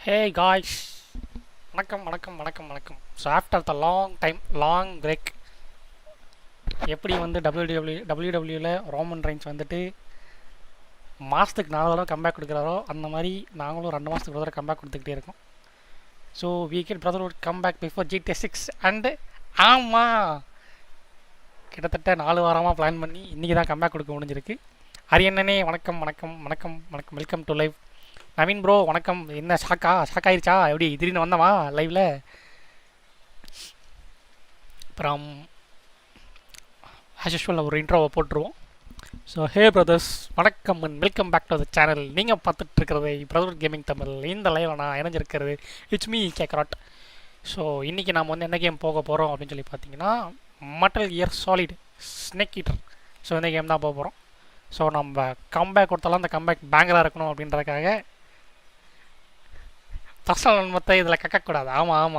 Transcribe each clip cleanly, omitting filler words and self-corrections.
Hey guys, வணக்கம். So after the long break எப்படி வந்து டபிள்யூடபிள்யூவில் ரோமன் ரெயின்ஸ் வந்துட்டு மாதத்துக்கு 4 தடவை கம்பேக் கொடுக்குறாரோ அந்த மாதிரி நாங்களும் 2 மாதத்துக்கு ஒரு தடவை கம்பேக் கொடுத்துக்கிட்டே இருக்கோம். So we get Brotherhood comeback before GTA 6 and ஆமாம் கிட்டத்தட்ட 4 வாரமாக பிளான் பண்ணி இன்றைக்கி தான் கம்பேக் கொடுக்க முடிஞ்சிருக்கு. அரியண்ணனே வணக்கம். Welcome to live. Naveen bro வணக்கம். என்ன ஷாக் ஆயிடுச்சா? எப்படி திடீர்னு வந்தவா லைவில்? அப்புறம் ஆஸ் யூஷுவல் ஒரு இன்ட்ரோவை போட்டுருவோம். ஸோ ஹே பிரதர்ஸ், வணக்கம் and welcome back to the channel. நீங்கள் பார்த்துட்ருக்கிறது Brotherhood Gaming தமிழ். இந்த லைவில் நான் இணைஞ்சிருக்கிறது இட்ஸ் மீ கேக்ராட். ஸோ இன்றைக்கி நாம் வந்து என்ன கேம் போக போகிறோம் அப்படின்னு சொல்லி பார்த்தீங்கன்னா metal gear solid snake eater. So இந்த கேம் தான் போக போகிறோம். ஸோ நம்ம கம்பேக் கொடுத்தாலும் அந்த கம்பேக் பேங்கராக இருக்கணும் அப்படின்றதுக்காக பர்சனல் நன்மத்தை இதில் கக்கக்கூடாது. ஆமாம்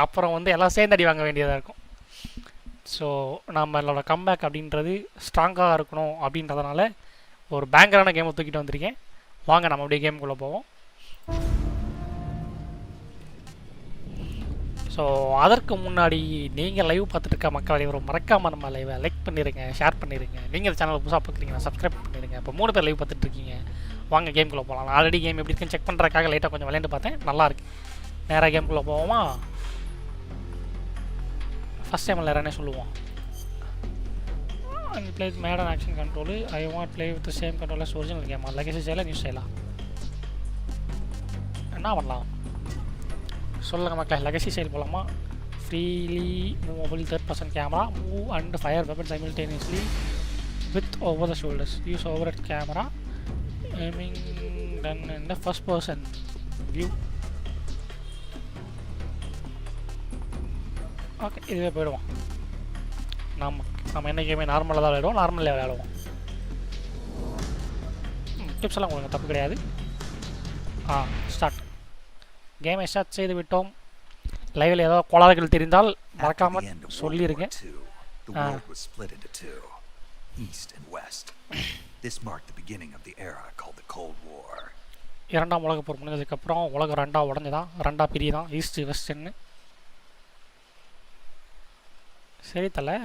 அப்புறம் வந்து எல்லாம் சேர்ந்து அடி வாங்க வேண்டியதாக இருக்கும். ஸோ நம்மளோட கம்பேக் அப்படின்றது ஸ்ட்ராங்காக இருக்கணும் அப்படின்றதுனால ஒரு பேங்கரான கேமை தூக்கிட்டு வந்திருக்கேன். வாங்க நம்ம அப்படியே கேமுக்குள்ளே போவோம். ஸோ அதற்கு முன்னாடி நீங்கள் லைவ் பார்த்துட்டு இருக்க மக்கள் அனைவரும் மறக்காமல் நம்ம லைவை லைக் பண்ணிடுங்க, ஷேர் பண்ணிடுங்க. நீங்கள் இந்த சேனலை புதுசாக பார்க்குறீங்கன்னா சப்ஸ்கிரைப் பண்ணிடுங்க. இப்போ 3 பேர் லைவ் பார்த்துட்ருக்கீங்க. வாங்க கேம்குள்ளே போகலாம். நான் ஆல்ரெடி கேம் எப்படி இருக்குன்னு செக் பண்ணுறதுக்காக லைட்டாக கொஞ்சம் விளையாண்டு பார்த்தேன், நல்லாயிருக்கு. நேராக கேம்குள்ளே போவோமா? ஃபஸ்ட் டைம் எல்லாருன்னே சொல்லுவோம். And play mode and action control. I want play with same control as original கேமா? லெகசி செய்யலாம், நியூஸ் செய்யலாம். என்ன பண்ணலாம் சொல்லுங்கள் மக்களே. லெகசி சைல் போகலாமா? Freely movable 3rd person camera, move and fire weapon simultaneously with over the shoulders, use overhead camera, aiming done in the first person view. Okay, இதுவே போயிடுவோம். நம்ம என்ன கேமே நார்மலாக தான் விளையாடுவோம், நார்மலாக விளையாடுவோம். டிப்ஸ் எல்லாம் உங்களுக்கு தப்பு கிடையாது. ஸ்டார்ட். கேமை ஸ்டார்ட் செய்து விட்டோம். லைவில் ஏதாவது கோளாறுகள் தெரிந்தால் மறக்காமல் சொல்லியிருங்க. This marked the beginning of the era called the Cold War. இரண்டாம் உலகப் போர் முடிஞ்சதுக்கப்புறம் உலகம் 2ஆக உடஞ்சுதான், 2ஆக பிரிதான், ஈஸ்ட் வெஸ்ட்ன்னு. சரி தலை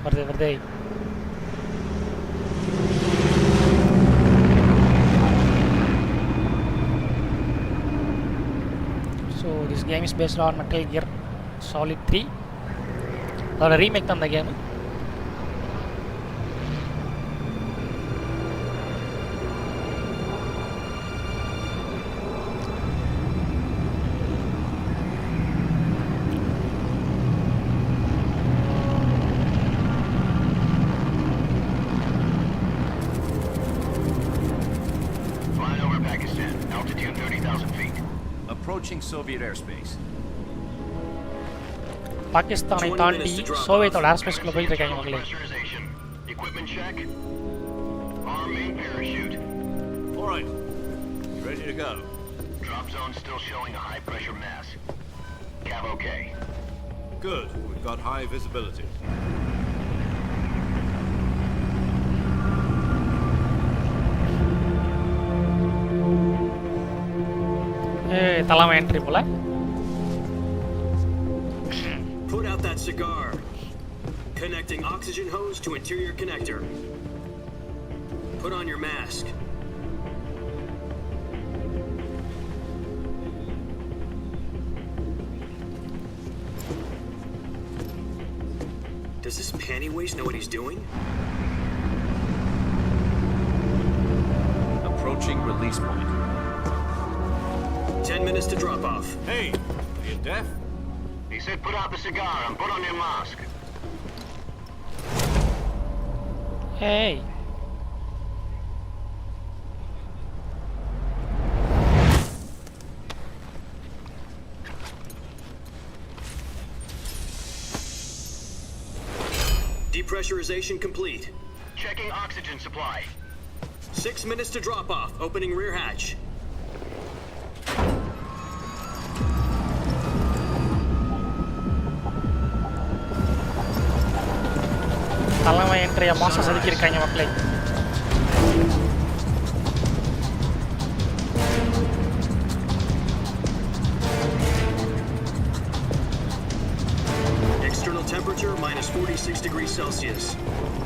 வருது. So this game is based on metal gear solid 3. அதோட ரீமேக் தான் அந்த கேமு. Soviet airspace. பாகிஸ்தானை தாண்டி சோவியத்தோட ஏர்ஸ்பேஸ்க்குள்ள போயிட்டு இருக்காங்க மக்களே. Equipment check. Arm main parachute. All right. Ready to go. Drop zone still showing a high pressure mass. Cav okay. Good. We've got high visibility. தலைமை entry போல. Put out that cigar. Connecting oxygen hose to interior connector. Put on your mask. Does this panty waste know what he's doing? Approaching release point. 10 minutes to drop off. Hey, are you deaf? He's said put out the cigar and put on your mask. Hey. Depressurization complete. Checking oxygen supply. 6 minutes to drop off. Opening rear hatch. தலைமை இன்றைய மாசம் செதுக்கியிருக்காங்க மக்களை. External temperature minus 46 degrees Celsius.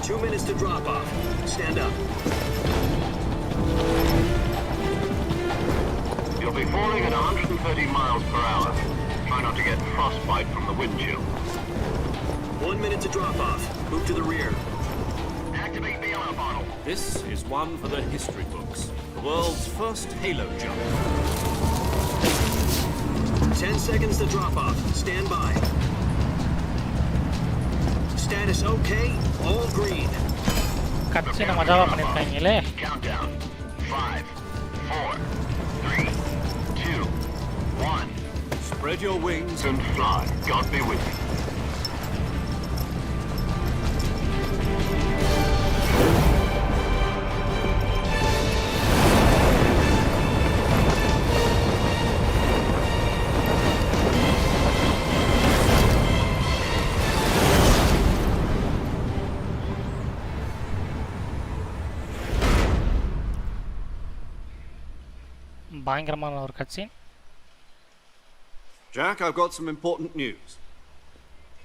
2 minutes to drop off. Stand up. You'll be falling at 130 miles per hour. Try not to get frostbite from the wind chill. 1 minute to drop off. Move to the rear. Activate the air bottle. This is one for the history books. The world's first halo jump. 10 seconds to drop off. Stand by. Status okay. All green. கட்சியை மஜாவா பண்ணியிருக்காங்களே. Countdown. 5, 4, 3, 2, 1. Spread your wings And fly. God be with you. பயங்கரமான ஒரு கட்சி. Jack, I've got some important news.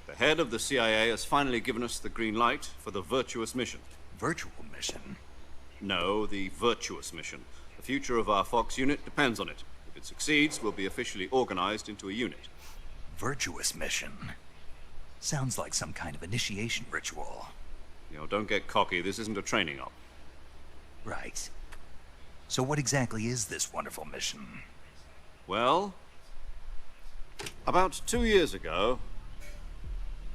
The head of the CIA has finally given us the green light for the virtuous mission. Virtual mission? No, the virtuous mission. The future of our Fox unit depends on it. If it succeeds, we'll be officially organized into a unit. Virtuous mission? Sounds like some kind of initiation ritual. You know, don't get cocky. This isn't a training op. Right. So what exactly is this wonderful mission? Well, about 2 years ago,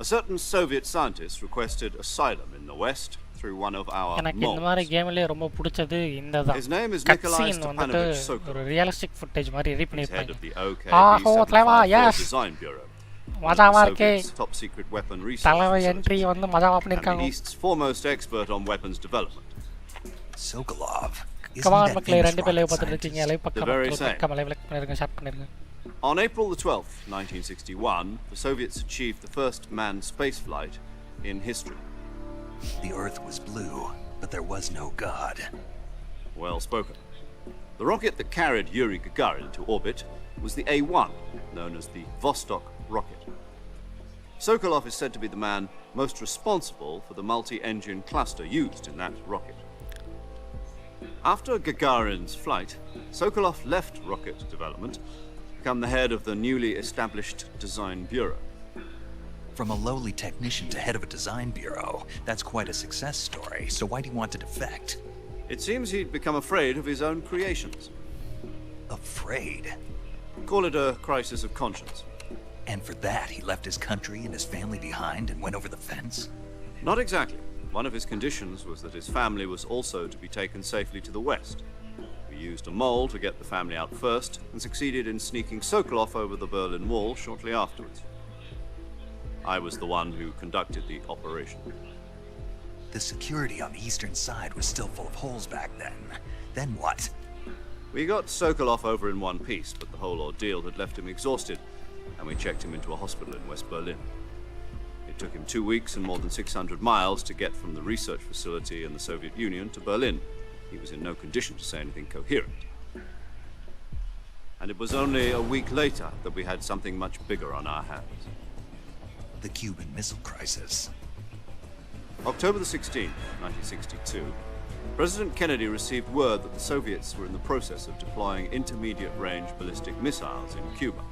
a certain Soviet scientist requested asylum in the West through one of our எனக்கு இந்த மாதிரி malls. கேம்லயே ரொம்ப பிடிச்சது இந்த தான். His name is Nikolai கட்சின் வந்துட்டு Stepanovich Sokolov. ஒரு realistic footage மாதிரி எடிட் He's head பண்ணிருப்பாங்க. of the OK ஆஹோ, தலைவா, yes. Design Bureau. மஜாவா இருக்கே. Soviet's top secret weapon research தலைமை facility, என்ட்ரி வந்து மஜாவா and பண்ணிருக்காங்க. the East's foremost expert on weapons development. Sokolov. Isn't come on that மக்களே, famous ரெண்டு பேர் லைவ் rocket பார்த்துட்டு இருக்கீங்க. scientist? லைவ் பக்கம் The very மக்கள் same. பக்கம் லைவ் லைக் பண்ணிருங்க, ஷேர் பண்ணிருங்க. On April the 12th, 1961, the Soviets achieved the first manned spaceflight in history. The Earth was blue, but there was no God. Well spoken. The rocket that carried Yuri Gagarin to orbit was the A-1, known as the Vostok rocket. Sokolov is said to be the man most responsible for the multi-engine cluster used in that rocket. After Gagarin's flight, Sokolov left rocket development to become the head of the newly established Design Bureau. From a lowly technician to head of a design bureau, that's quite a success story. So why do you want to defect? It seems he'd become afraid of his own creations. Afraid? Call it a crisis of conscience. And for that, he left his country and his family behind and went over the fence? Not exactly. One of his conditions was that his family was also to be taken safely to the west. We used a mole to get the family out first and succeeded in sneaking Sokolov over the Berlin Wall shortly afterwards. I was the one who conducted the operation. The security on the eastern side was still full of holes back then. Then what? We got Sokolov over in one piece, but the whole ordeal had left him exhausted, and we checked him into a hospital in West Berlin. It took him 2 weeks and more than 600 miles to get from the research facility in the Soviet Union to Berlin. He was in no condition to say anything coherent. And it was only a week later that we had something much bigger on our hands. The Cuban Missile Crisis. October the 16th, 1962, President Kennedy received word that the Soviets were in the process of deploying intermediate-range ballistic missiles in Cuba.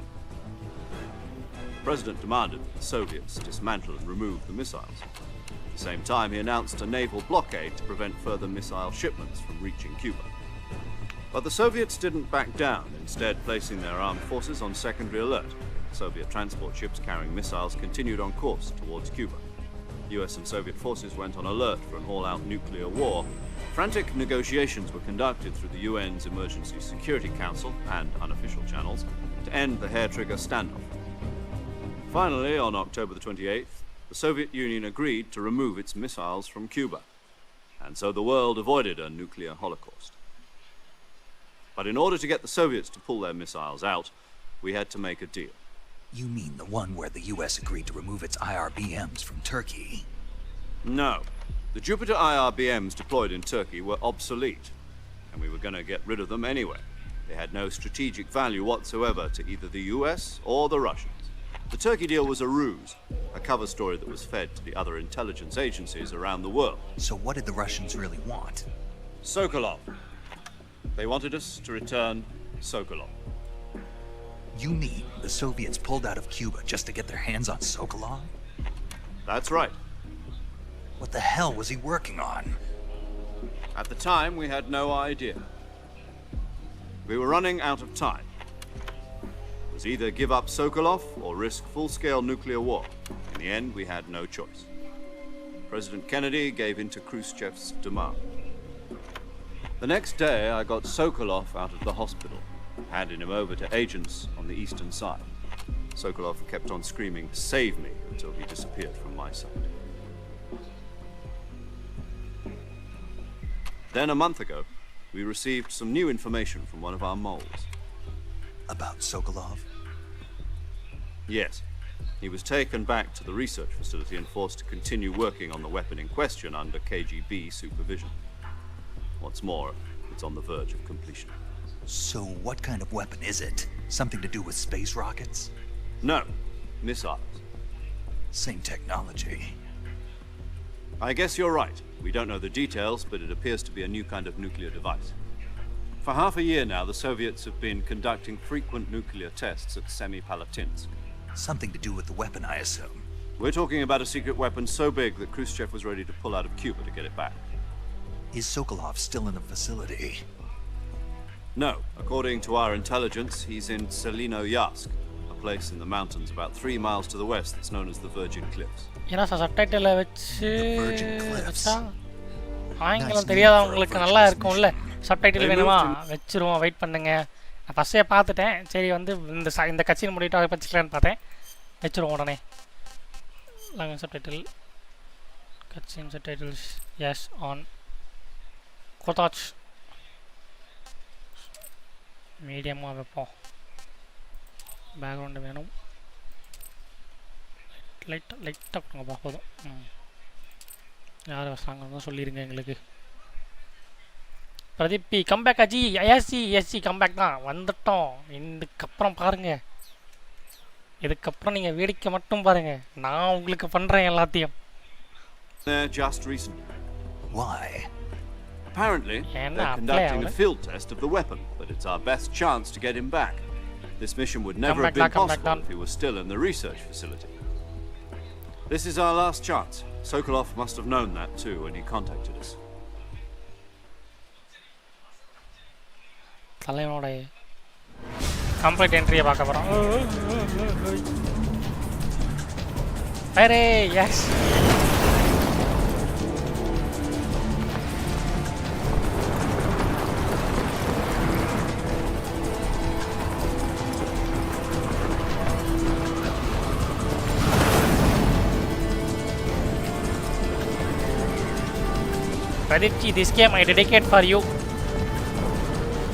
The President demanded that the Soviets dismantle and remove the missiles. At the same time, he announced a naval blockade to prevent further missile shipments from reaching Cuba. But the Soviets didn't back down, instead placing their armed forces on secondary alert. Soviet transport ships carrying missiles continued on course towards Cuba. US and Soviet forces went on alert for an all-out nuclear war. Frantic negotiations were conducted through the UN's Emergency Security Council and unofficial channels to end the hair-trigger standoff. Finally, on October the 28th, the Soviet Union agreed to remove its missiles from Cuba, and so the world avoided a nuclear holocaust. But in order to get the Soviets to pull their missiles out, we had to make a deal. You mean the one where the US agreed to remove its IRBMs from Turkey? No. The Jupiter IRBMs deployed in Turkey were obsolete, and we were going to get rid of them anyway. They had no strategic value whatsoever to either the US or the Russians. The Turkey deal was a ruse, a cover story that was fed to the other intelligence agencies around the world. So what did the Russians really want? Sokolov. They wanted us to return Sokolov. You mean the Soviets pulled out of Cuba just to get their hands on Sokolov? That's right. What the hell was he working on? At the time, we had no idea. We were running out of time. It was either give up Sokolov or risk full-scale nuclear war. In the end, we had no choice. President Kennedy gave in to Khrushchev's demand. The next day, I got Sokolov out of the hospital, handing him over to agents on the eastern side. Sokolov kept on screaming, "Save me," until he disappeared from my sight. Then a month ago, we received some new information from one of our moles. About Sokolov? Yes. He was taken back to the research facility and forced to continue working on the weapon in question under KGB supervision. What's more, it's on the verge of completion. So what kind of weapon is it? Something to do with space rockets? No, missiles. Same technology. I guess you're right. We don't know the details, but it appears to be a new kind of nuclear device. For half a year now, the Soviets have been conducting frequent nuclear tests at Semipalatinsk. Something to do with the weapon, I assume. We're talking about a secret weapon so big that Khrushchev was ready to pull out of Cuba to get it back. Is Sokolov still in the facility? No. According to our intelligence, he's in Selinoyarsk, a place in the mountains about 3 miles to the west that's known as the Virgin Cliffs. ஏன்னா subtitle வச்சு The Virgin Cliffs. வச்சா ஆங்கிலம் Nice தெரியாதவங்களுக்கு name for a நல்லா Virgin இருக்கும்ல. Subtitle They வேணுமா moved to- வச்சிருவோம், wait பண்ணுங்க. நான் ஃபஸ்ட்டே பார்த்துட்டேன், சரி வந்து இந்த கட்சியின் முடிவிட்டு அதை வச்சுக்கலான்னு பார்த்தேன். வச்சிருவோம் உடனே. லாங்குவேஜ் சப்டைட்டில் கட்சியின் சப்டைட்டில்ஸ் எஸ் ஆன் கோதாச் மீடியமாக வைப்போம். பேக்ரவுண்டு வேணும், லைட்டாக கொடுங்கப்பா போதும். யார் வசாங்க சொல்லிடுங்க எங்களுக்கு. பிரதீப் பி கம்பேக் அஜி எஸ்சி கம்பேக் தான் வந்துட்டோம். இதுக்கப்புறம் பாருங்கள், இதுக்கப்புறம் நீங்கள் வேடிக்கை மட்டும் பாருங்கள், நான் உங்களுக்கு பண்ணுறேன் எல்லாத்தையும். There just recently. Why? Apparently, Yeah, they're nah, conducting play a field test of the weapon, but it's our best chance to get him back. This mission would never Come have back, been come back possible down. if he was still in the research facility. This is our last chance. Sokolov must have known that too when he contacted us. தலைவனோட complete என்ட்ரியை பார்க்க போகிறோம். அரே yes Pradeepji, this game I dedicate for you.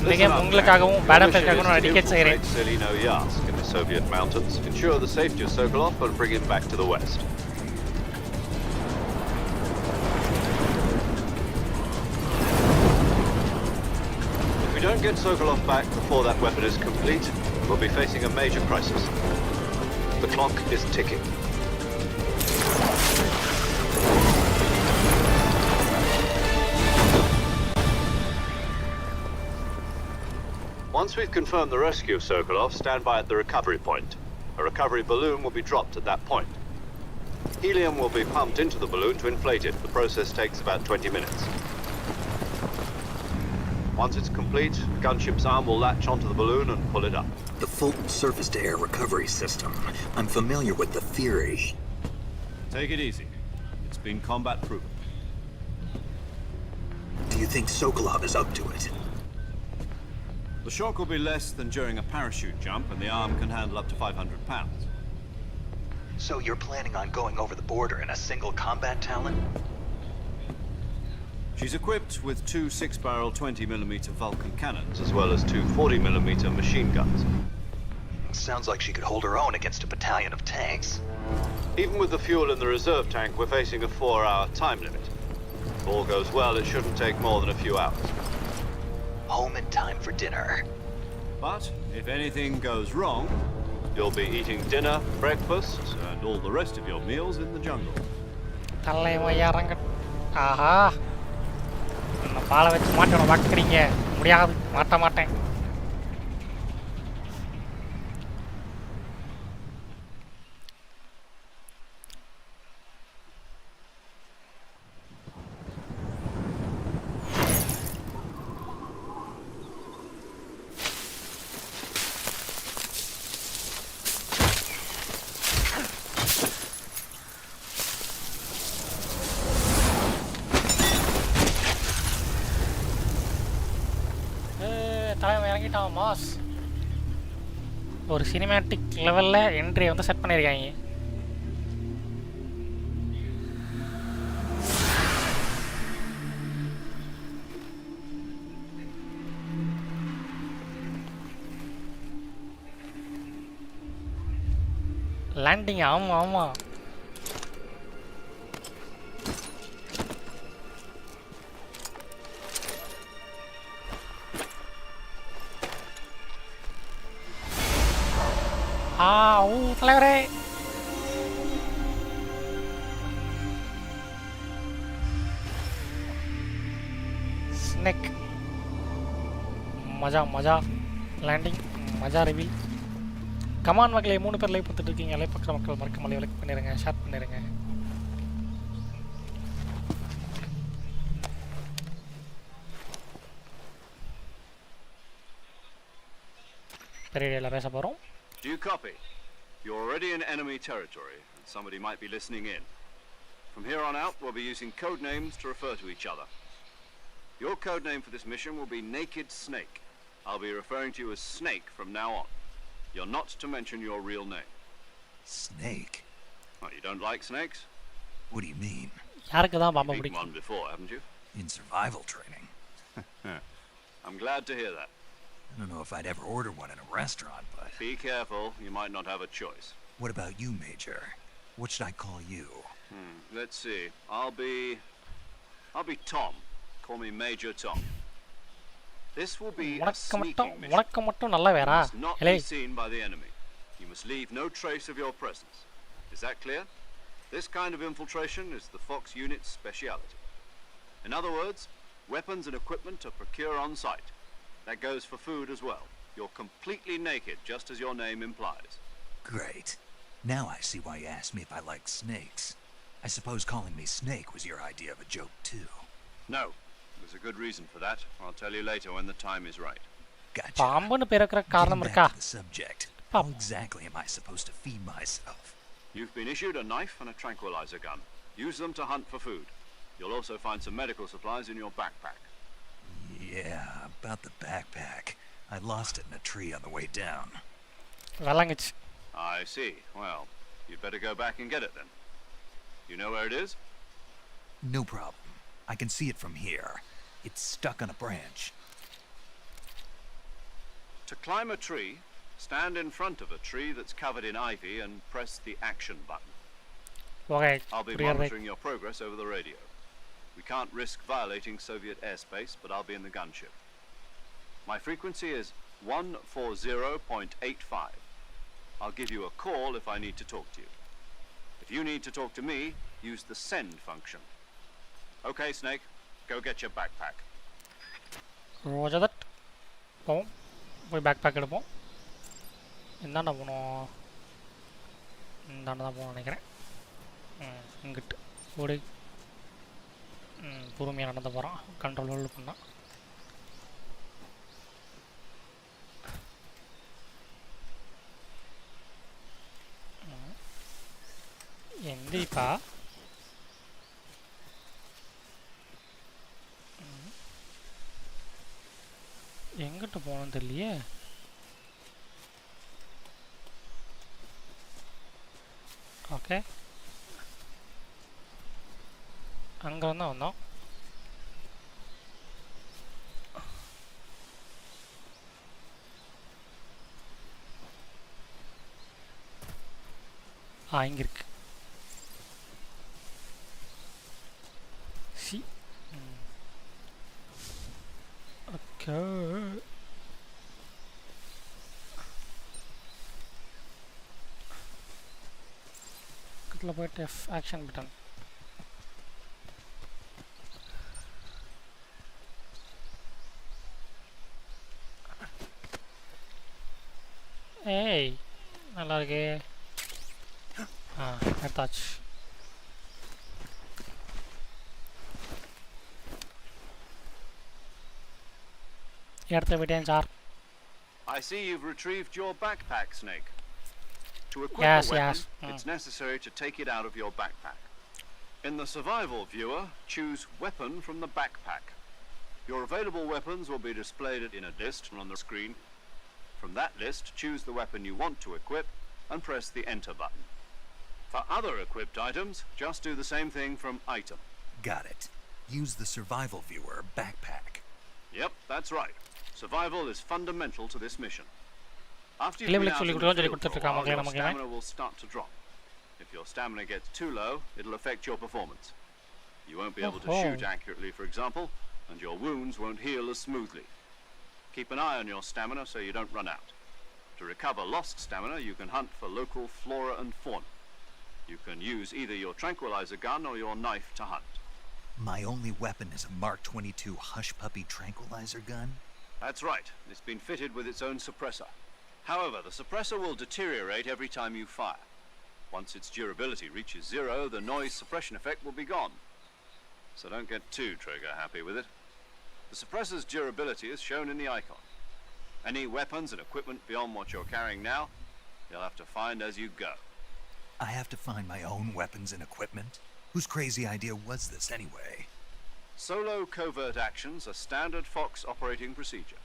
இந்த கேம் உங்களுக்காகவும் பேடஃபீல்டுக்காகவும் நான் டெடிகேட் செய்கிறேன். Selinoyarsk in the Soviet mountains, ensure the safety of Sokolov and bring him back to the west. If we don't get Sokolov back before that weapon is complete, we'll be facing a major crisis. The clock is ticking. Once we've confirmed the rescue of Sokolov, stand by at the recovery point. A recovery balloon will be dropped at that point. Helium will be pumped into the balloon to inflate it. The process takes about 20 minutes. Once it's complete, gunship's arm will latch onto the balloon and pull it up. The Fulton surface-to-air recovery system. I'm familiar with the theory. Take it easy. It's been combat-proven. Do you think Sokolov is up to it? The shock will be less than during a parachute jump, and the arm can handle up to 500 pounds. So you're planning on going over the border in a single combat Talon? She's equipped with 2 6-barrel 20mm Vulcan cannons, as well as 2 40mm machine guns. Sounds like she could hold her own against a battalion of tanks. Even with the fuel in the reserve tank, we're facing a 4-hour time limit. If all goes well, it shouldn't take more than a few hours. Home in time for dinner. But if anything goes wrong, you'll be eating dinner, breakfast, and all the rest of your meals in the jungle. தலைவன் இறங்க ஆஹா நான் பாலை வச்சு மாட்டணும் பார்க்குறீங்க முடியாது மாட்ட மாட்டேன் தலைவன் இறங்கிட்டான் மாஸ் ஒரு சினிமேட்டிக் லெவலில் என்ட்ரி வந்து செட் பண்ணியிருக்காங்க லேண்டிங் ஆமாம் ஆமாம் ஊ தலைவரே ஸ்னேக் மஜா மஜா லேண்டிங் மஜா ரிவீல் கமான் மக்களே 3 பேர் லைவ் பார்த்துட்டு இருக்கீங்க லைவ் பார்க்குற மக்கள் மறக்காம லைக் பண்ணிடுங்க ஷேர் பண்ணிடுங்க பெரிய பேச போகிறோம் Do you copy? You're already in enemy territory, and somebody might be listening in. From here on out, we'll be using code names to refer to each other. Your code name for this mission will be Naked Snake. I'll be referring to you as Snake from now on. You're not to mention your real name. Snake? Oh, you don't like snakes? What do you mean? யாருக்கு தான் பாம்பு You've eaten பிடிக்கும் one before, haven't you? In survival training? I'm glad to hear that. I don't know if I'd ever order one in a restaurant, but... Be careful, you might not have a choice. What about you, Major? What should I call you? Let's see. I'll be Tom. Call me Major Tom. This will be a sneaking mission. உனக்கு மட்டும் நல்ல வேறா You must not இல்லை be seen by the enemy. You must leave no trace of your presence. Is that clear? This kind of infiltration is the Fox unit's speciality. In other words, weapons and equipment are procured on site. That goes for food as well. You're completely naked, just as your name implies. Great. Now I see why you asked me if I liked snakes. I suppose calling me Snake was your idea of a joke, too. No. There's a good reason for that. I'll tell you later when the time is right. Gotcha. பாம்புன்னு பிறக்கிற Getting காரணம் back இருக்கா to the subject. Pop. How exactly am I supposed to feed myself? You've been issued a knife and a tranquilizer gun. Use them to hunt for food. You'll also find some medical supplies in your backpack. Yeah, about the backpack. I lost it in a tree on the way down. விளங்குச்சு I see. Well, you'd better go back and get it then. You know where it is? No problem. I can see it from here. It's stuck on a branch. To climb a tree, stand in front of a tree that's covered in ivy and press the action button. Okay I'll be புரியுறது monitoring your progress over the radio. We can't risk violating Soviet airspace, but I'll be in the gunship. My frequency is 140.85. I'll give you a call if I need to talk to you. If you need to talk to me, use the send function. Okay, Snake, go get your backpack. Roja that போவோம் போய் back back எடுப்போம் இந்தாண்ட போகணும் இந்தாண்ட தான் போகணும்னு நினைக்கிறேன் இங்கிட்டு ஓடி பொறுமையாக நடந்து போகிறான் கண்ட்ரோல் ஹோல்டு பண்ணால் எந்திரிப்பா. எங்கிட்ட போகணும்னு தெரியலையே. ஓகே, அங்கே தான் வந்தோம். இங்கே இருக்கு. C okay. பக்கத்தில் போய்ட்டு ஆக்ஷன் பட்டன். ஏய் நல்லா இருக்கே. எடுத்தாச்சு. எடுத்து விட்டேன் sir. I see you've retrieved your backpack, Snake. To equip Yes, a weapon, yes. it's necessary to take it out of your backpack. In the survival viewer, choose Weapon from the backpack. Your available weapons will be displayed in a list on the screen. From that list, choose the weapon you want to equip and press the Enter button. For other equipped items, just do the same thing from Item. Got it. Use the survival viewer backpack. Yep, that's right. Survival is fundamental to this mission. After you've Level been out சொல்லி in the கொடுத்தா field for a கொடுத்துட்டு while, your நமக்கு stamina will start to drop. If your stamina gets too low, it'll affect your performance. You won't be able to shoot accurately, for example, and your wounds won't heal as smoothly. Keep an eye on your stamina so you don't run out. To recover lost stamina, you can hunt for local flora and fauna. You can use either your tranquilizer gun or your knife to hunt. My only weapon is a Mark 22 Hush Puppy tranquilizer gun? That's right. It's been fitted with its own suppressor. However, the suppressor will deteriorate every time you fire. Once its durability reaches 0, the noise suppression effect will be gone. So don't get too trigger happy with it. The suppressor's durability is shown in the icon. Any weapons and equipment beyond what you're carrying now, you'll have to find as you go. I have to find my own weapons and equipment? Whose crazy idea was this anyway? Solo covert actions are standard Fox operating procedure.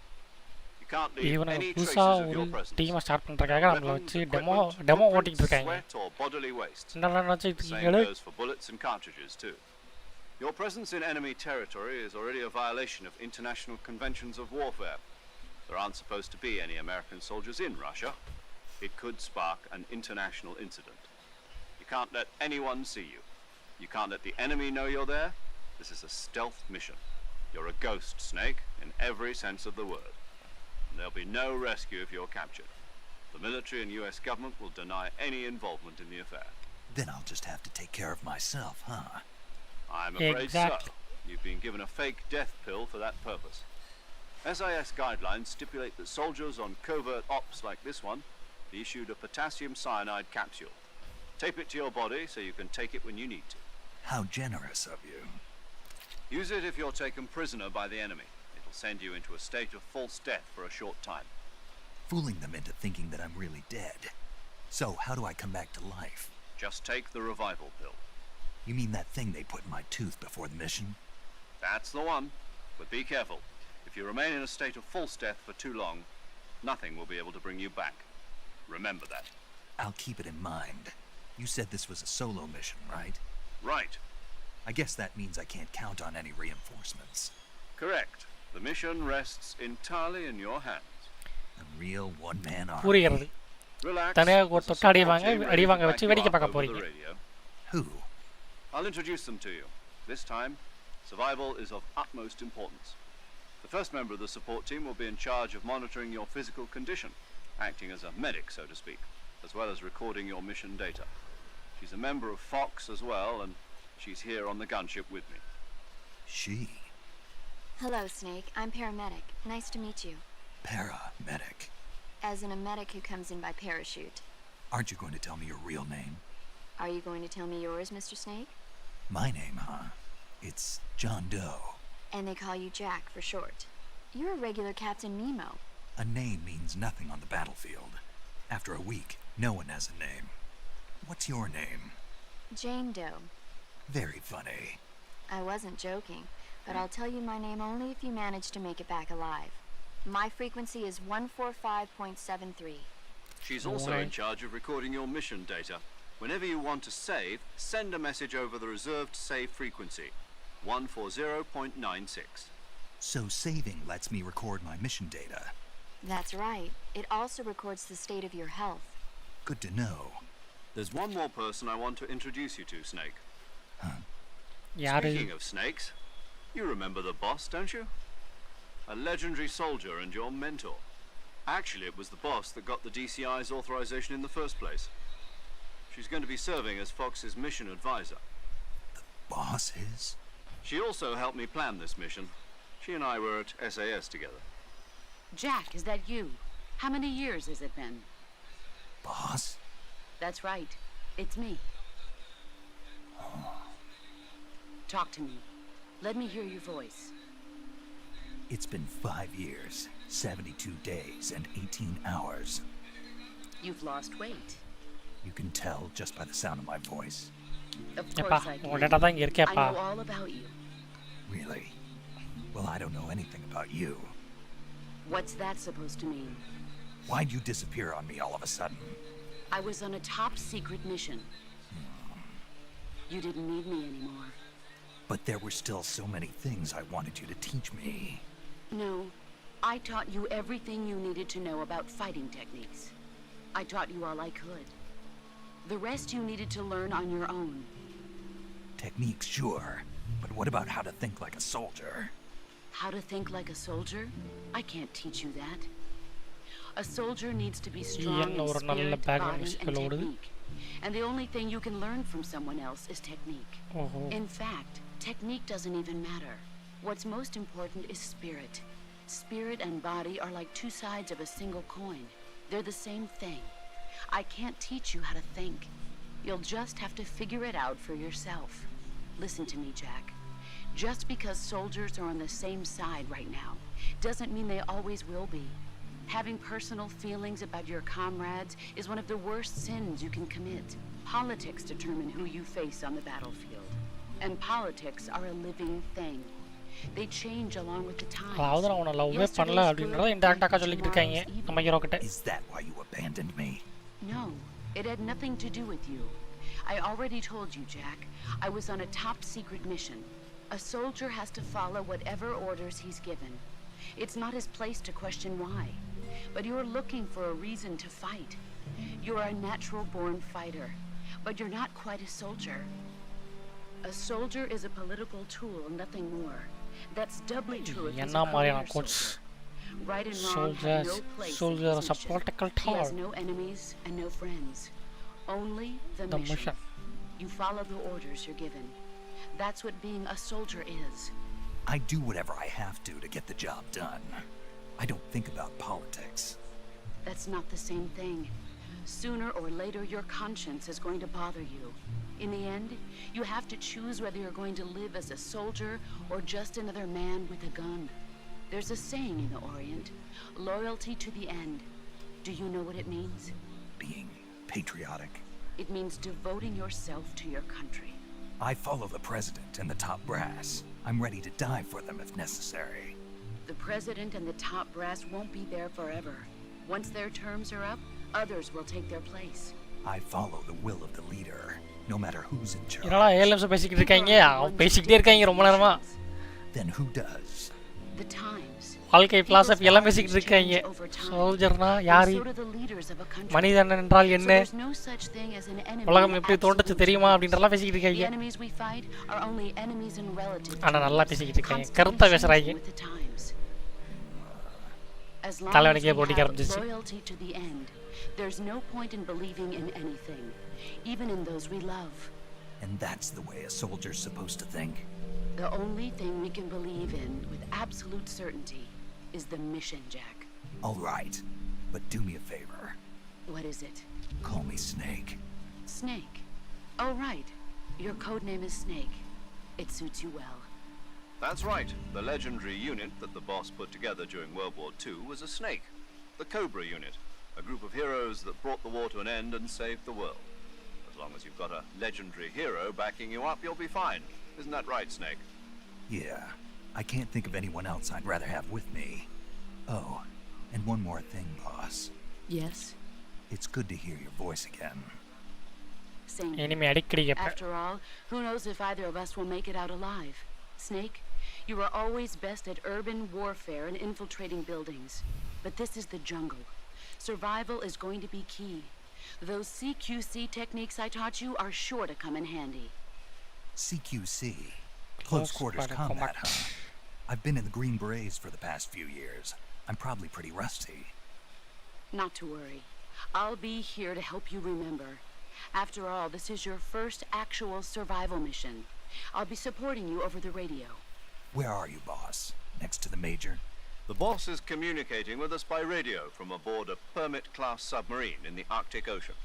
You can't leave இவனை any traces புதுசாக of ஒரு your presence. டீமை start பண்ணுறதுக்காக நம்மளை Weapons, வச்சு equipment, demo footprints, ஓட்டிக்கிட்டு இருக்காங்க. sweat or bodily waste. என்னடா நினச்சிட்டு The same இருக்கீங்களே. goes for bullets and cartridges too. Your presence in enemy territory is already a violation of international conventions of warfare. There aren't supposed to be any American soldiers in Russia. It could spark an international incident. You can't let anyone see you. You can't let the enemy know you're there. This is a stealth mission. You're a ghost, Snake, in every sense of the word. And there'll be no rescue if you're captured. The military and US government will deny any involvement in the affair. Then I'll just have to take care of myself, huh? I'm afraid Exactly. so. You've been given a fake death pill for that purpose. SIS guidelines stipulate that soldiers on covert ops like this one be issued a potassium cyanide capsule. Tape it to your body so you can take it when you need to. How generous of you. Use it if you're taken prisoner by the enemy. It'll send you into a state of false death for a short time. Fooling them into thinking that I'm really dead. So, how do I come back to life? Just take the revival pill. You mean that thing they put in my tooth before the mission? That's the one. But be careful. If you remain in a state of false death for too long, nothing will be able to bring you back. Remember that. I'll keep it in mind. You said this was a solo mission, right? Right. I guess that means I can't count on any reinforcements. Correct. The mission rests entirely in your hands. A real one-man army. புரிகிறது. Relax. தனியாக ஒரு There's a தொட்டு அடி support வாங்க team ready அடி to வாங்க back வச்சு you வேடிக்கை up பார்க்க over the போறீங்க. radio. Who? I'll introduce them to you. This time, survival is of utmost importance. The first member of the support team will be in charge of monitoring your physical condition, acting as a medic, so to speak, as well as recording your mission data. She's a member of Fox as well, and she's here on the gunship with me. She. Hello, Snake. I'm paramedic. Nice to meet you. Paramedic. As in a medic who comes in by parachute. Aren't you going to tell me your real name? Are you going to tell me yours, Mr. Snake? My name, huh? It's John Doe. And they call you Jack for short. You're a regular Captain Nemo. A name means nothing on the battlefield. After a week, no one has a name. What's your name? Jane Doe. Very funny. I wasn't joking, but I'll tell you my name only if you manage to make it back alive. My frequency is 145.73. She's also in charge of recording your mission data. Whenever you want to save, send a message over the reserved save frequency, 140.96. So saving lets me record my mission data. That's right. It also records the state of your health. Good to know. There's one more person I want to introduce you to, Snake. யாரு Speaking of snakes, you remember the boss, don't you? A legendary soldier and your mentor. Actually, it was the boss that got the DCI's authorization in the first place. She's going to be serving as Fox's mission advisor. The boss is? She also helped me plan this mission. She and I were at SAS together. Jack, is that you? How many years has it been? Boss? That's right. It's me. Talk to me. Let me hear your voice. It's been 5 years, 72 days, and 18 hours. You've lost weight. You can tell just by the sound of my voice. Of எப்பா course I உங்க can. Data தான் இங்க I இருக்கேப்பா know all about you. Really? Well, I don't know anything about you. What's that supposed to mean? Why'd you disappear on me all of a sudden? I was on a top secret mission. You didn't need me anymore. But there were still so many things I wanted you to teach me. No, I taught you everything you needed to know about fighting techniques. I taught you all I could. The rest you needed to learn on your own. Techniques, sure. But what about how to think like a soldier? How to think like a soldier? I can't teach you that. A soldier needs to be strong in ஒரு நல்ல spirit, background body, and musical ஓடுது. technique. And the only thing you can learn from someone else is technique. ஓஹோ In fact, technique doesn't even matter. What's most important is spirit. Spirit and body are like two sides of a single coin. They're the same thing. I can't teach you how to think. You'll just have to figure it out for yourself. Listen to me, Jack. Just because soldiers are on the same side right now doesn't mean they always will be. Having personal feelings about your comrades is one of the worst sins you can commit. Politics determine who you face on the battlefield. And politics are a living thing. They change along with the times. அதாவது நான் உன்னை லவ்வே பண்ணல அப்படின்றத இன்டெரக்டாக சொல்லிக்கிட்டு இருக்காங்க நம்ம hero கிட்ட Is that why you abandoned me? No, it had nothing to do with you. I already told you, Jack. I was on a top secret mission. A soldier has to follow whatever orders he's given. It's not his place to question why. But you're looking for a reason to fight. You're a natural-born fighter, but you're not quite a soldier. A soldier is a political tool, nothing more. That's doubly true if he's என்ன a மாதிரியான career கோட்ஸ் soldier. Right and wrong have no place in soldier his as a mission. political He has tool. no enemies and no friends. Only the The mission. mission. You follow the orders you're given. That's what being a soldier is. I do whatever I have to get the job done. I don't think about politics. That's not the same thing. Sooner or later, your conscience is going to bother you. In the end, you have to choose whether you're going to live as a soldier or just another man with a gun. There's a saying in the Orient, loyalty to the end. Do you know what it means? Being patriotic. It means devoting yourself to your country. I follow the president and the top brass. I'm ready to die for them if necessary. The president and the top brass won't be there forever. Once their terms are up, others will take their place. I follow the will of the leader, no matter who's in charge. என்னடா 7 நிமிஷம் பேசிக்கிட்டு இருக்காங்க அவங்க பேசிக்கிட்டே இருக்காங்க ரொம்ப நேரமா Then who does? The times. வாழ்க்கை பிலாசபி எல்லாம் பேசிக்கிட்டு இருக்காங்க சோல்ஜர்னா யாரு மனிதன் என்றால் என்ன உலகம் எப்படி தோன்றுச்சு தெரியுமா அப்படின்றலாம் பேசிக்கிட்டு இருக்காங்க ஆனா நல்லா பேசிக்கிட்டு இருக்காங்க கருத்தா பேசுறாங்க தலைவனுக்கே போட்டிக்க ஆரம்பிச்சிச்சு There's no point in believing in anything, even in those we love. And that's the way a soldier's supposed to think? The only thing we can believe in with absolute certainty is the mission, Jack. All right, but do me a favor. What is it? Call me Snake. Snake? Oh, right. Your code name is Snake. It suits you well. That's right. The legendary unit that the boss put together during World War II was a snake. The Cobra unit. A group of heroes that brought the war to an end and saved the world. But As long as you've got a legendary hero backing you up, you'll be fine. Isn't that right, Snake? Yeah, I can't think of anyone else I'd rather have with me. Oh, and one more thing, boss. Yes? It's good to hear your voice again. Same. இனிமே அடிக்கடி கேட்பேன். After all, who knows if either of us will make it out alive? Snake, you are always best at urban warfare and infiltrating buildings. But this is the jungle. Survival is going to be key. Those CQC techniques I taught you are sure to come in handy. CQC? Close quarters combat, huh? I've been in the Green Berets for the past few years. I'm probably pretty rusty. Not to worry. I'll be here to help you remember. After all, this is your first actual survival mission. I'll be supporting you over the radio. Where are you, boss? Next to the Major? The boss is communicating with us by radio from aboard a Permit-class submarine in the Arctic Ocean.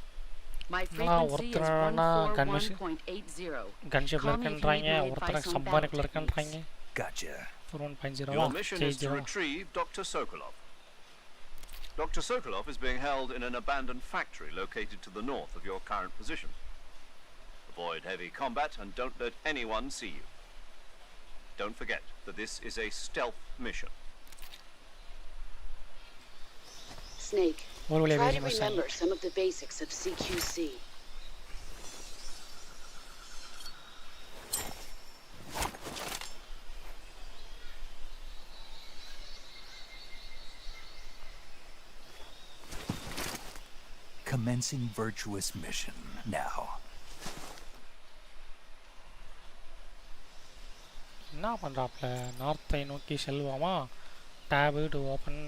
My frequency is ஒருத்தரனா convention 141.80. கன்ஷிப்ல Call me if you need இருக்கன்றாங்க my ஒருத்தர advice on சப்பானுக்குள்ள battle இருக்கன்றாங்க Gotcha. 1.0 Your mission is to retrieve Dr. Sokolov. Dr. Sokolov is being held in an abandoned factory located to the north of your current position. Avoid heavy combat and don't let anyone see you. Don't forget that this is a stealth mission. Snake, ஒரு வழியா try பேசி to முடிச்சாங்க. remember some of the basics of CQC. Commencing virtuous mission now. என்ன பண்ணுறாப்புல நார்த்தை நோக்கி செல்வோமா tab to open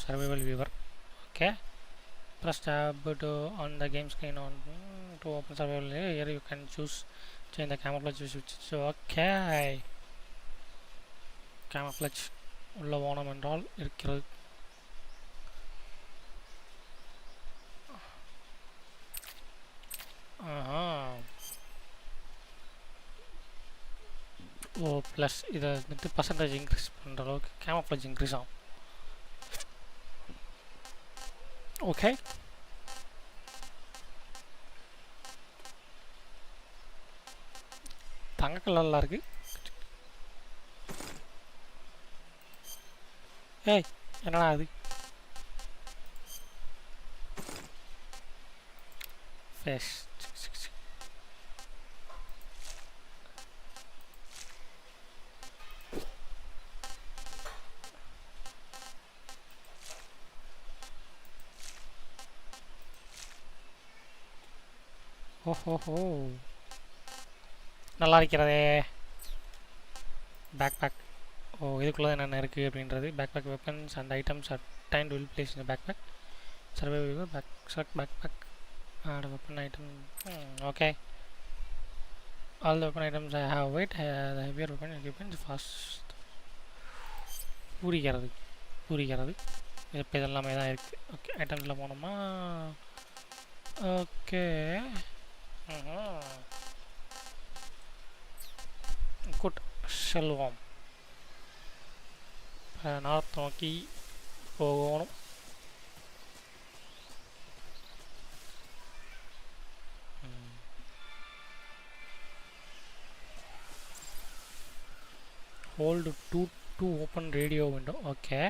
survival viewer okay plus tab to on the game screen on to open survival here you can choose change the camouflage ஸ்விட்ச் okay கேமப்ளேஜ் உள்ள ஓனம் என்றால் இருக்கிறது ஆஹா ஓ plus இதை வந்துட்டு பர்சன்டேஜ் இன்க்ரீஸ் பண்ணுற அளவுக்கு கேமப்ளேஜ் இன்க்ரீஸ் ஆகும் ஓகே தங்க கலர்லாம் இருக்கு ஏய் என்னடா அது ஃபேஸ் ஓஹோஹோ நல்லா இருக்கிறதே பேக் பேக் ஓ இதுக்குள்ளே என்னென்ன இருக்குது அப்படின்றது backpack weapons and items are time will place in backpack survive back select backpack add weapon item okay all the weapon items I have weight the heavier weapon equipment fast பூரிக்கிறது இப்போ இதெல்லாமே தான் இருக்குது okay ஐட்டம்ஸில் போனோமா okay good செல்வம் north நோக்கி போகணும் hold 2 to open radio window okay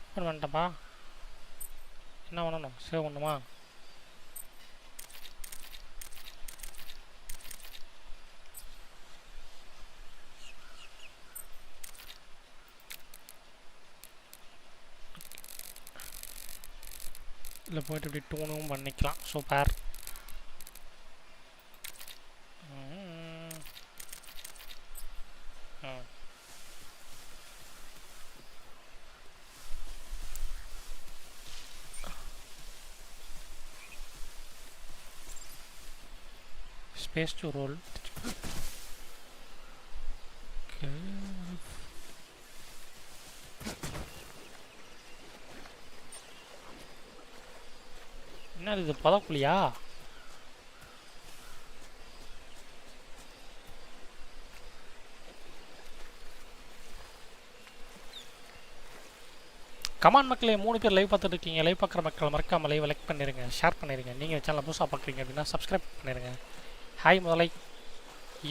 open பண்ணிட்டப்பா என்ன பண்ணணும் சேவ் பண்ணுமா இதில் போய்ட்டு இப்படி டூனும் பண்ணிக்கலாம் super space to roll okay என்ன இது பதப்புலியா கமான் மக்களே 3 பேர் லைவ் பார்த்துட்டு இருக்கீங்க. லைவ் பார்க்குற மக்கள் மறக்காம லைவ் லைக் பண்ணிடுங்க, ஷேர் பண்ணிடுங்க. நீங்கள் சேனலை புதுசாக பார்க்குறீங்க அப்படின்னா சப்ஸ்கிரைப் பண்ணிடுங்க. ஹாய் முதலை,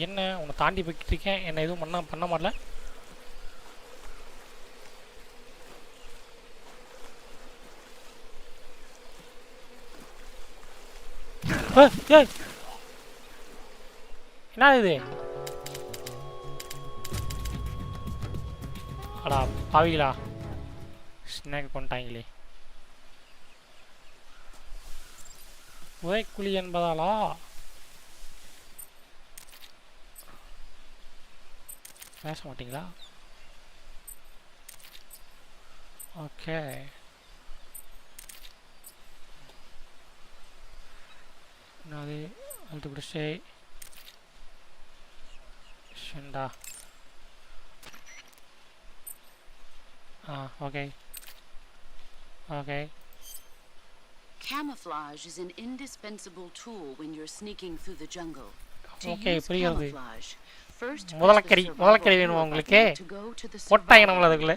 என்ன உன்னை தாண்டி போய்கிட்டு இருக்கேன், என்ன எதுவும் பண்ண மாட்டல. என்ன இது? அடா பாவிகளா, ஸ்நாக் கொண்டாங்களே. உதைக்குழி என்பதாலா? பேச மாட்டீங்களா? ஓகே, என்னது அழுத்து பிடிச்சி ஷண்டா. Okay. Camouflage is an indispensable tool when you're sneaking through the jungle. To Okay, use camouflage, first முதலக்கறி வேணுமா உங்களுக்கு? போட்டாங்க நம்மள அதுக்குள்ள.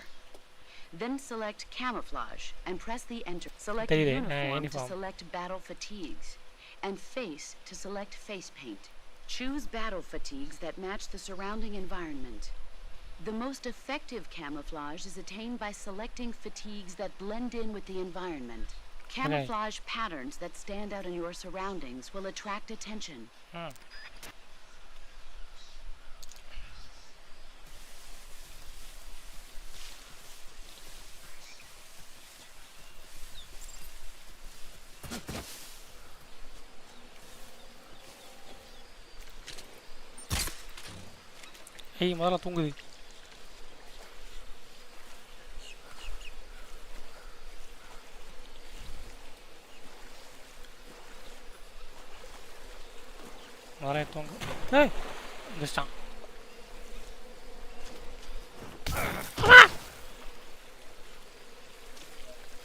Then select camouflage and press the enter. Select uniform to select battle fatigues and face to select face paint. Choose battle fatigues that match the surrounding environment. The most effective camouflage is attained by selecting fatigues that blend in with the environment. Camouflage patterns that stand out in your surroundings will attract attention. ஏய் முதல்ல தூங்குது. முதல்ல தூங்கு. ஏய் வந்துட்டான்.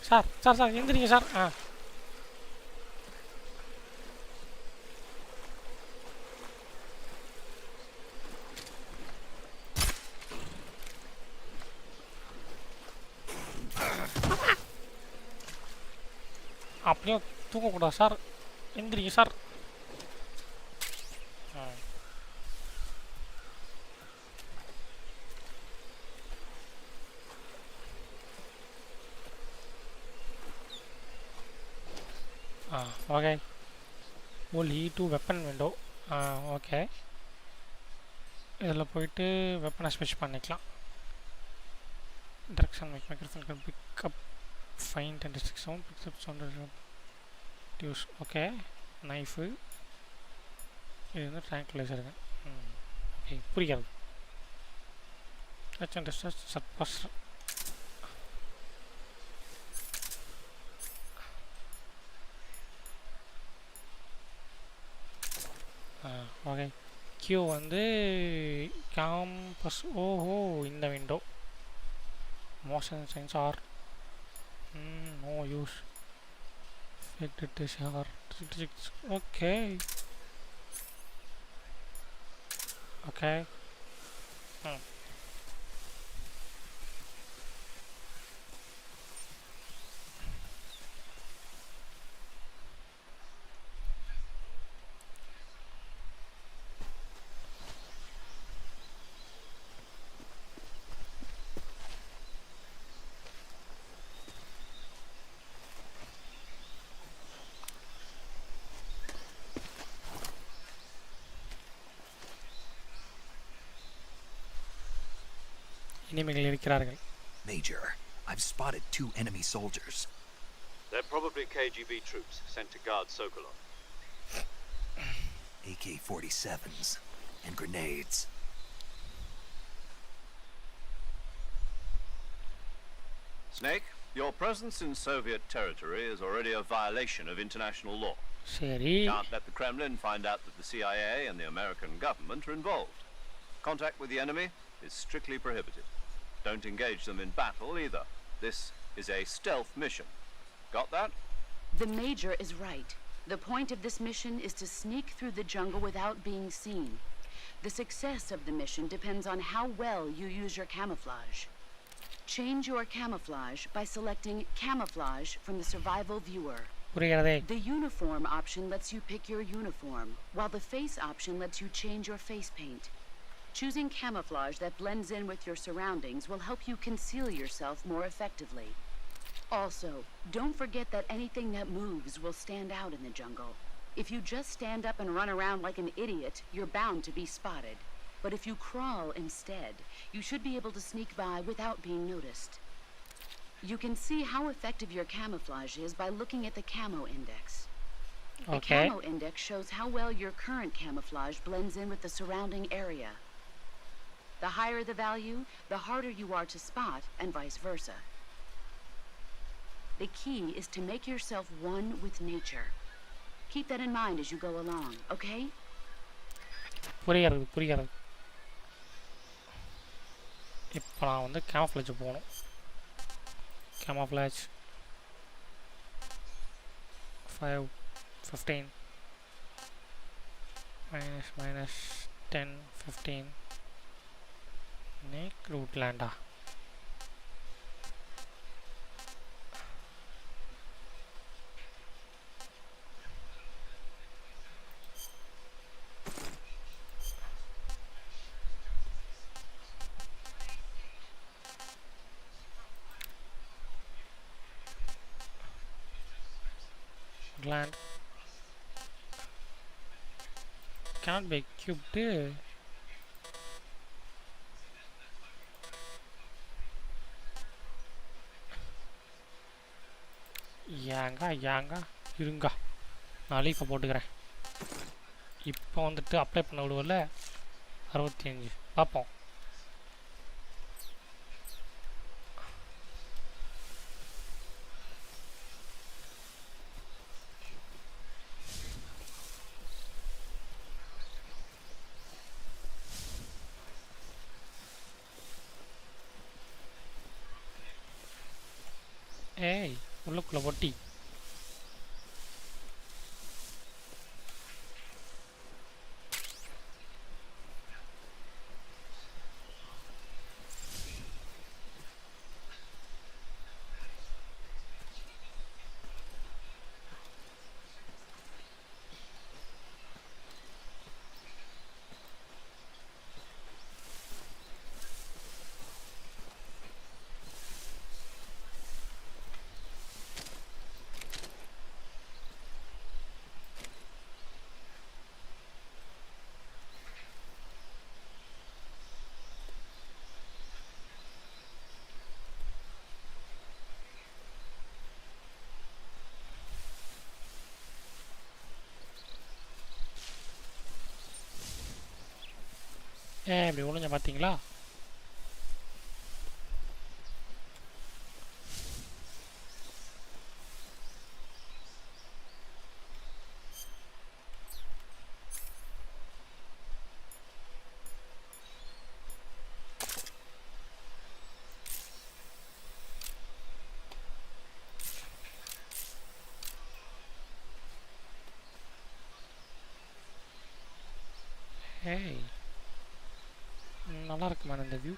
Sir எந்திரிங்க sir. அப்படியே தூங்கக்கூடாது சார், எந்திரிங்க sir. Okay, only to weapon window. Okay, இதில் போயிட்டு வெப்பனை ஸ்விட்ச் பண்ணிக்கலாம். direction microphone pick up find and district sound, picks up sound use. Okay, knife, இது வந்து ட்ராங்குலைசருங்க. ஓகே, புரியாது. அண்ட் டிஸ்டர்ஸ் சர்பஸ். ஓகே, கியூ வந்து கேம்பஸ். ஓஹோ, இந்த window motion sensor. No use. Okay. Major, I've spotted 2 enemy soldiers. They're probably KGB troops sent to guard Sokolov. AK-47s and grenades. Snake, your presence in Soviet territory is already a violation of international law. சரி. Can't let the Kremlin find out that the CIA and the American government are involved. Contact with the enemy is strictly prohibited. Don't engage them in battle either. This is a stealth mission. Got that? The Major is right. The point of this mission is to sneak through the jungle without being seen. The success of the mission depends on how well you use your camouflage. Change your camouflage by selecting camouflage from the survival viewer. புரிகிறதே. The uniform option lets you pick your uniform, while the face option lets you change your face paint. Choosing camouflage that blends in with your surroundings will help you conceal yourself more effectively. Also, don't forget that anything that moves will stand out in the jungle. If you just stand up and run around like an idiot, you're bound to be spotted. But if you crawl instead, you should be able to sneak by without being noticed. You can see how effective your camouflage is by looking at the camo index. The Okay. camo index shows how well your current camouflage blends in with the surrounding area. The higher the value, the harder you are to spot, and vice versa. The key is to make yourself one with nature. Keep that in mind as you go along, okay? புரிகிறது. இப்போ நான் வந்து camouflage போகணும். Camouflage 5 15 minus 10 15 neck rootlander. Land cannot be cubed. ஏங்க இருங்க, நான் லீஃபை போட்டுக்கிறேன். இப்போ வந்துட்டு அப்ளை பண்ண விடுவல 65 பார்ப்போம். ஏய் உள்ளுக்குள்ள பொட்டி. இப்படி ஒழுங்க பார்த்தீங்களா? ஏய் நல்லா இருக்குமா இந்த வியூ?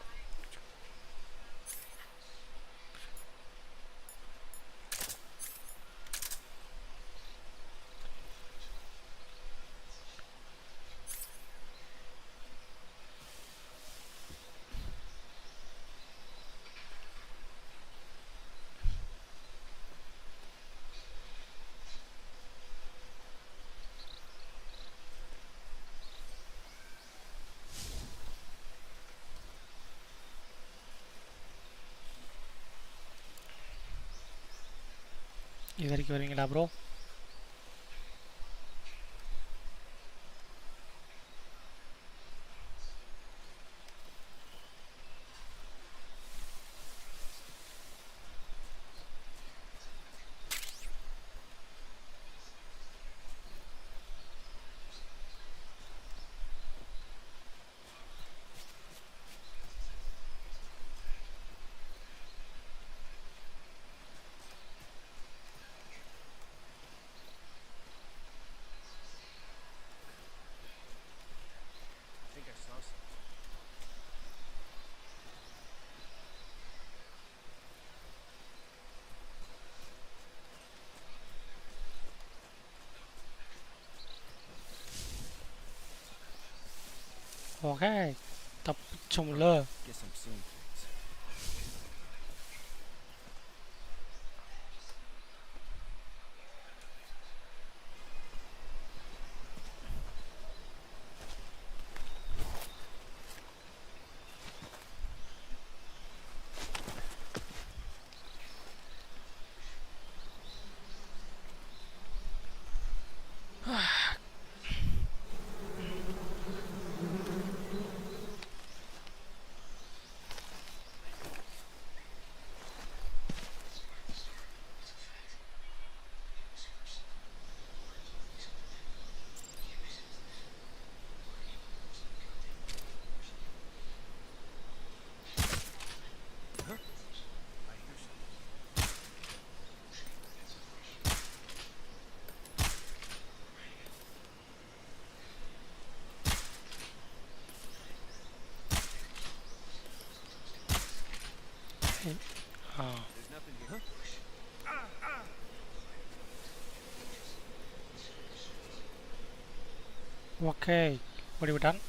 இது வரைக்கும் வரீங்களா ப்ரோ? ஓகே தப்பிச்சோம்ல. Guess I'm seeing things. There's nothing here. Okay ஓடிவிட்டான்.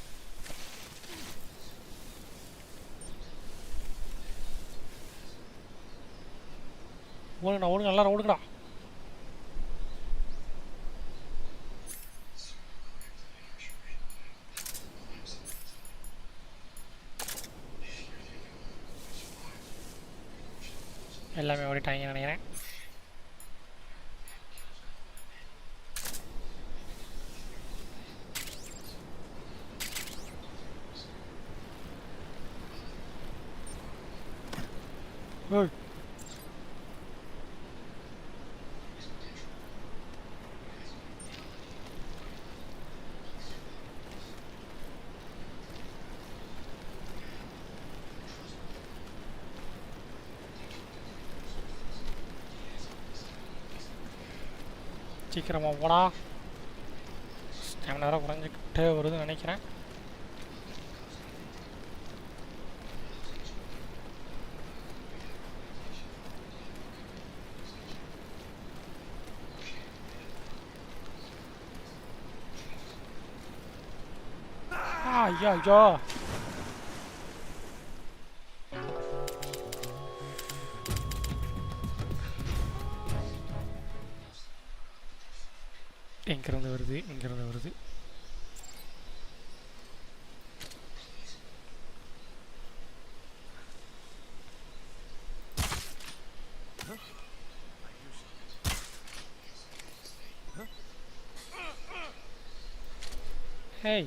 ஓடுங்கடா ஓடுங்க எல்லாரும் ஓடுங்கடா. எல்லாமே ஓடிட்டாங்க நினைக்கிறேன். ஏய் சீக்கிரமா போடா. ஸ்டாமினா வேற குறைஞ்சிக்கிட்டே வருதுன்னு நினைக்கிறேன். ஐயோ ஐயோ எங்கிருந்து வருது இங்கிருந்து வருது. Hey,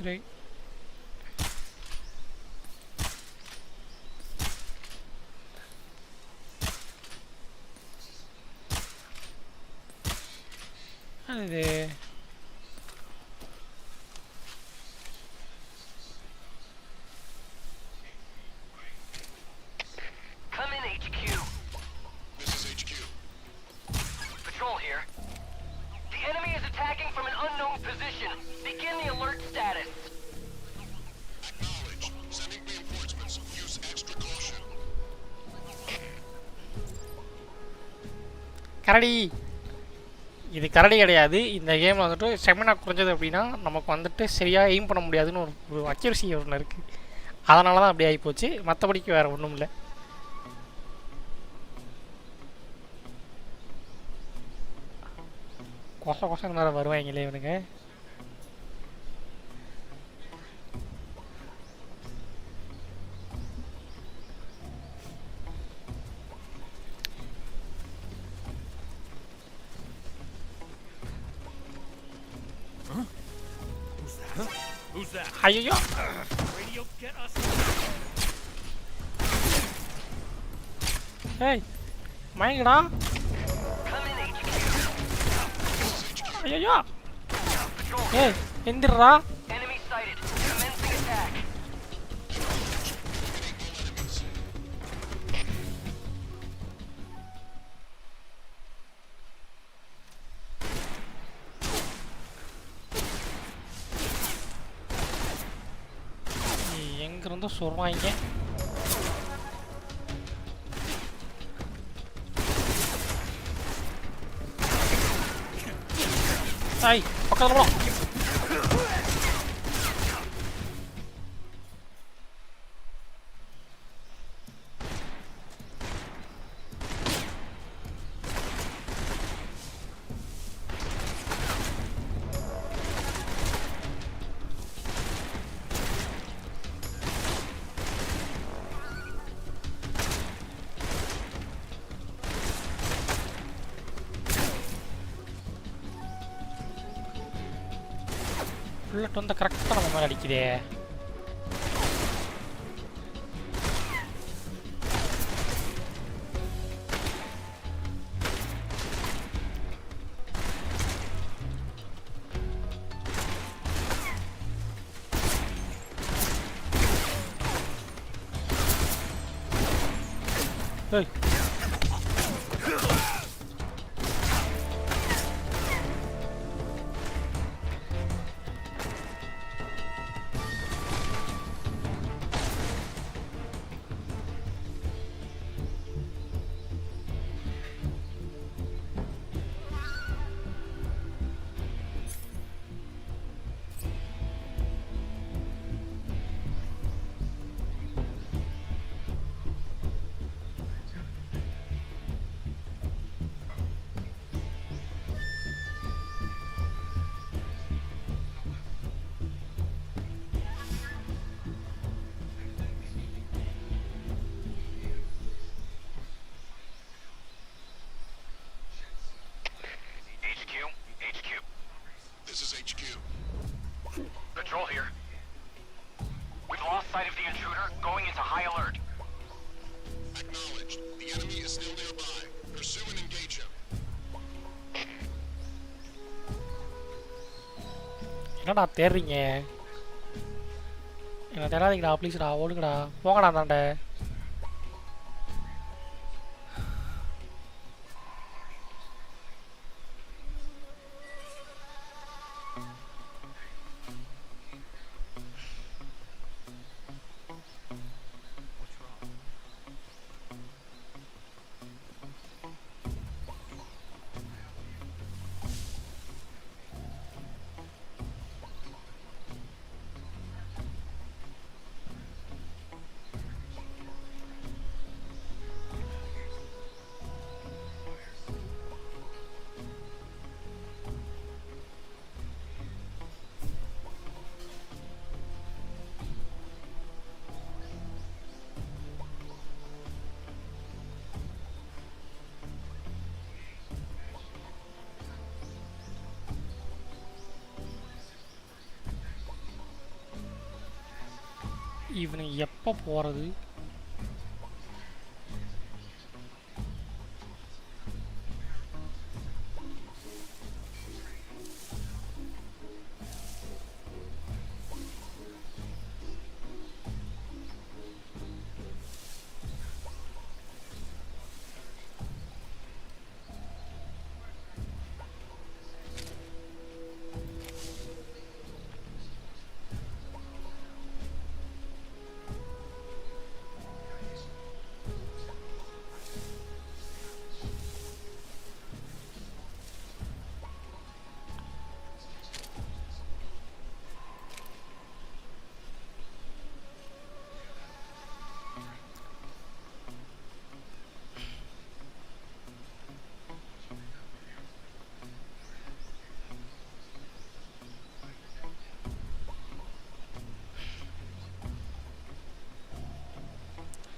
right. அது Come in, HQ. This is HQ. Patrol here. The enemy is attacking from an unknown position. Begin the alert status. Acknowledged. Sending reinforcements. Use extra caution. கரடி இது கரடி கிடையாது. இந்த கேமில் வந்துட்டு ஸ்டெமினா குறைஞ்சது அப்படின்னா நமக்கு வந்துட்டு சரியாக எய்ம் பண்ண முடியாதுன்னு ஒரு அக்யூரசி ஒன்று இருக்குது. அதனால தான் அப்படி ஆகிப்போச்சு. மற்றபடிக்கு வேறு ஒன்றும் இல்லை. கொசம் வேறு வருவாங்களே இவனுங்க. Who's that? ஐயோ Radio, get us. ஏய் மயங்கடா. Come in, HQ. ஐயோ Patrol. ஏய் எந்திரா. Enemy sighted. Commencing attack. எங்கிருந்தோ சொல்றாங்க. ஐய் பக்கத்துல போலாம். புல்லட் வந்து கரெக்டாக நம்ம மேலே அடிக்குதே. ஏய் Patrol here. We've lost sight of the intruder, going into high alert. Acknowledged. The enemy is still nearby. Pursue and engage him. என்னடா தேடுறீங்க? என்ன தேடாதீங்கடா ப்ளீஸ்டா, ஓடுங்கடா, போங்கடா தாண்ட. இவனை எப்போ போகிறது?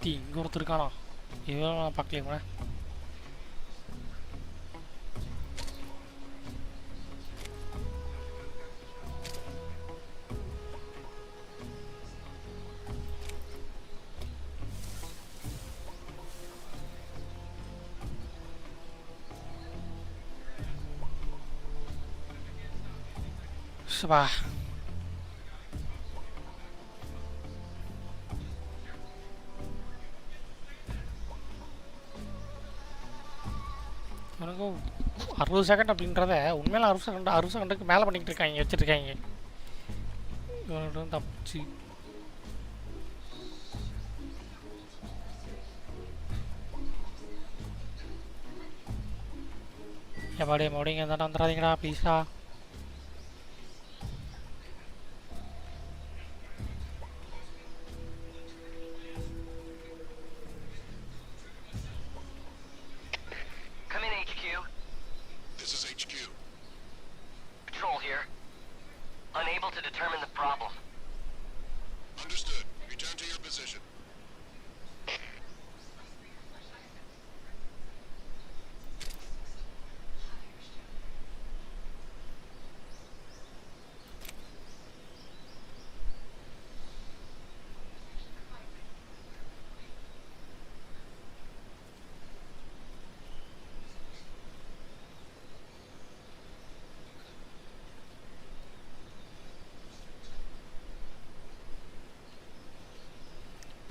இங்கே ஒருத்தர் இருக்கானா? இவன் நான் பார்க்கலையே. சபா எனக்கு 60 செகண்ட் அப்படின்றத உண்மையில 60 செகண்டுக்கு மேலே பண்ணிக்கிட்டு இருக்காங்க, வச்சுருக்காங்க. இவன்கிட்ட தப்பிச்சு எப்பாடியே மறுபடியும் இருந்தாலும் வந்துடாதீங்கடா ப்ளீஸா. Unable to determine the problem. Understood. Return to your position.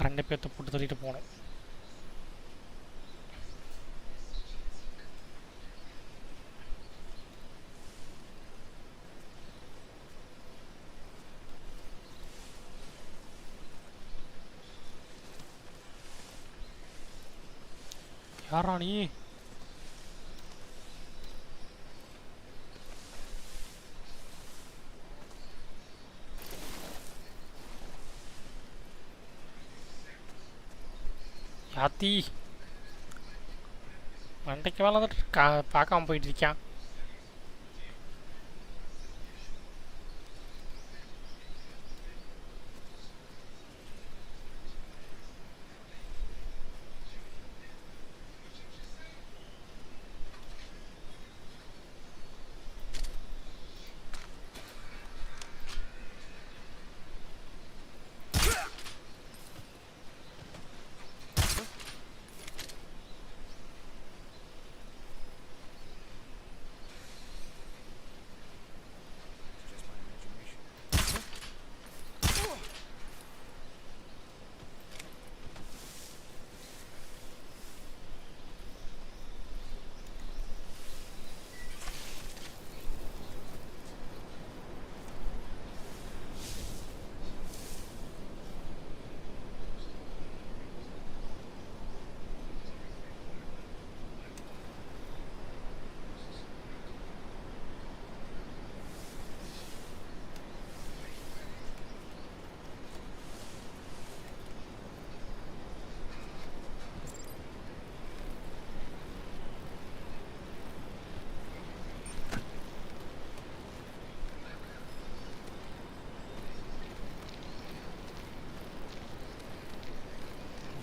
2 பேர்த்த போட்டு தள்ளிட்டு போகணும். யாரா நீ? யாத்தி மண்டைக்கு மேலே வந்துட்டு பார்க்காம போயிட்டு இருக்கான்.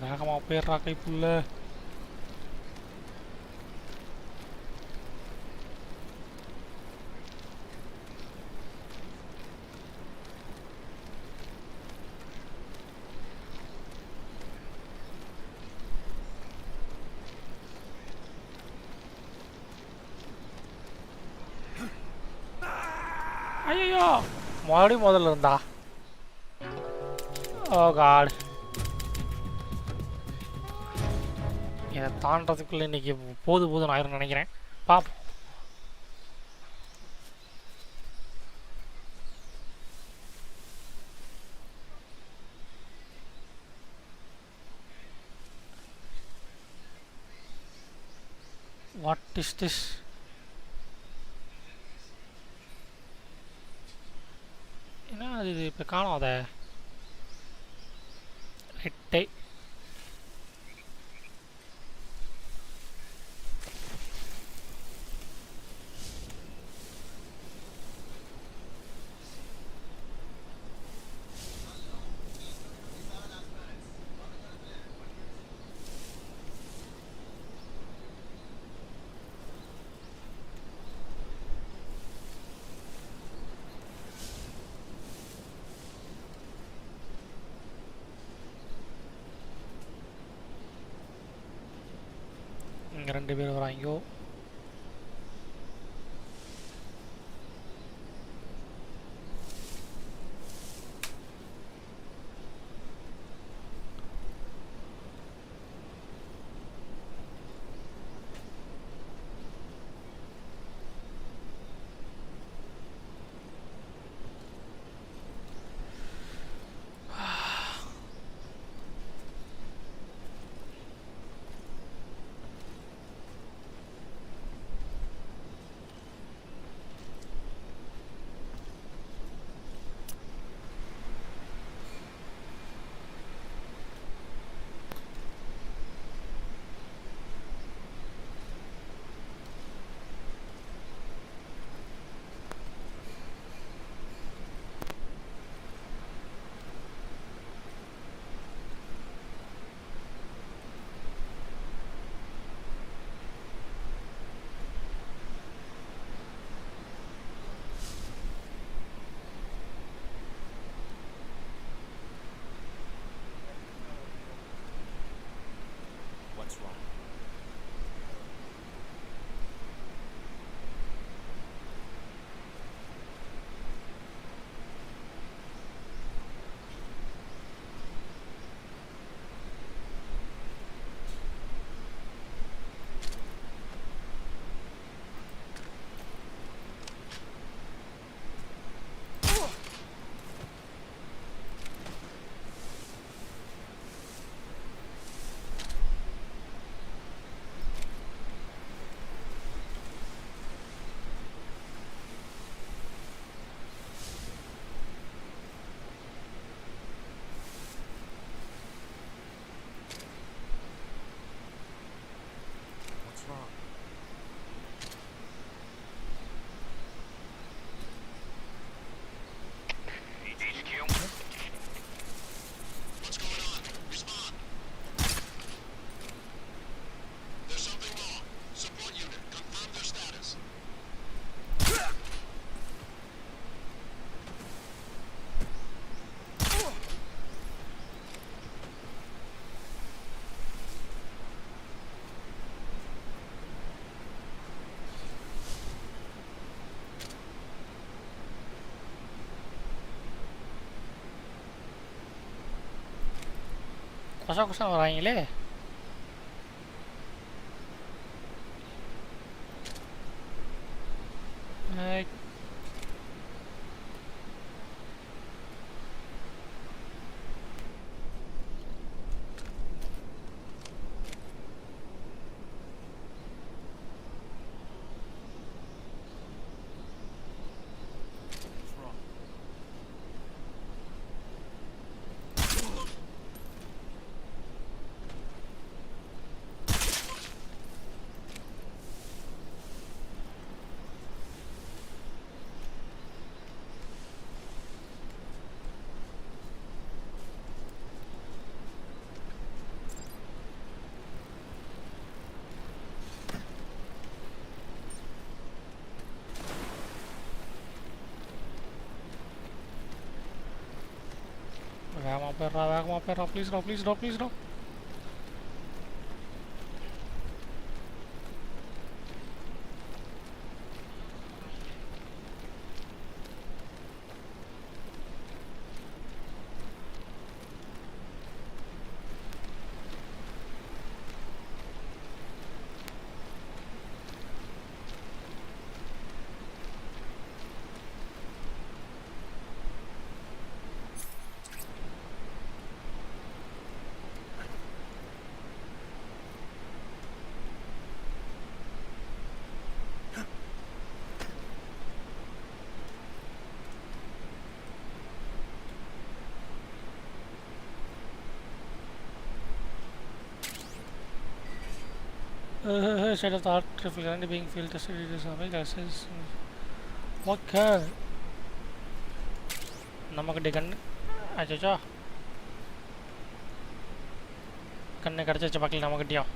வேகமாக போயிடுறா கைப்புள்ள. ஐயோ மறுபடியும் முதல்ல இருந்தா. ஓ காட். இதை தாண்டதுக்குள்ளே இன்றைக்கி போதும் ஆயிரும் நினைக்கிறேன். பார்ப்போம். What is this? என்ன இது இப்போ காணோம் அதை. ரைட்டே இங்கே 2 பேர் வராங்கோ. கொச கொசம் வராங்களே. வேகமாக போயிடுறா ப்ளீஸ்டா. State of the art currently being field tested. It is available. Okay. நமக்கு கண்ணு அச்சோ கண்ணு கிடச்சிச்சு பக்கத்தில் நம்மக்கிட்டேயும்.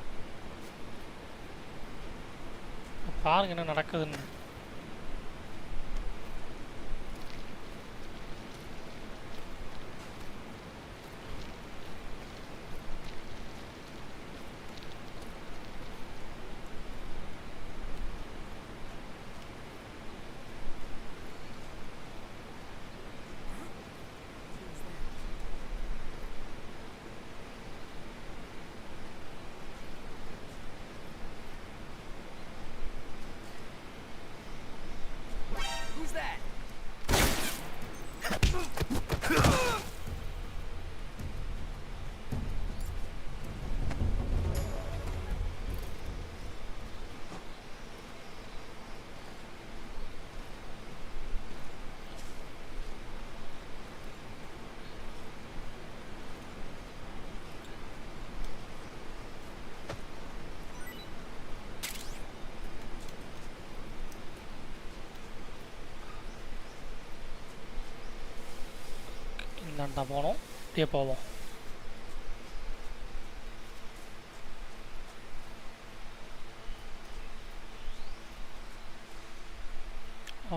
பாருங்க என்ன நடக்குதுன்னு. இந்தாண்டா போனோம், அப்படியே போவோம்.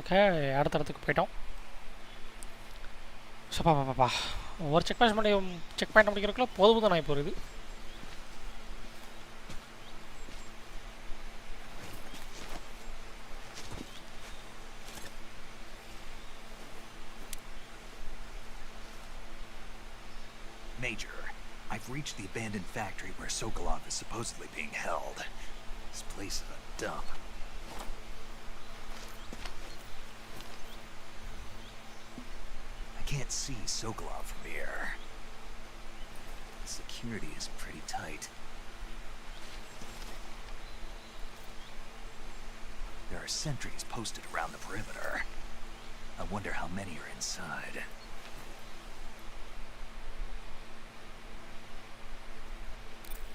ஓகே, அடுத்த இடத்துக்கு போயிட்டோம். சப்பா ஒரு செக் பாயிண்ட் முடிக்கிறதுக்குள்ள போதும் தான் இப்போ இருக்குது. Major, I've reached the abandoned factory where Sokolov is supposedly being held. This place is a dump. I can't see Sokolov from here. Security is pretty tight. There are sentries posted around the perimeter. I wonder how many are inside.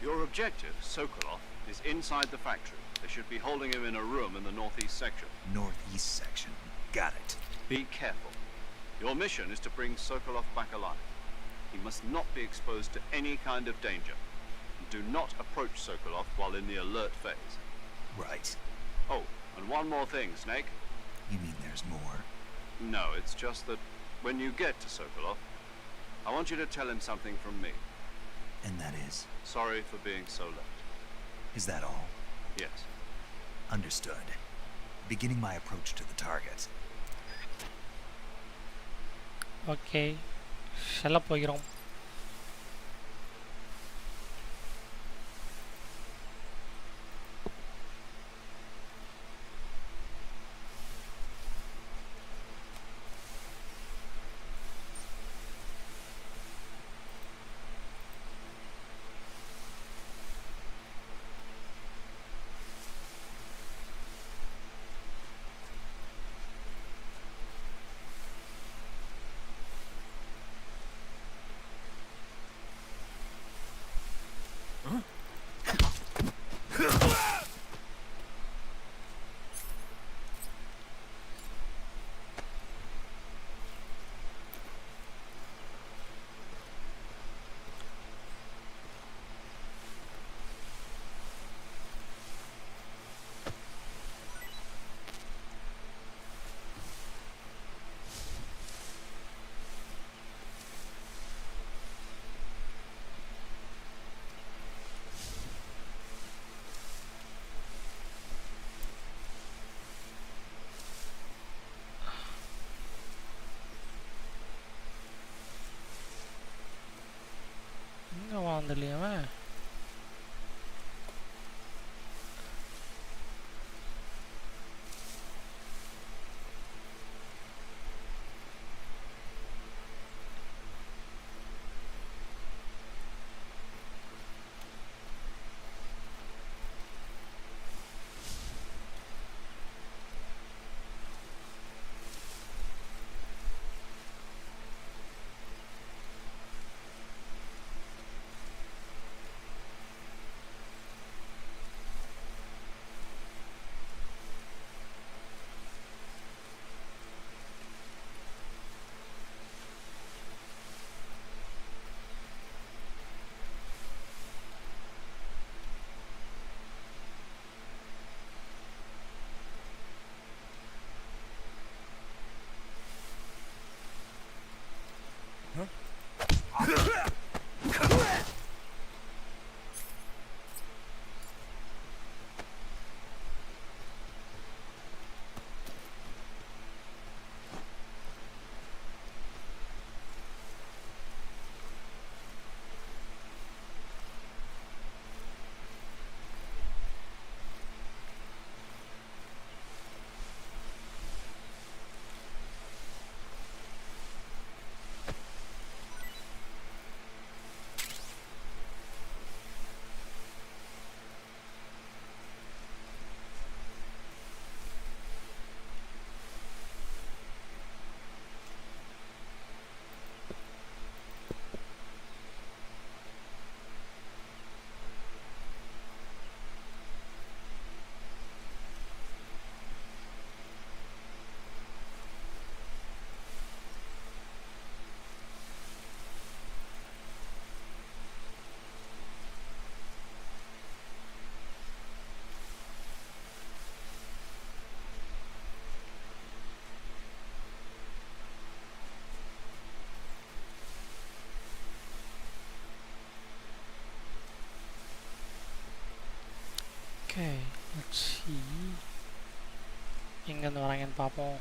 Your objective, Sokolov, is inside the factory. They should be holding him in a room in the northeast section. Northeast section. Got it. Be careful. Your mission is to bring Sokolov back alive. He must not be exposed to any kind of danger. Do not approach Sokolov while in the alert phase. Right. Oh, and one more thing, Snake. You mean there's more? No, it's just that when you get to Sokolov, I want you to tell him something from me. And that is? Sorry for being so late. Is that all? Yes. Understood. Beginning my approach to the target. Okay, செல்ல போகிறோம். போகிறான் தெரியல அவன். Okay, let's see. எங்கேருந்து வராங்கன்னு பார்ப்போம்.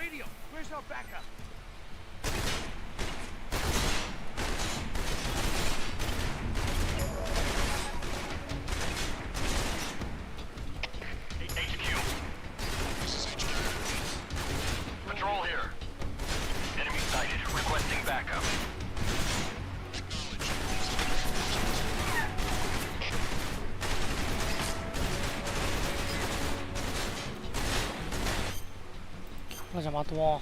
Radio, where's our backup? HQ. Patrol here. Enemy sighted. Requesting backup. கொஞ்சம் மாற்றுவோம்.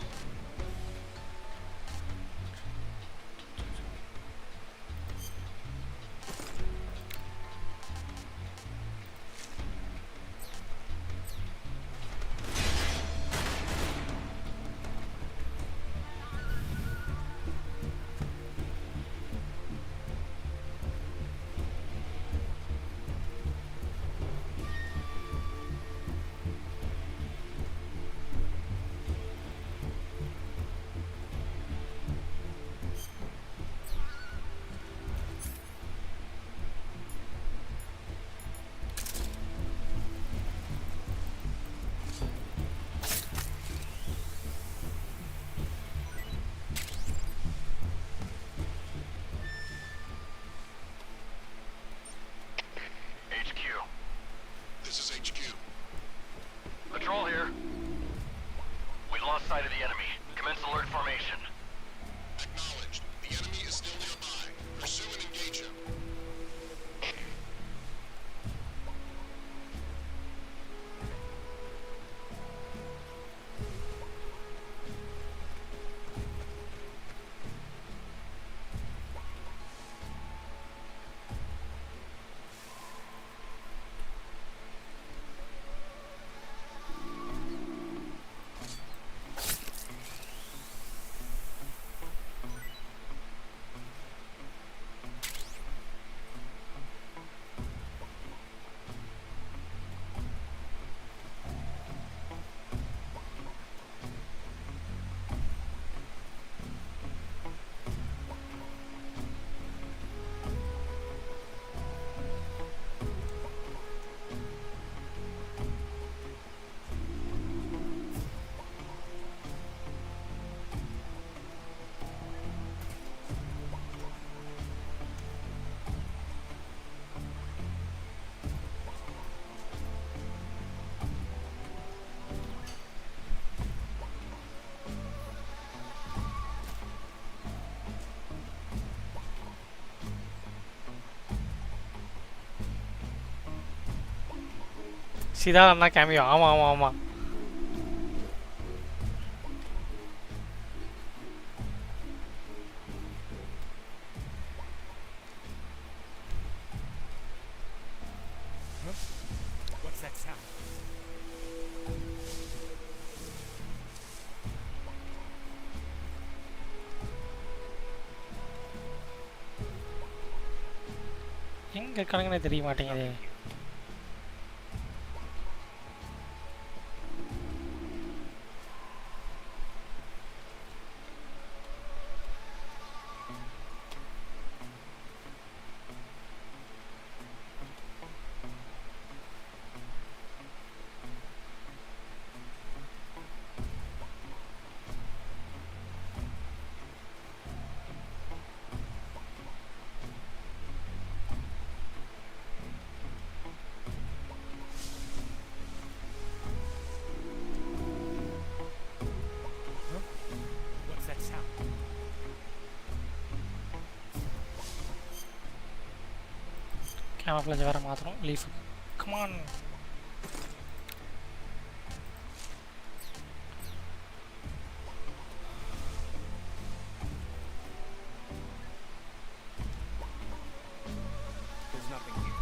தான் அண்ணா கேமியோ. ஆமாம் ஆமாம் ஆமாம். What's that sound? எங்கே இருக்கானுங்கன்னே தெரிய மாட்டேங்குது. What's that sound? கேமஃப்ளேஜ் வேறு மாத்திரம் leaf. Come on. There's nothing here.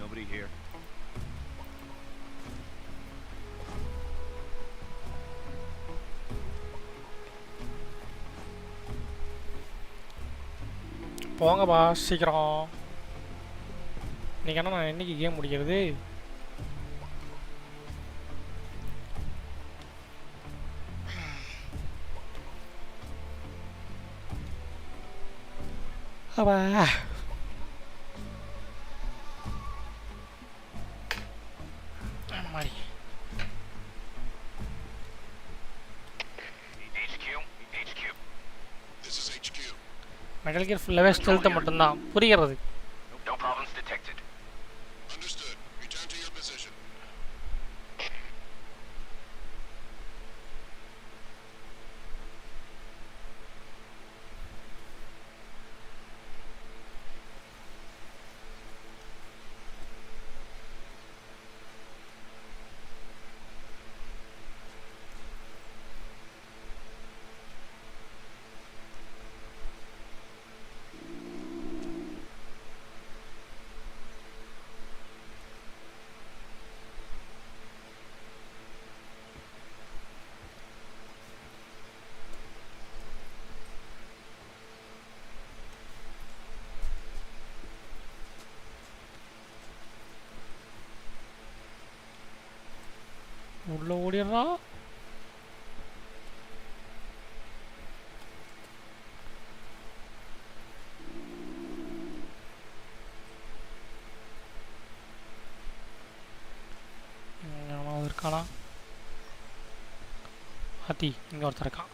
Nobody here. போங்கப்பா சீக்கிரம். இன்னைக்கு என்ன நான் என்னைக்கு கேம் முடிக்கிறது? அப்பா மாதிரி HQ. This is HQ. Metal gear ஃபுல்லாகவே ஸ்டெல்த்தை மட்டும்தான் புரிகிறது. No problems detected. Understood. Return to your position. உள்ள ஓடிடுறா. இருக்கானா? ஹத்தி இங்க ஒருத்தர் இருக்கான்.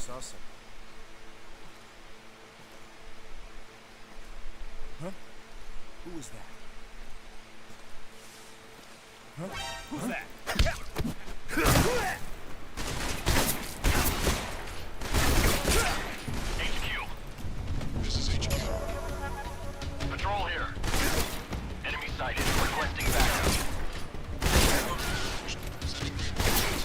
saw something. Huh? Who was that? Huh? Who's that? HQ. This is HQ. Patrol here. Enemy sighted. Requesting backup. Sending reinforcements.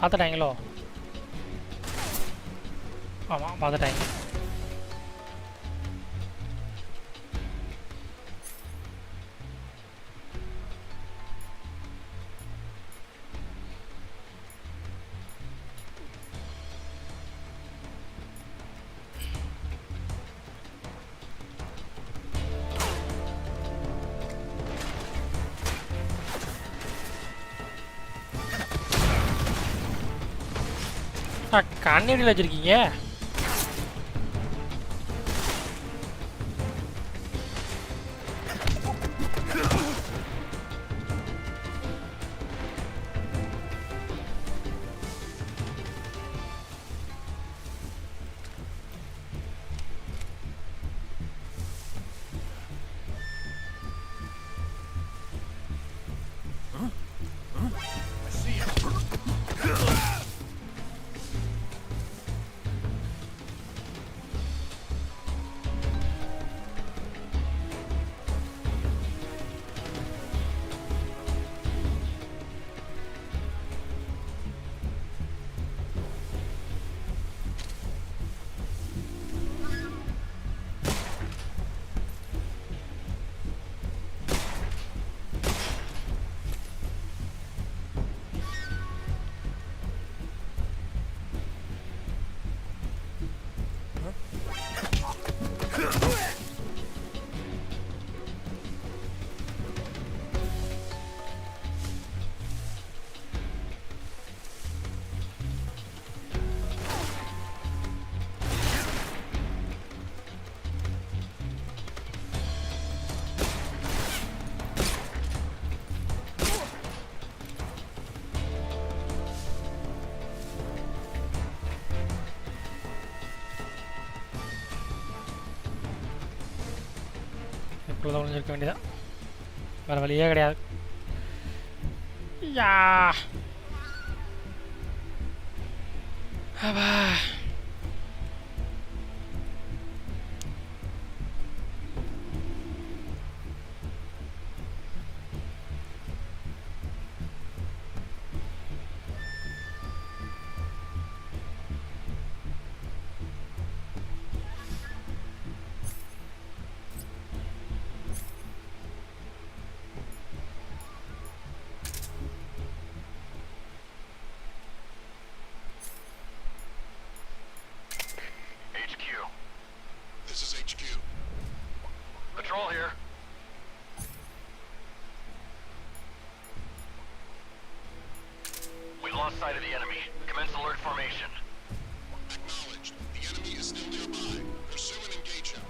பார்த்துட்டாங்களோ? ஆமாம் பார்த்துட்டாங்க. கண்ணீரில் வச்சுருக்கீங்க. இப்போதான் ஒழிஞ்சிருக்க வேண்டியதான், வேறு வழியே கிடையாது. யா அப்பா. This is HQ. Patrol here. We lost sight of the enemy. Commence alert formation. Acknowledged. The enemy is still nearby. Pursue and engage him.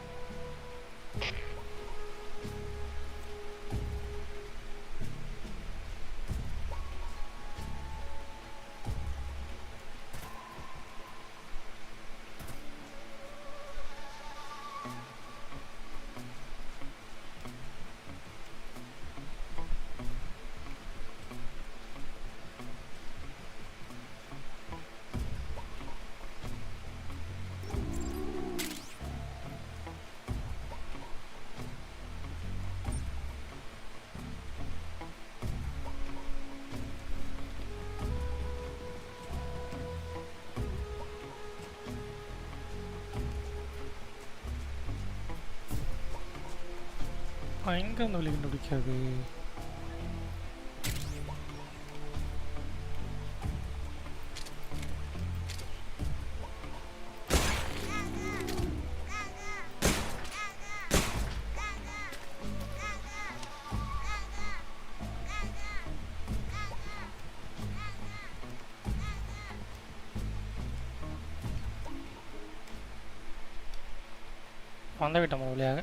எங்கே அந்த வழி கண்டுபிடிக்காது? வந்த விட்டோம் வழியாக.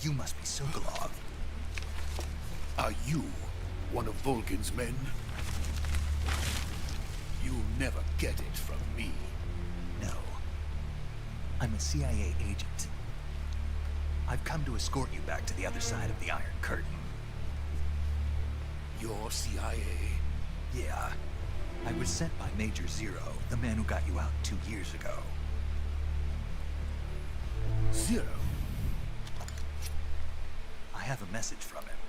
You must be Sokolov. Are you one of Volgin's men? You'll never get it from me. No. I'm a CIA agent. I've come to escort you back to the other side of the Iron Curtain. You're CIA? Yeah. I was sent by Major Zero, the man who got you out 2 years ago. Zero? I have a message from him.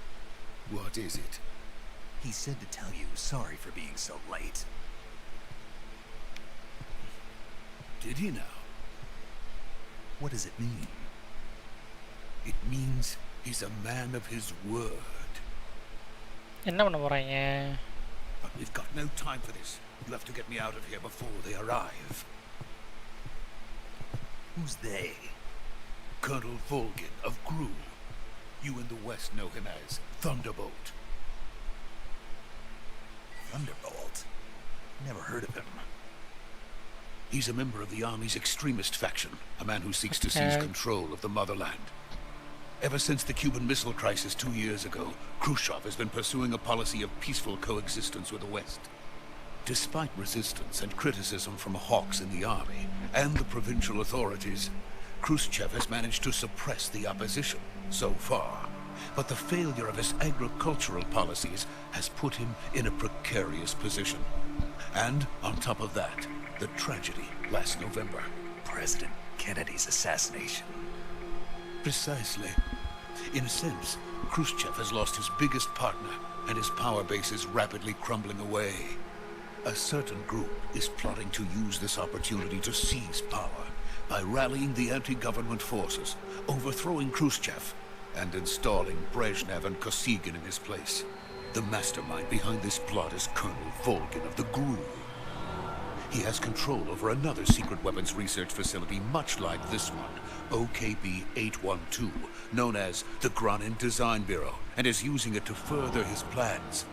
What is it? He said to tell you sorry for being so late. Did he now? What does it mean? It means he's a man of his word. என்ன பண்ண போறாங்க? But we've got no time for this. You'll have to get me out of here before they arrive. Who's they? Colonel Volgin of GRU. You in the West know him as Thunderbolt. Thunderbolt? Never heard of him. He's a member of the Army's extremist faction, a man who seeks to seize control of the motherland. Ever since the Cuban Missile Crisis 2 years ago, Khrushchev has been pursuing a policy of peaceful coexistence with the West. Despite resistance and criticism from hawks in the army and the provincial authorities, Khrushchev has managed to suppress the opposition so far. But the failure of his agricultural policies has put him in a precarious position. And on top of that, the tragedy last November. President Kennedy's assassination. Precisely. In a sense, Khrushchev has lost his biggest partner, and his power base is rapidly crumbling away. A certain group is plotting to use this opportunity to seize power by rallying the anti-government forces, overthrowing Khrushchev, and installing Brezhnev and Kosygin in his place. The mastermind behind this plot is Colonel Volgin of the GRU. He has control over another secret weapons research facility much like this one, OKB-812, known as the Granin Design Bureau, and is using it to further his plans.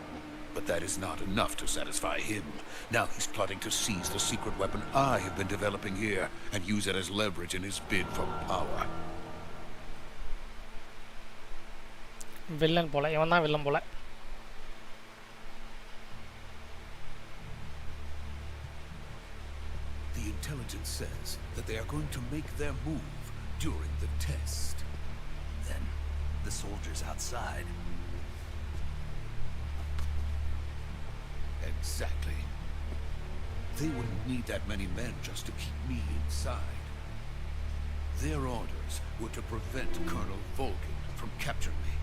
But that is not enough to satisfy him. Now he's plotting to seize the secret weapon I have been developing here and use it as leverage in his bid for power. Villain போல இவன் தான் villain போல. The intelligence says that they are going to make their move during the test. Then the soldiers outside. Exactly. They wouldn't need that many men just to keep me inside. Their orders were to prevent Colonel Volgin from capturing me.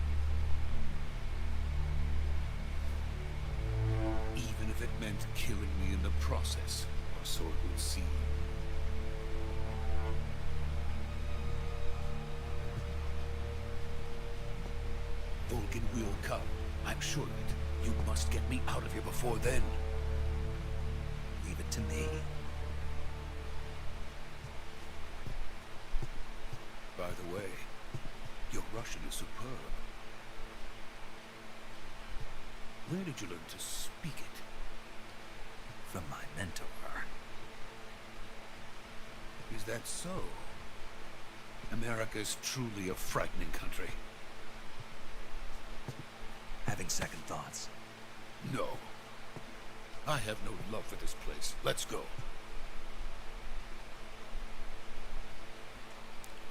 Even if it meant killing me in the process, or so it would seem. Volgin will come. I'm sure of it. You must get me out of here before then. Leave it to me. By the way, your Russian is superb. Where did you learn to speak it? From my mentor. Is that so? America is truly a frightening country. Having second thoughts? No. I have no love for this place. Let's go.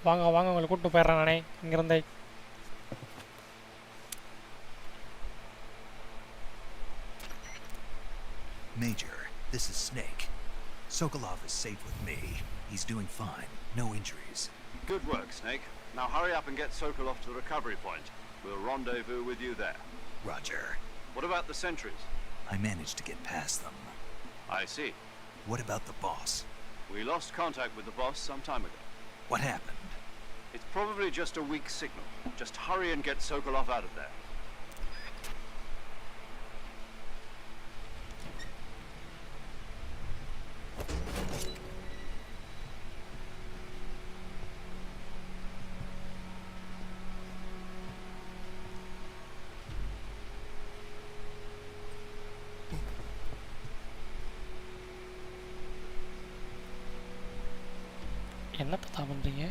வாங்க வாங்க உங்களை கூப்பிட்டு போயிடுறேன் நானே இங்கிருந்தே. Major, this is Snake. Sokolov is safe with me. He's doing fine. No injuries. Good work, Snake. Now hurry up and get Sokolov to the recovery point. We'll rendezvous with you there. Roger. What about the sentries? I managed to get past them. I see. What about the boss? We lost contact with the boss some time ago. What happened? It's probably just a weak signal. Just hurry and get Sokolov out of there. என்னத்தை தான் பண்ணுறீங்க?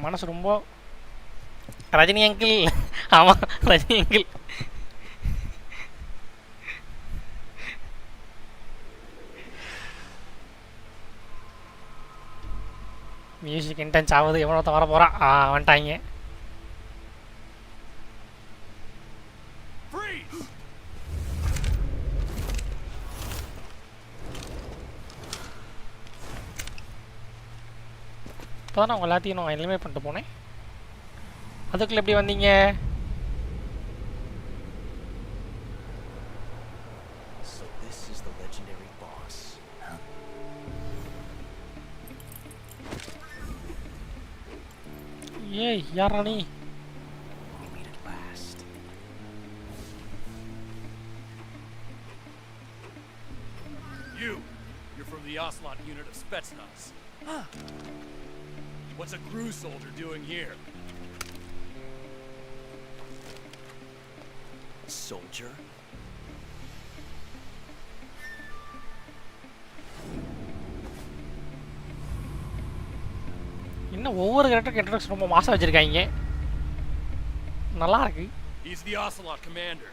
மனசு ரொம்ப Rajini uncle. ஆமாம், Rajini uncle. Music intense ஆகுது. எவ்வளோ வர போகிறான். வந்துட்டாங்க. இப்போ தான் நான் எல்லாத்தையும் நான் எலிமினேட் பண்ணிட்டு போனேன். அதுக்குள்ளே எப்படி வந்தீங்க? So this is the legendary boss. ஏய், யாரா நீ? We meet at last. You're from the Ocelot unit of Spetsnaz. What's a crew soldier doing here? Soldier? இன்னும் ஒவ்வொரு கேரக்டருக்கு இன்ட்ரடக்ஷன் ரொம்ப மாசம் வச்சுருக்காங்க. நல்லா இருக்கு. He's the Ocelot commander.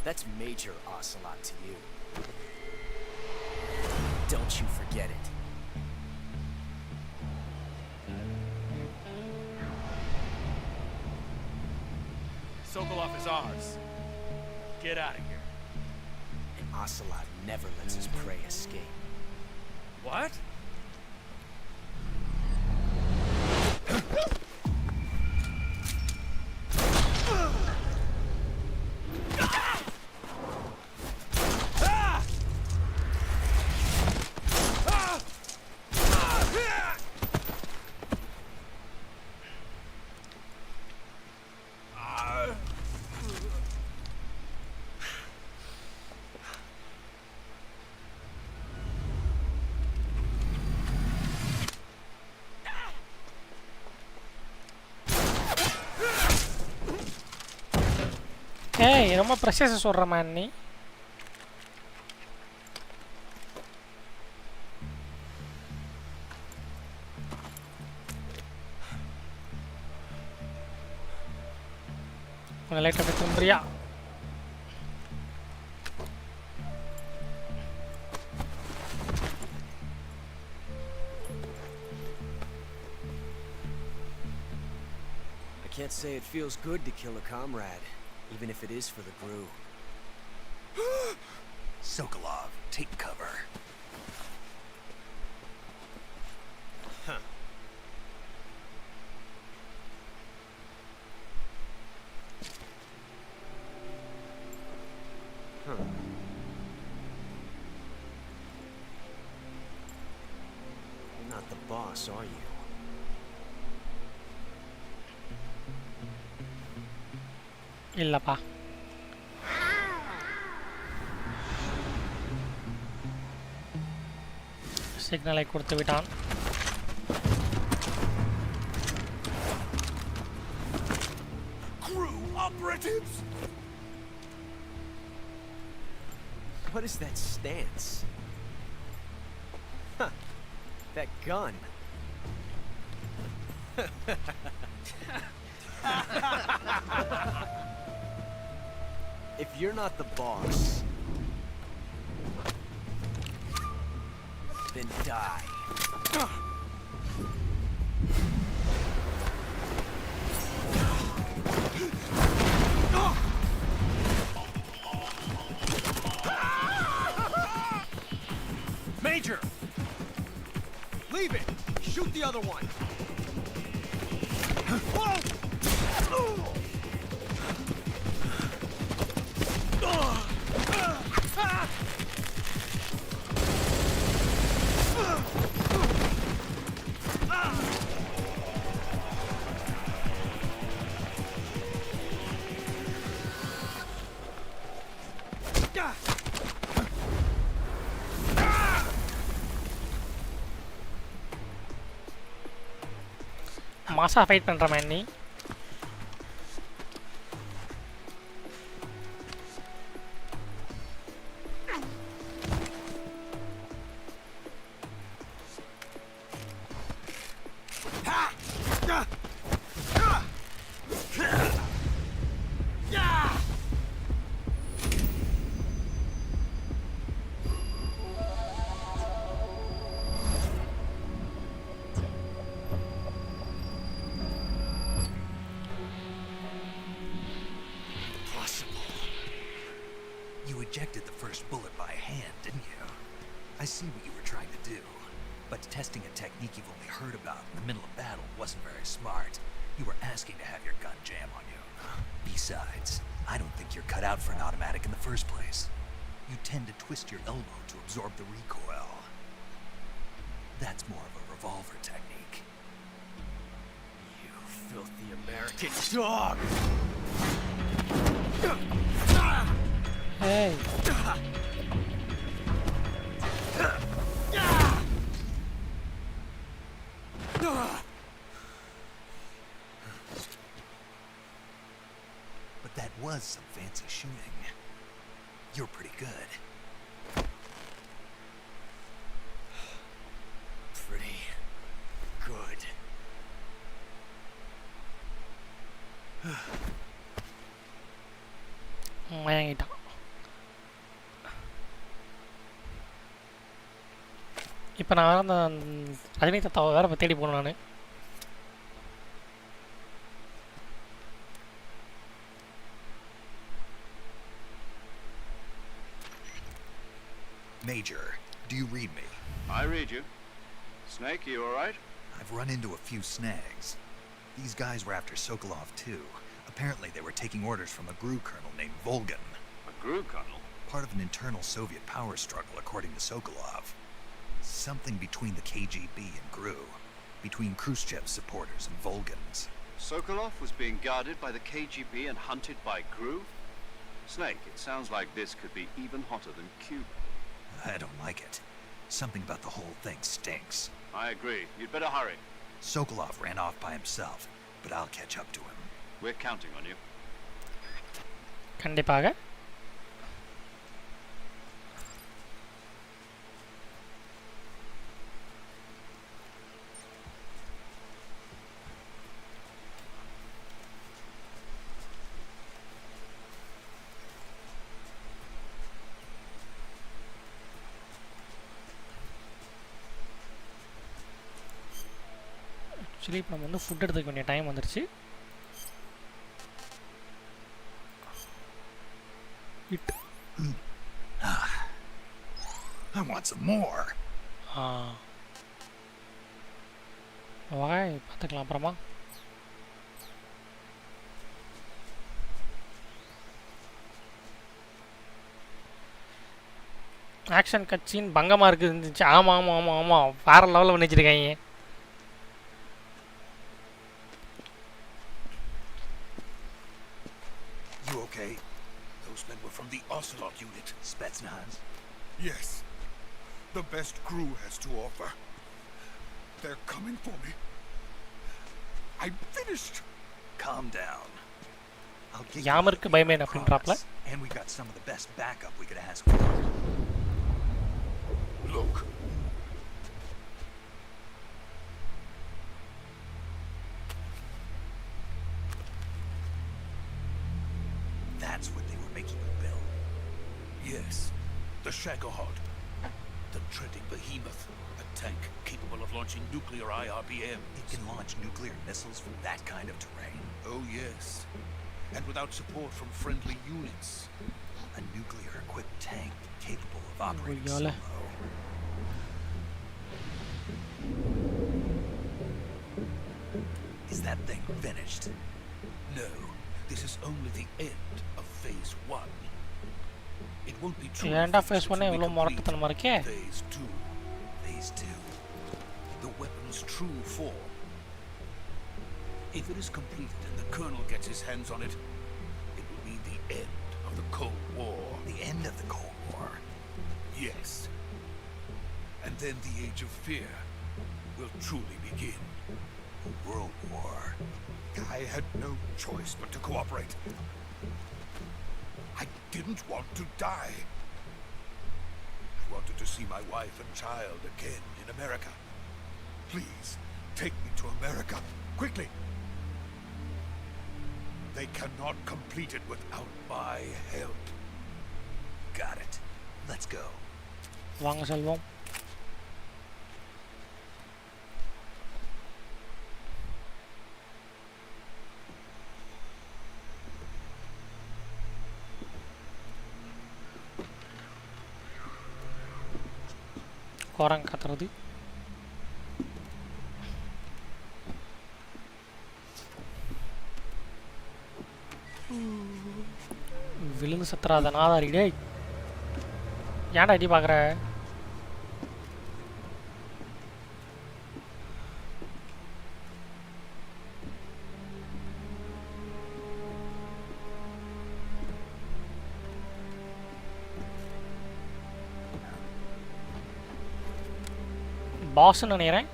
That's Major Ocelot to you. Don't you forget it. Sokolov is ours. Get out of here. And Ocelot never lets his prey escape. What? ஏய், ரொம்ப ப்ரெஷர்ஸ் சொல்கிற மேன் நீ. உன்னை லைட் அப்படி தும்புறியா? I can't say it feels good to kill a comrade, even if it is for the crew. Sokolov, take cover. Huh. Huh. You're not the boss, are you? இல்லைப்பா. சிக்னலை கொடுத்து விட்டான். Crew operatives! What is that stance? Huh. That gun. If you're not the boss, then die. Major! Leave it! Shoot the other one! மாசா fight பண்ணுற man நீ. Ha! first bullet by hand, didn't you? I see what you were trying to do. But testing a technique you've only heard about in the middle of battle wasn't very smart. You were asking to have your gun jam on you. Besides, I don't think you're cut out for an automatic in the first place. You tend to twist your elbow to absorb the recoil. That's more of a revolver technique. You filthy American dog! Hey. But that was some fancy shooting. You're pretty good. Pretty good. வாங்கிட்டான். இப்போ நான் வேறு அந்த ரஜினி தத்தாவை வேறு இப்போ தேடி போனேன் நான். Major, do you read me? I read you. Snake, you alright? I've run into a few snags. These guys were after Sokolov too. Apparently they were taking orders from a GRU colonel named Volgan. A GRU colonel? Part of an internal Soviet power struggle, according to Sokolov. Something between the KGB and GRU. Between Khrushchev's supporters and Volgan's. Sokolov was being guarded by the KGB and hunted by GRU? Snake, it sounds like this could be even hotter than Cuba. I don't like it. Something about the whole thing stinks. I agree. You'd better hurry. Sokolov ran off by himself, but I'll catch up to him. We're counting on you. கண்டிப்பாக. Actually இப்போ நம்ம வந்து food எடுத்துக்க வேண்டிய time வந்துருச்சு. I want some more. வாய் பார்த்துக்கலாம் அப்புறமா. Action கட்சின் பங்கமாக இருக்குது இருந்துச்சு. ஆமாம் ஆமாம் ஆமாம் ஆமாம் வேறு லெவலில் பண்ணி வச்சுருக்காங்க. You okay? Those men were from the Ocelot unit. Spetsnaz? Yes. The best crew has to offer. They're coming for me. I'm finished. Calm down. I'll get யாமருக்கு பயமே அப்படின்றாப்ல. And we got some of the best backup we could ask for. Look. That's what they were making you build. Yes. The Shagohod. The treading behemoth. A tank capable of launching nuclear IRBM. It can launch nuclear missiles from that kind of terrain. Oh, yes. And without support from friendly units. A nuclear-equipped tank capable of operating Yola. solo. Is that thing finished? No. This is only the end of Phase 1. It won't be true. ஏன்டா face பண்ண இவ்வளோ முரட்டுத்தனமாக இருக்கே. Phase 2. Phase 2. The weapon's true form. If it is completed and the Colonel gets his hands on it, it will mean the end of the Cold War. The end of the Cold War? Yes. And then the Age of Fear will truly begin. A world war. I had no choice but to cooperate. I didn't want to die. I wanted to see my wife and child again in America. Please, take me to America, quickly. They cannot complete it without my help. Got it. Let's go. வாங்க செல்வம். குரங்கு கத்துறது. விழுந்து சத்துறாத நாதாரி டேய். ஏன்டா அடி பார்க்குற? பாஸ்ன்னு நினைக்கிறேன்.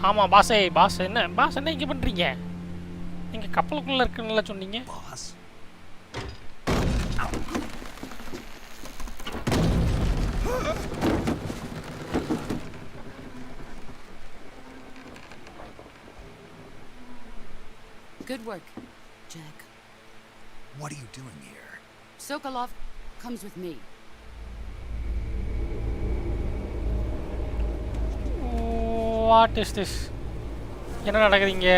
ஆமாம் பாஸே. பாஸ் என்ன இங்கே பண்ணுறீங்க? நீங்கள் கப்பலுக்குள்ளே இருக்குன்னு சொன்னீங்க. Boss? Good work, Jack. What are you doing here? Sokolov comes with me. What is this? என்ன நடக்குதுங்க?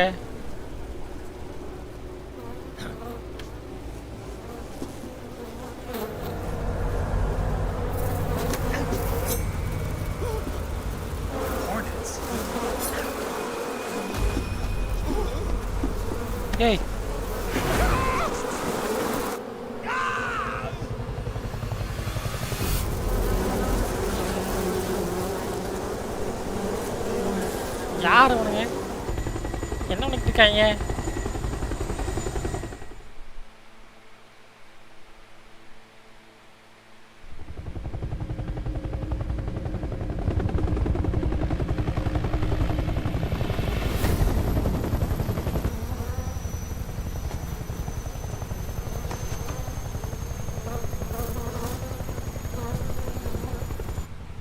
Hornets. ஏய் யார் அவனுங்க? என்ன பண்ணிட்டு இருக்காங்க?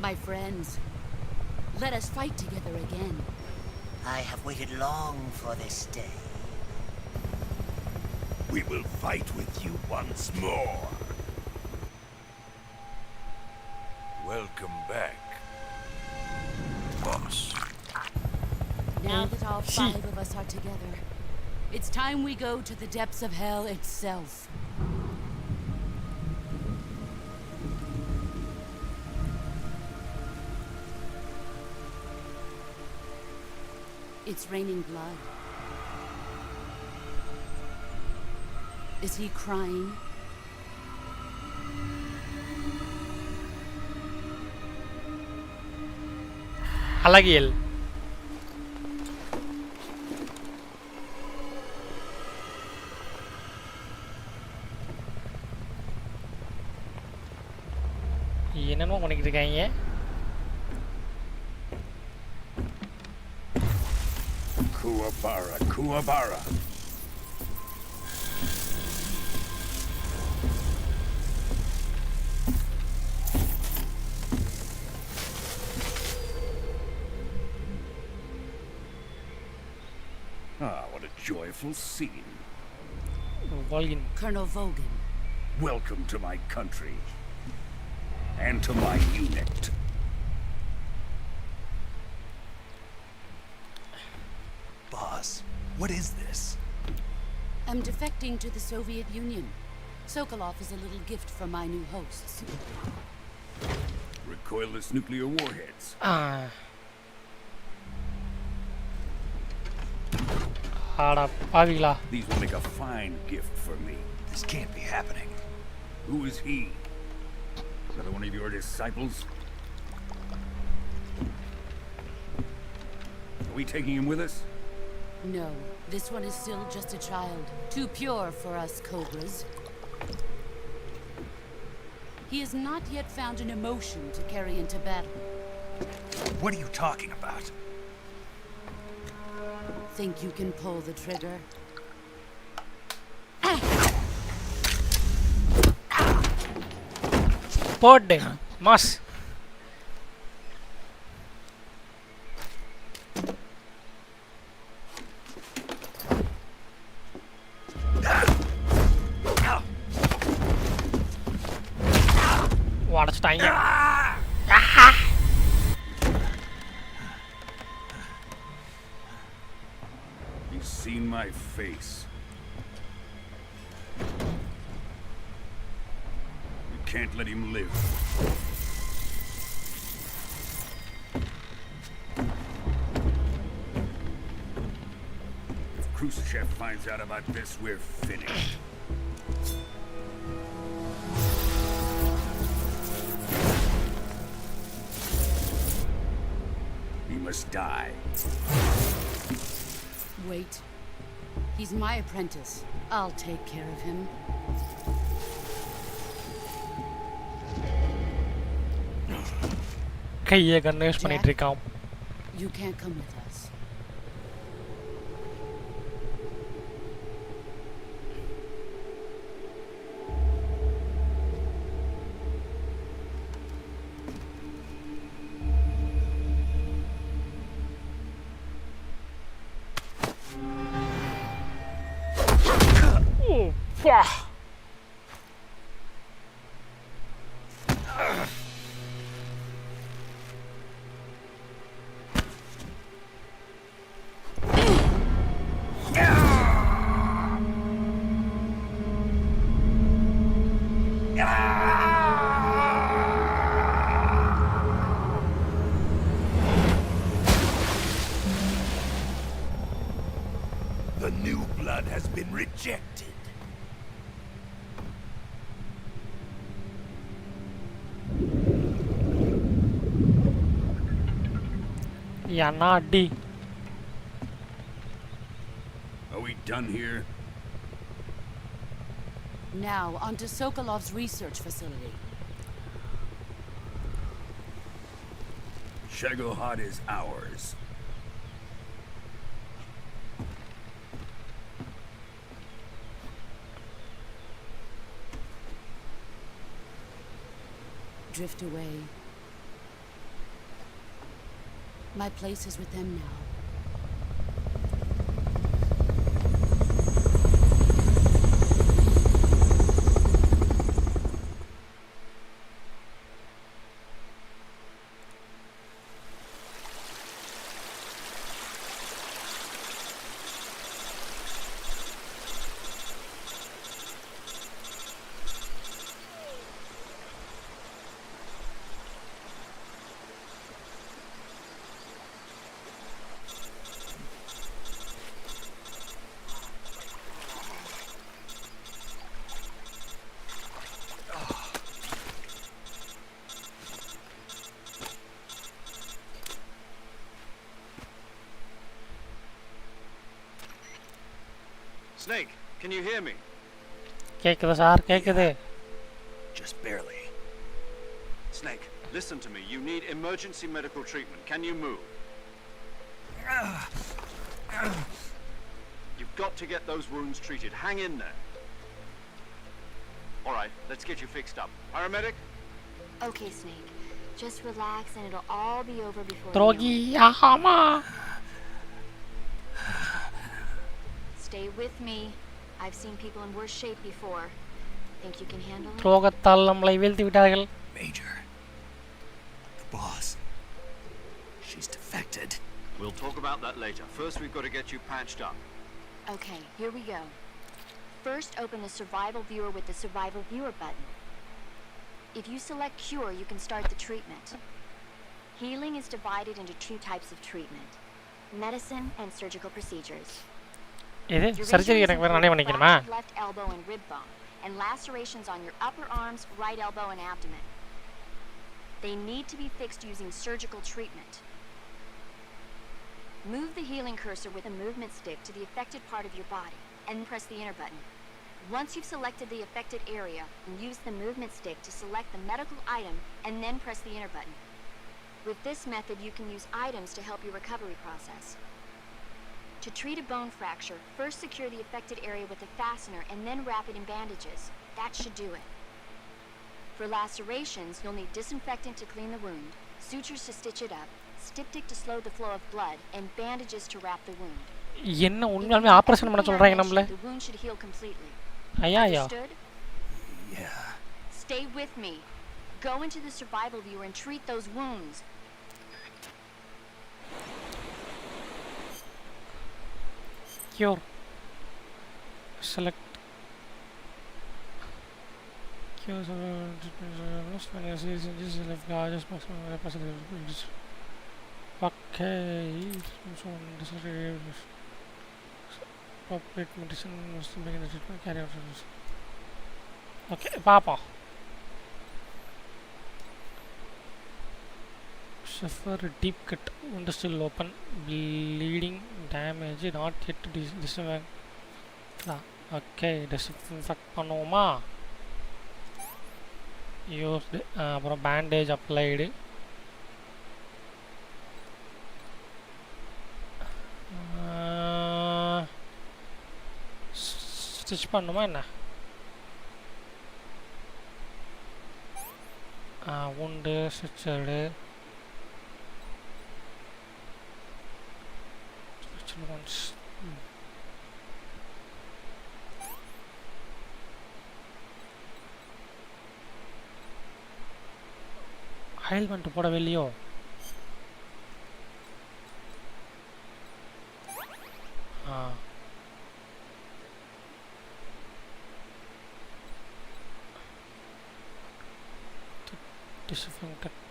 My friends, let us fight together again. I have waited long for this day. We will fight with you once more. Welcome back, boss. Now that all 5 of us are together, it's time we go to the depths of hell itself. It's raining blood. Is he crying? அழகியல். என்னென்னமோ பண்ணிக்கிட்டு இருக்காங்க. Kuwabara, Kuwabara. Ah, what a joyful scene. Volgin. Colonel Volgin. Welcome to my country. And to my unit. Boss, what is this? I'm defecting to the Soviet Union. Sokolov is a little gift from my new hosts. Recoilless nuclear warheads. ஆடா பாவிகளா. These will make a fine gift for me. This can't be happening. Who is he? Another one of your disciples? Are we taking him with us? No, this one is still just a child. Too pure for us Cobras. He has not yet found an emotion to carry into battle. What are you talking about? Think you can pull the trigger? போடு mass. உடச்சிட்டாங்க. my face. You can't let him live. If Khrushchev finds out about this, we're finished. He must die. Wait. He's my apprentice. I'll take care of him. கையை கண்ணு use பண்ணிட்டு இருக்கான். You can't come with us. Wah. The new blood has been rejected. Yana D. Are we done here? Now, on to Sokolov's research facility. Shagohod is ours. Drift away. My place is with them now. Snake, can you hear me? கேக்குது sir கேக்குது. Just barely. Snake, listen to me. You need emergency medical treatment. Can you move? You've got to get those wounds treated. Hang in there. All right, let's get you fixed up. Paramedic? Okay, Snake. Just relax and it'll all be over before Drogi you know it. Yahama. Stay with me. I've seen people in worse shape before. Think you can handle it? ரோகத்தால் நம்மளை வீழ்த்தி விட்டார்கள். Major. The boss. She's defected. We'll talk about that later. First, we've got to get you patched up. Okay, here we go. First, open the survival viewer with the survival viewer button. If you select cure, you can start the treatment. Healing is divided into two types of treatment: medicine and surgical procedures. இது surgery எனக்கு வேற நானே பண்ணிக்கணுமா? Left elbow and rib bone, and lacerations on your upper arms, right elbow, and abdomen. They need to be fixed using surgical treatment. Move the healing cursor with a movement stick to the affected part of your body, and press the enter button. Once you've selected the affected area, use the movement stick to select the medical item, and then press the enter button. With this method, you can use items to help your recovery process. To treat a bone fracture, first secure the affected area with a fastener and then wrap it in bandages. That should do it. For lacerations, you'll need disinfectant to clean the wound, sutures to stitch it up, styptic to slow the flow of blood, and bandages to wrap the wound. என்ன உண்மையாலுமே operation பண்ண சொல்றாங்க நம்மள? The wound should heal completely. ஐயா. Understood? Yeah. Stay with me. Go into the survival viewer and treat those wounds. Cure. select okay. Appropriate medicine must begin the treatment carry out. Okay, Papa. Suffer a deep cut, wound still open, bleeding, damage not yet disinfect. Okay, disinfect பண்ணுவோமா? Used அப்புறம் bandage applied. Stitch பண்ணுமா என்ன? wound stitched. Once ailment போடவில்லையோ? Disinfect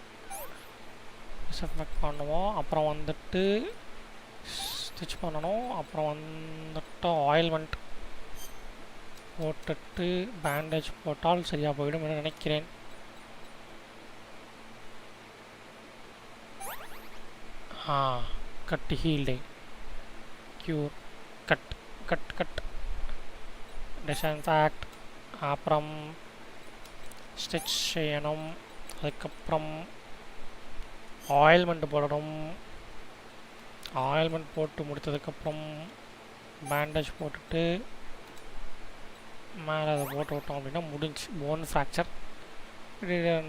பண்ணுவோம். அப்புறம் வந்துட்டு stitch பண்ணணும். அப்புறம் வந்துட்டு ஆயில்மெண்ட் போட்டுட்டு பேண்டேஜ் போட்டால் சரியாக போயிடும் என்று நினைக்கிறேன். Cut healed cure cut cut cut disinfect. அப்புறம் ஸ்டிச் செய்யணும். அதுக்கப்புறம் ஆயில்மெண்ட் போடணும். ஆயில்மெண்ட் போட்டு முடித்ததுக்கப்புறம் பேண்டேஜ் போட்டுட்டு மேலே அதை போட்டு விட்டோம் அப்படின்னா முடிஞ்சு. Phone fracture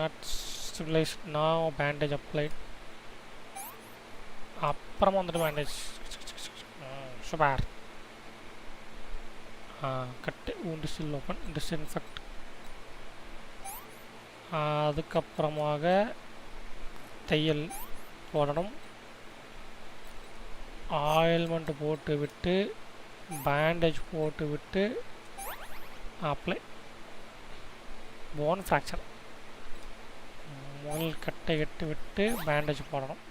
not stabilise. நான் பேண்டேஜ் அப்ளைட். அப்புறமா வந்துட்டு பேண்டேஜ் சூப்பர். கட்டு wound still open, disinfect. அதுக்கப்புறமாக தையல் போடணும். ஆயில்மெண்ட் போட்டு விட்டு பேண்டேஜ் போட்டு விட்டு அப்ளை. போன் ஃப்ராக்சர் முதல் கட்டை கட்டி விட்டு பேண்டேஜ் போடணும்.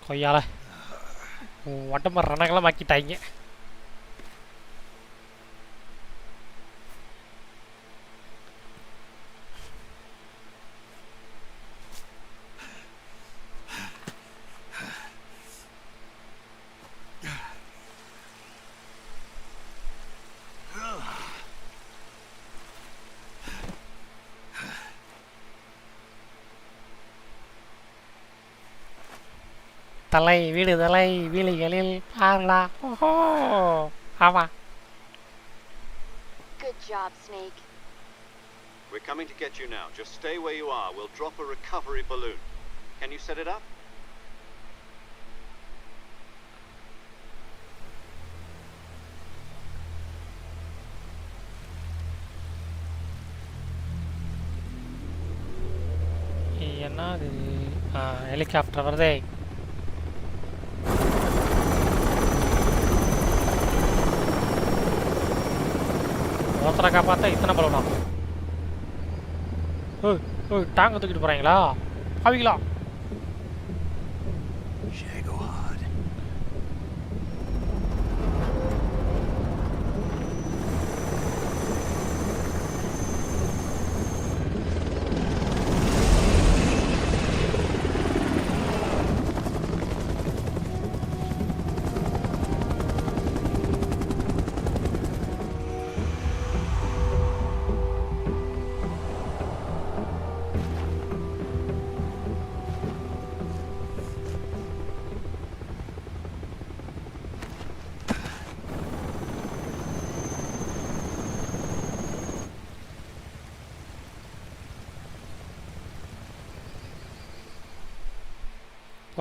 கொய்யால உடம்பு ரணங்களாம் ஆக்கிட்டாங்க. தலை விடுதலை விழிகளில் பாரலா. ஓஹோ ஆமா. Good job, Snake. We're coming to get you now. Just stay where you are. We'll drop a recovery balloon. Can you set it up? என்னது? ஹெலிகாப்டர் வருதே. ஒருத்தரை காப்பாற்ற இத்தனை பலனா? டேங்க் தூக்கிட்டு போகிறாங்களா அவங்களா?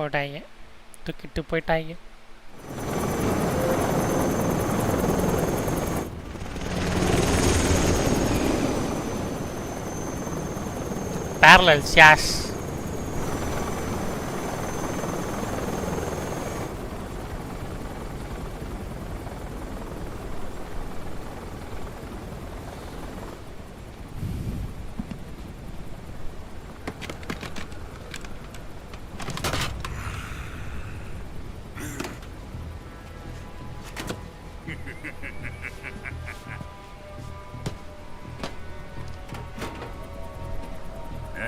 போயிட்டாங்க, தூக்கிட்டு போயிட்டாங்க. Parallels, yes.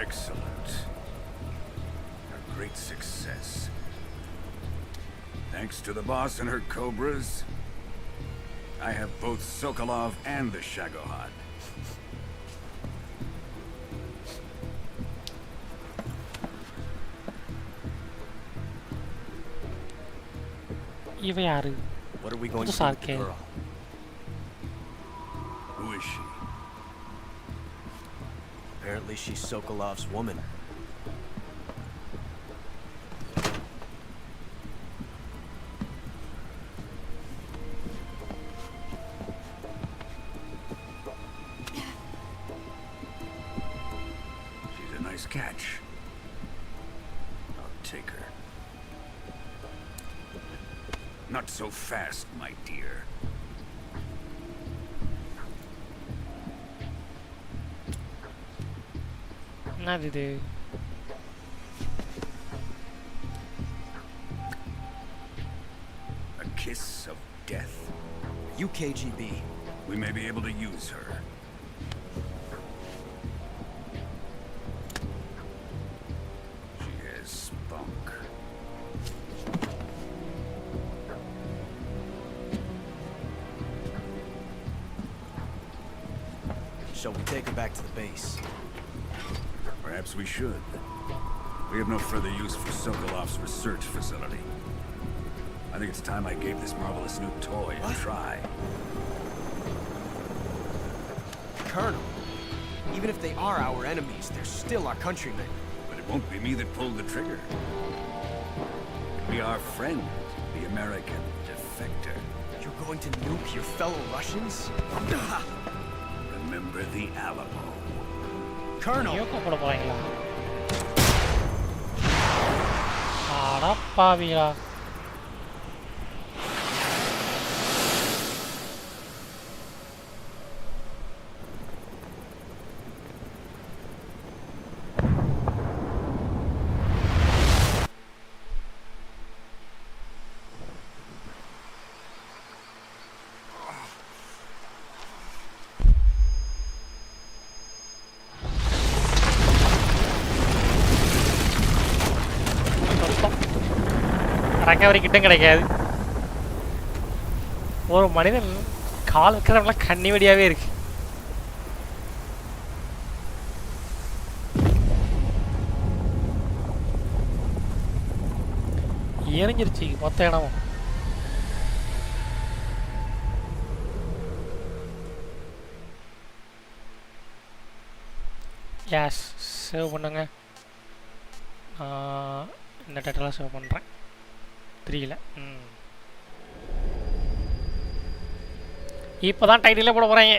Excellent. A great success. Thanks to the boss and her cobras, I have both Sokolov and the Shagohod. இவன் யாரு? What are we going to do புதுசா with the இருக்கே. girl? Who is she? Apparently she's Sokolov's woman. She's a nice catch. I'll take her. Not so fast, my dear. என்னது இது? A kiss of death. UKGB. We may be able to use her. She has spunk. Shall we take her back to the base? Perhaps we should. We have no further use for Sokolov's research facility. I think it's time I gave this marvelous new toy a try. Colonel, even if they are our enemies, they're still our countrymen. But it won't be me that pulled the trigger. Be our friend, the American defector. You're going to nuke your fellow Russians? Remember the Alamo. Colonel! யோகம் போட போறாங்களா? அடப்பாவிகளா. Recovery கிட்டும் கிடைக்காது. ஒரு மனிதன் கால் வைக்கிறவங்களாம் கண்ணி வெடியாவே இருக்கு. எரிஞ்சிருச்சு மொத்த இடமும். எஸ், சேவ் பண்ணுங்க. இந்த டேட்டெல்லாம் சேவ் பண்ணுறேன். 3ல இப்போ தான் டைட்டிலே போட போகிறாங்க.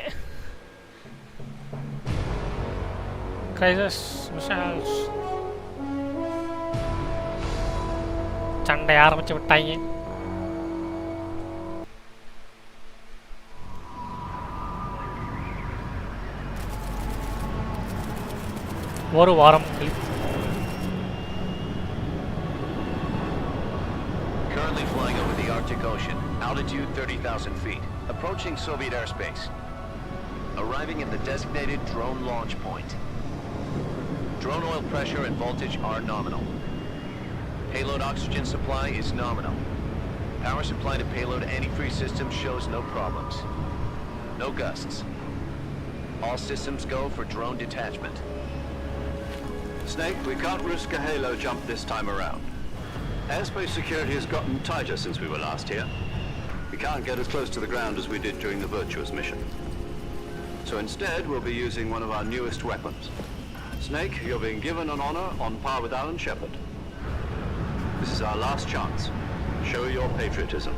கிரைசஸ் மிஷால்ஸ் சண்டை ஆரம்பிச்சு விட்டாங்க. ஒரு வாரம் கழித்து Currently flying over the Arctic Ocean, altitude 30,000 feet, approaching Soviet airspace. Arriving at the designated drone launch point. Drone oil pressure and voltage are nominal. Payload oxygen supply is nominal. Power supply to payload antifreeze system shows no problems. No gusts. All systems go for drone detachment. Snake, we can't risk a halo jump this time around. Airspace security has gotten tighter since we were last here. We can't get as close to the ground as we did during the Virtuous mission. So instead, we'll be using one of our newest weapons. Snake, you're being given an honor on par with Alan Shepard. This is our last chance. Show your patriotism.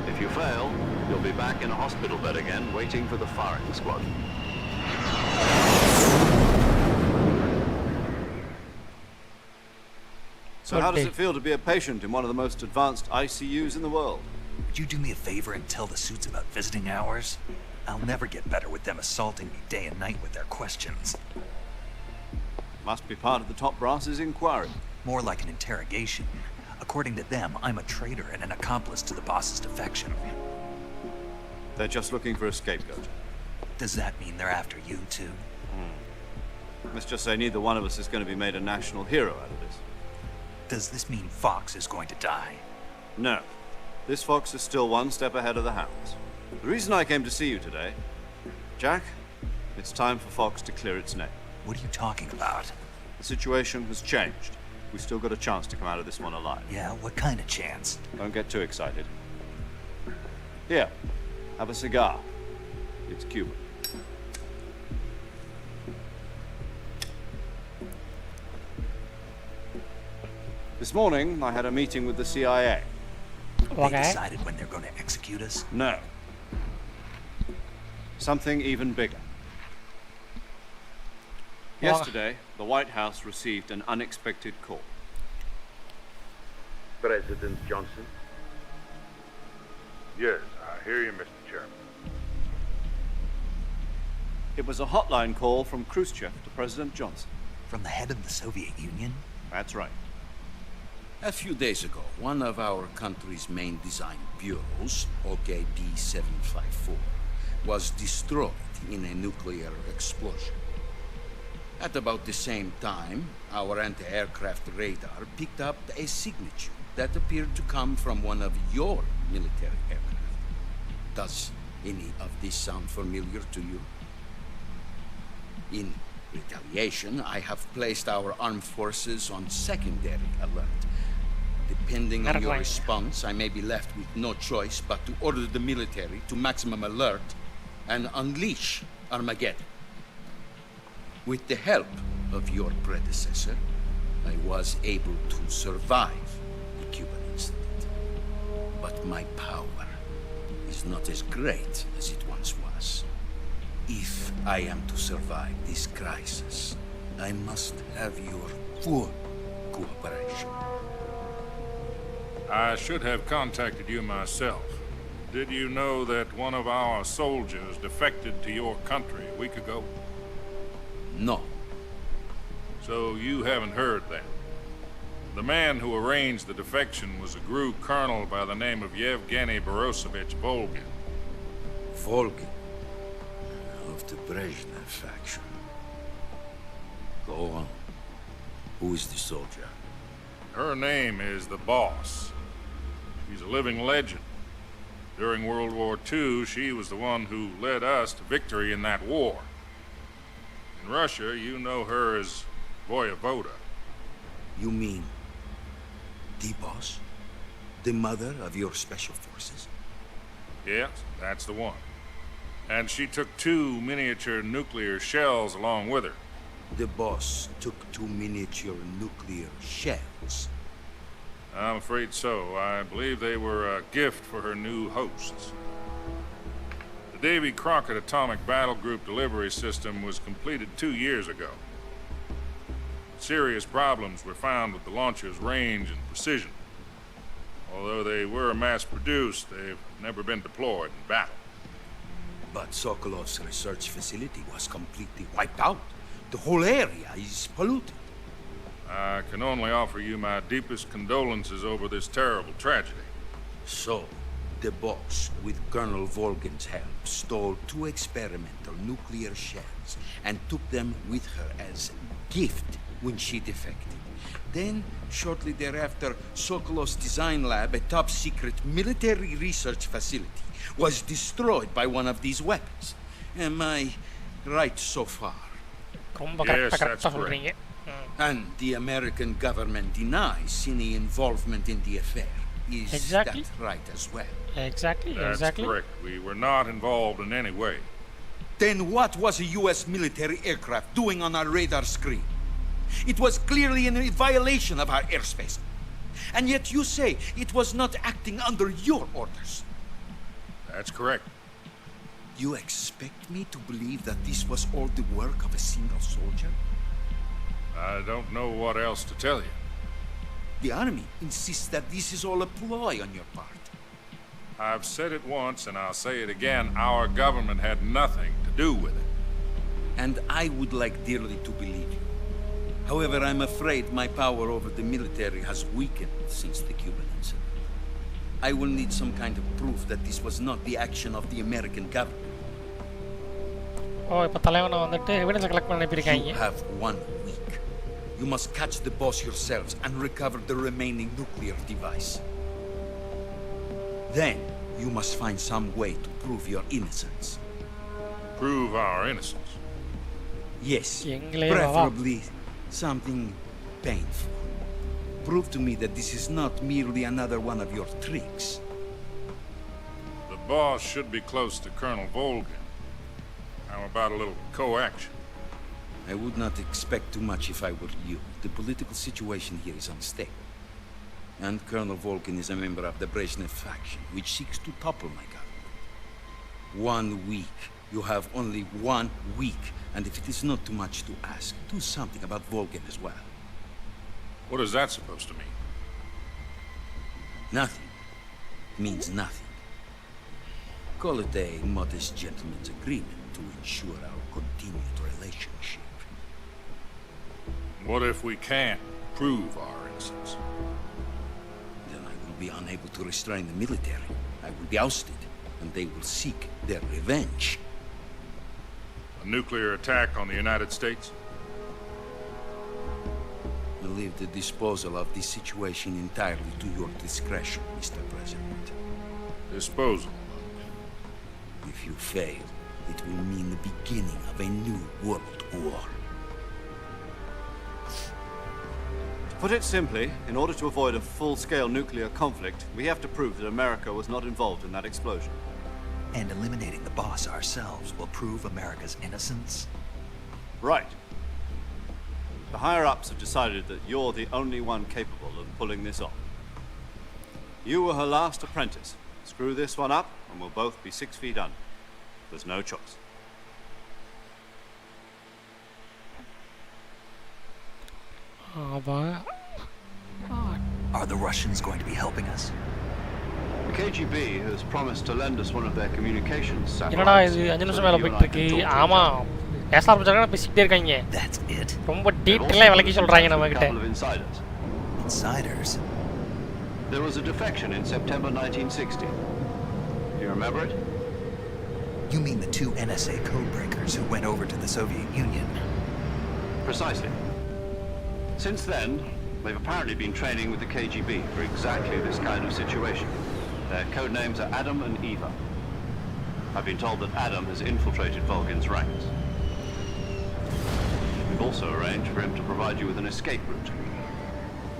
If you fail, you'll be back in a hospital bed again, waiting for the firing squad. So how does it feel to be a patient in one of the most advanced ICUs in the world? Would you do me a favor and tell the suits about visiting hours? I'll never get better with them assaulting me day and night with their questions. Must be part of the top brass's inquiry. More like an interrogation. According to them, I'm a traitor and an accomplice to the boss's defection. They're just looking for a scapegoat. Does that mean they're after you, too? Let's just say neither one of us is going to be made a national hero out of this. Does this mean Fox is going to die? No. This fox is still one step ahead of the hounds. The reason I came to see you today, Jack, it's time for Fox to clear its name. What are you talking about? The situation has changed. We've still got a chance to come out of this one alive. Yeah, what kind of chance? Don't get too excited. Here, have a cigar. It's Cuban. This morning, I had a meeting with the CIA. They decided when they're going to execute us? No. Something even bigger. Yesterday, the White House received an unexpected call. President Johnson? Yes, I hear you, Mr. Chairman. It was a hotline call from Khrushchev to President Johnson. From the head of the Soviet Union? That's right. A few days ago, one of our country's main design bureaus, OKB 754, was destroyed in a nuclear explosion. At about the same time, our anti-aircraft radar picked up a signature that appeared to come from one of your military aircraft. Does any of this sound familiar to you? In retaliation, I have placed our armed forces on secondary alert. Depending on your response, I may be left with no choice but to order the military to maximum alert and unleash Armageddon. With the help of your predecessor, I was able to survive the Cuban incident. But my power is not as great as it once was. If I am to survive this crisis, I must have your full cooperation. I should have contacted you myself. Did you know that one of our soldiers defected to your country a week ago? No. So you haven't heard then? The man who arranged the defection was a GRU colonel by the name of Yevgeny Borosovich Volgin. Volgin? Of the Brezhnev faction. Go on. Who is the soldier? Her name is the Boss. She's a living legend. During World War II, she was the one who led us to victory in that war. In Russia, you know her as Voyevoda. You mean the Boss? The mother of your special forces? Yes, that's the one. And she took 2 miniature nuclear shells along with her. The Boss took 2 miniature nuclear shells? I'm afraid so. I believe they were a gift for her new hosts. The Davy Crockett Atomic Battle Group delivery system was completed 2 years ago. Serious problems were found with the launcher's range and precision. Although they were mass-produced, they've never been deployed in battle. But Sokolov's research facility was completely wiped out. The whole area is polluted. I can only offer you my deepest condolences over this terrible tragedy. So, the Boss, with Colonel Volgin's help, stole 2 experimental nuclear shells and took them with her as gift when she defected. Then, shortly thereafter, Sokolov's design lab, a top-secret military research facility, was destroyed by one of these weapons. Am I right so far? Yes, that's correct. And the American government denies any involvement in the affair. Is that right as well? Exactly. That's correct. We were not involved in any way. Then what was a U.S. military aircraft doing on our radar screen? It was clearly in violation of our airspace. and yet you say it was not acting under your orders. That's correct. You expect me to believe that this was all the work of a single soldier? I don't know what else to tell you. The army insists that this is all a ploy on your part. I've said it once, and I'll say it again. Our government had nothing to do with it. And I would like dearly to believe you. However, I'm afraid my power over the military has weakened since the Cuban incident. I will need some kind of proof that this was not the action of the American government. இப்போ தலைவனை வந்துட்டு evidence collect பண்ண அனுப்பியிருக்காங்க. You have 1 week. You must catch the boss yourselves and recover the remaining nuclear device. Then, you must find some way to prove your innocence. Prove our innocence? Yes, preferably something painful. Prove to me that this is not merely another one of your tricks. The boss should be close to Colonel Volgin. How about a little coaction? I would not expect too much if I were you. The political situation here is unstable. And Colonel Volgin is a member of the Brezhnev faction, which seeks to topple my government. 1 week. You have only 1 week. And if it is not too much to ask, do something about Volgin as well. What is that supposed to mean? Nothing. It means nothing. Call it a modest gentleman's agreement to ensure our continued relationship. What if we can't prove our innocence? Then I will be unable to restrain the military. I will be ousted, and they will seek their revenge. A nuclear attack on the United States? I leave the disposal of this situation entirely to your discretion, Mr. President. Disposal? If you fail, it will mean the beginning of a new world war. To put it simply, in order to avoid a full-scale nuclear conflict, we have to prove that America was not involved in that explosion. And eliminating the boss ourselves will prove America's innocence? Right. The higher-ups have decided that you're the only one capable of pulling this off. You were her last apprentice. Screw this one up, and we'll both be 6 feet under. There's no choice. Are the Russians going to be helping us? The KGB has promised to lend us one of their communications என்னடா satellites. இது 5 so நிமிஷம் that மேல you and போயிட்டு I can இருக்கு. talk to ஆமா each other. பேச ஆரம்பிச்சாங்கன்னா பேசிக்கிட்டே இருக்காங்க. That's it. ரொம்ப They've டீட்டெயிலா also விளக்கி been சொல்றாங்க in touch நம்ம with a கிட்ட. couple of insiders. Insiders? There was a defection in September 1960. Do you remember it? You mean the 2 NSA codebreakers who went over to the Soviet Union? Precisely. Since then, they've apparently been training with the KGB for exactly this kind of situation. Their code names are Adam and Eva. I've been told that Adam has infiltrated Volgin's ranks. We've also arranged for him to provide you with an escape route.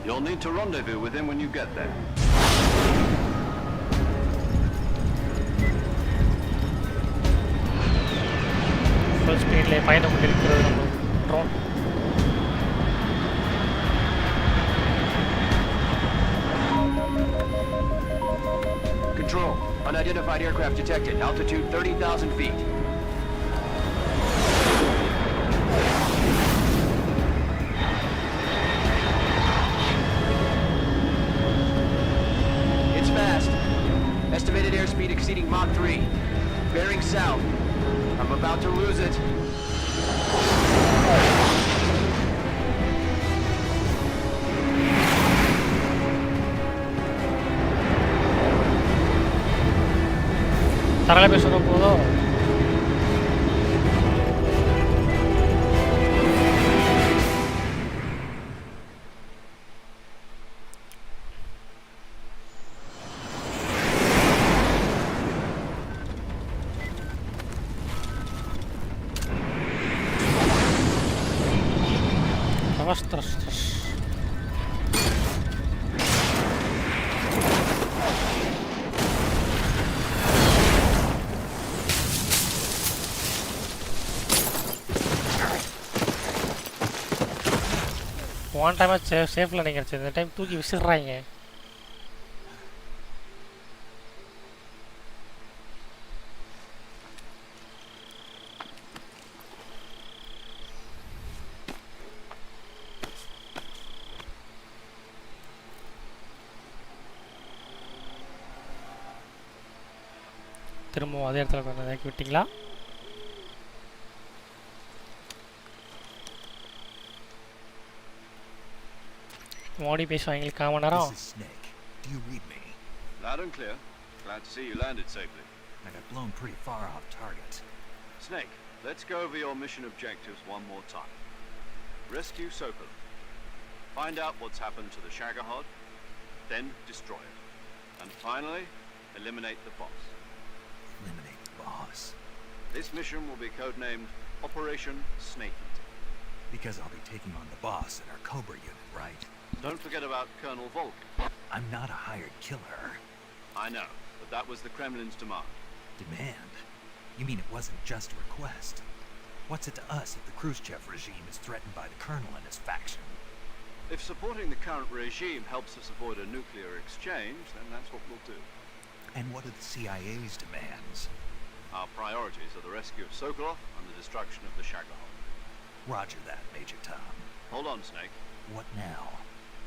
You'll need to rendezvous with him when you get there. Full ஸ்பீட்ல பயணம் கொண்டிருக்கிறது நம்ம drone. Control. Unidentified aircraft detected. Altitude 30,000 feet. It's fast. Estimated airspeed exceeding Mach 3. Bearing south. I'm about to lose it. தரல பேசணும் போதும். Thrusters. போன time சேஃப்ல நினைக்கிறேன், இந்த டைம் தூக்கி விசிடுறாங்க. திரும்பவும் அதே இடத்துல கொஞ்சம் இறக்கி விட்டிங்களா? மோடி பேசுவாங்க எங்களுக்கு காமன் நேரம். This is Snake. Do you read me? Loud and clear. Glad to see you landed safely. I got blown pretty far off target. Snake, let's go over your mission objectives one more time. Rescue Sokol. Find out what's happened to the Shagohod, then destroy it. And finally, eliminate the boss. Eliminate the boss? This mission will be codenamed Operation Snake Eater. Because I'll be taking on the boss in our Cobra unit, right? Don't forget about Colonel Volk. I'm not a hired killer. I know, but that was the Kremlin's demand. Demand? You mean it wasn't just a request? What's it to us if the Khrushchev regime is threatened by the colonel and his faction? If supporting the current regime helps us avoid a nuclear exchange, then that's what we'll do. And what are the CIA's demands? Our priorities are the rescue of Sokolov and the destruction of the Shagohod. Roger that, Major Tom. Hold on, Snake. What now?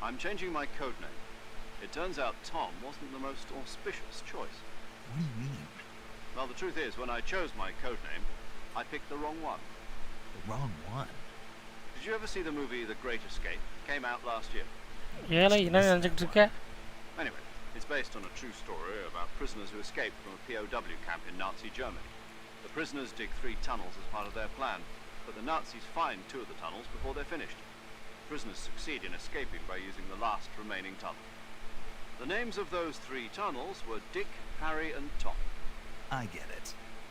I'm changing my codename. It turns out Tom wasn't the most auspicious choice. What do you mean? Well, the truth is, when I chose my codename, I picked the wrong one. The wrong one? Did you ever see the movie The Great Escape? Came out last year. Anyway, it's based on a true story about prisoners who escaped from a POW camp in Nazi Germany. The prisoners dig 3 tunnels as part of their plan, but the Nazis find 2 of the tunnels before they're finished. Prisoners succeed in escaping by using the last remaining tunnel. The names of those 3 tunnels were Dick, Harry, and Tom. I get it.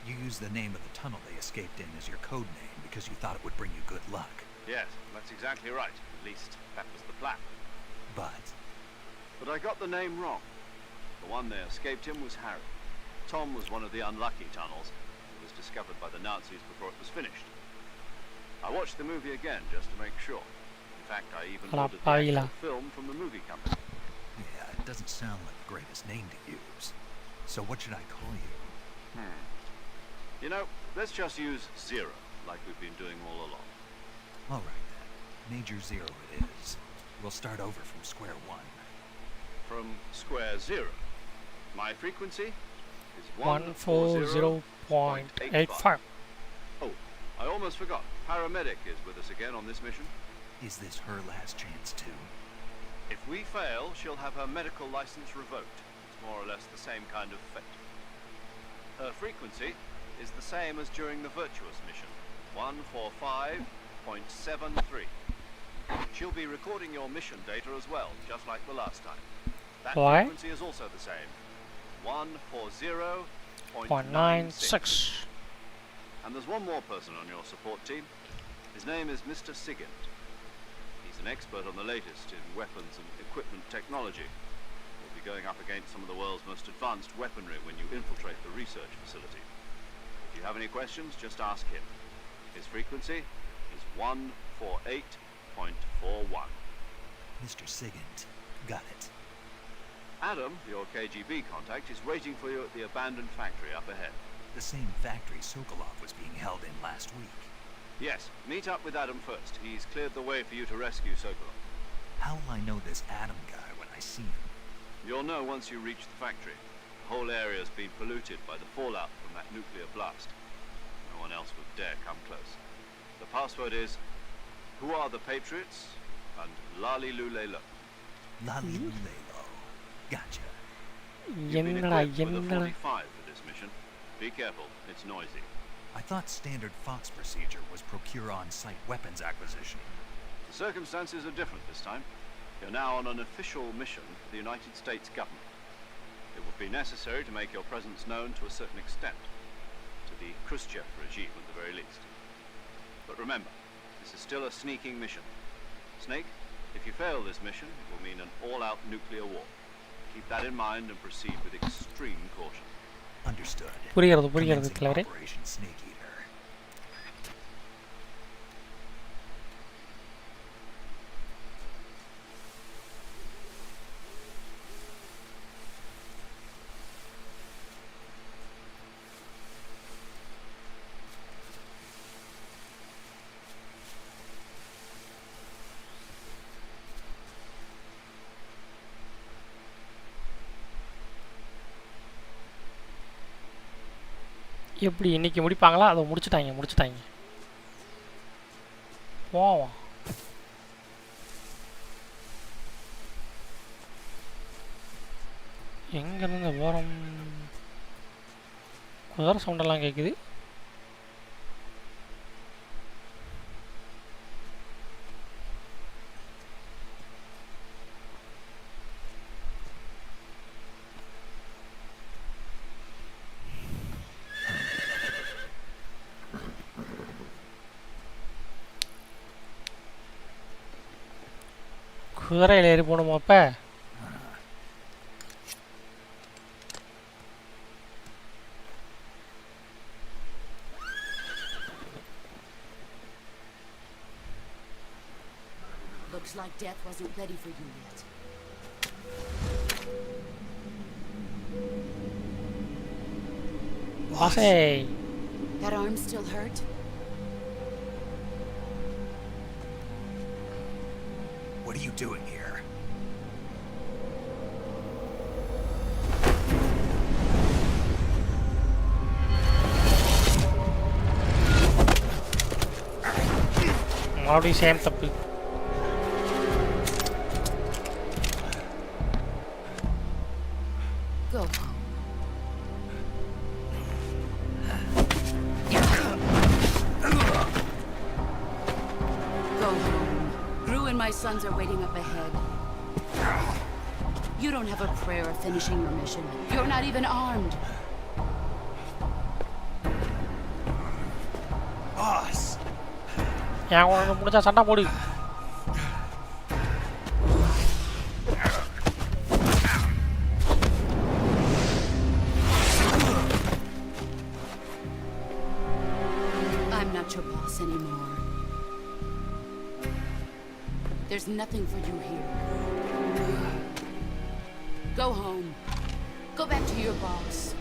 You used the name of the tunnel they escaped in as your code name because you thought it would bring you good luck. Yes, that's exactly right. At least, that was the plan. But I got the name wrong. The one they escaped in was Harry. Tom was one of the unlucky tunnels. It was discovered by the Nazis before it was finished. I watched the movie again just to make sure. In fact, I even ordered the actual film from the movie company. Yeah, it doesn't sound like the greatest name to use. So what should I call you? You know, let's just use Zero, like we've been doing all along. All right then. Major Zero it is. We'll start over from square one. From square 0. My frequency is 140.85. Oh, I almost forgot. Paramedic is with us again on this mission. Is this her last chance too? If we fail, she'll have her medical license revoked. It's more or less the same kind of fate. Her frequency is the same as during the Virtuous mission, 145.73. She'll be recording your mission data as well, just like the last time. That frequency is also the same, 140.96. And there's one more person on your support team. His name is Mr. Sigint. He's an expert on the latest in weapons and equipment technology. You'll be going up against some of the world's most advanced weaponry when you infiltrate the research facility. If you have any questions, just ask him. His frequency is 148.41. Mr. Sigint, got it. Adam, your KGB contact, is waiting for you at the abandoned factory up ahead. The same factory Sokolov was being held in last week. Yes, meet up with Adam first. He's cleared the way for you to rescue Sokolov. How will I know this Adam guy when I see him? You'll know once you reach the factory. The whole area's been polluted by the fallout from that nuclear blast. No one else would dare come close. The password is, who are the Patriots? And Lali Lulelo. Lali Lulelo. Gotcha. You've been equipped with a 45 for this mission. Be careful, it's noisy. I thought standard Fox procedure was procure on-site weapons acquisition. The circumstances are different this time. You're now on an official mission for the United States government. It will be necessary to make your presence known to a certain extent. To the Khrushchev regime at the very least. But remember, this is still a sneaking mission. Snake, if you fail this mission, it will mean an all-out nuclear war. Keep that in mind and proceed with extreme caution. Understood. புரிகிறது தலைவரே. Operation Snake Eater. எப்படி இன்னைக்கு முடிப்பாங்களா? அதை முடிச்சிட்டாங்க. போவோம். எங்கேருந்து போகிறோம்? குதிரை சவுண்டெல்லாம் கேட்குது. குதிரையில் ஏறி போகணுமா இப்போ? Looks like death wasn't ready for you yet. Hey. That arm still hurt? What are you doing here? மறுபடியும் சேம் தப்பு. Go home. Go home. Gru and my sons are waiting up ahead. You don't have a prayer of finishing your mission. You're not even armed. Boss! என் உனக்கு முடிஞ்சா சண்டை போடு. I'm not your boss anymore. There's nothing for you here. Go home. Go back to your boss.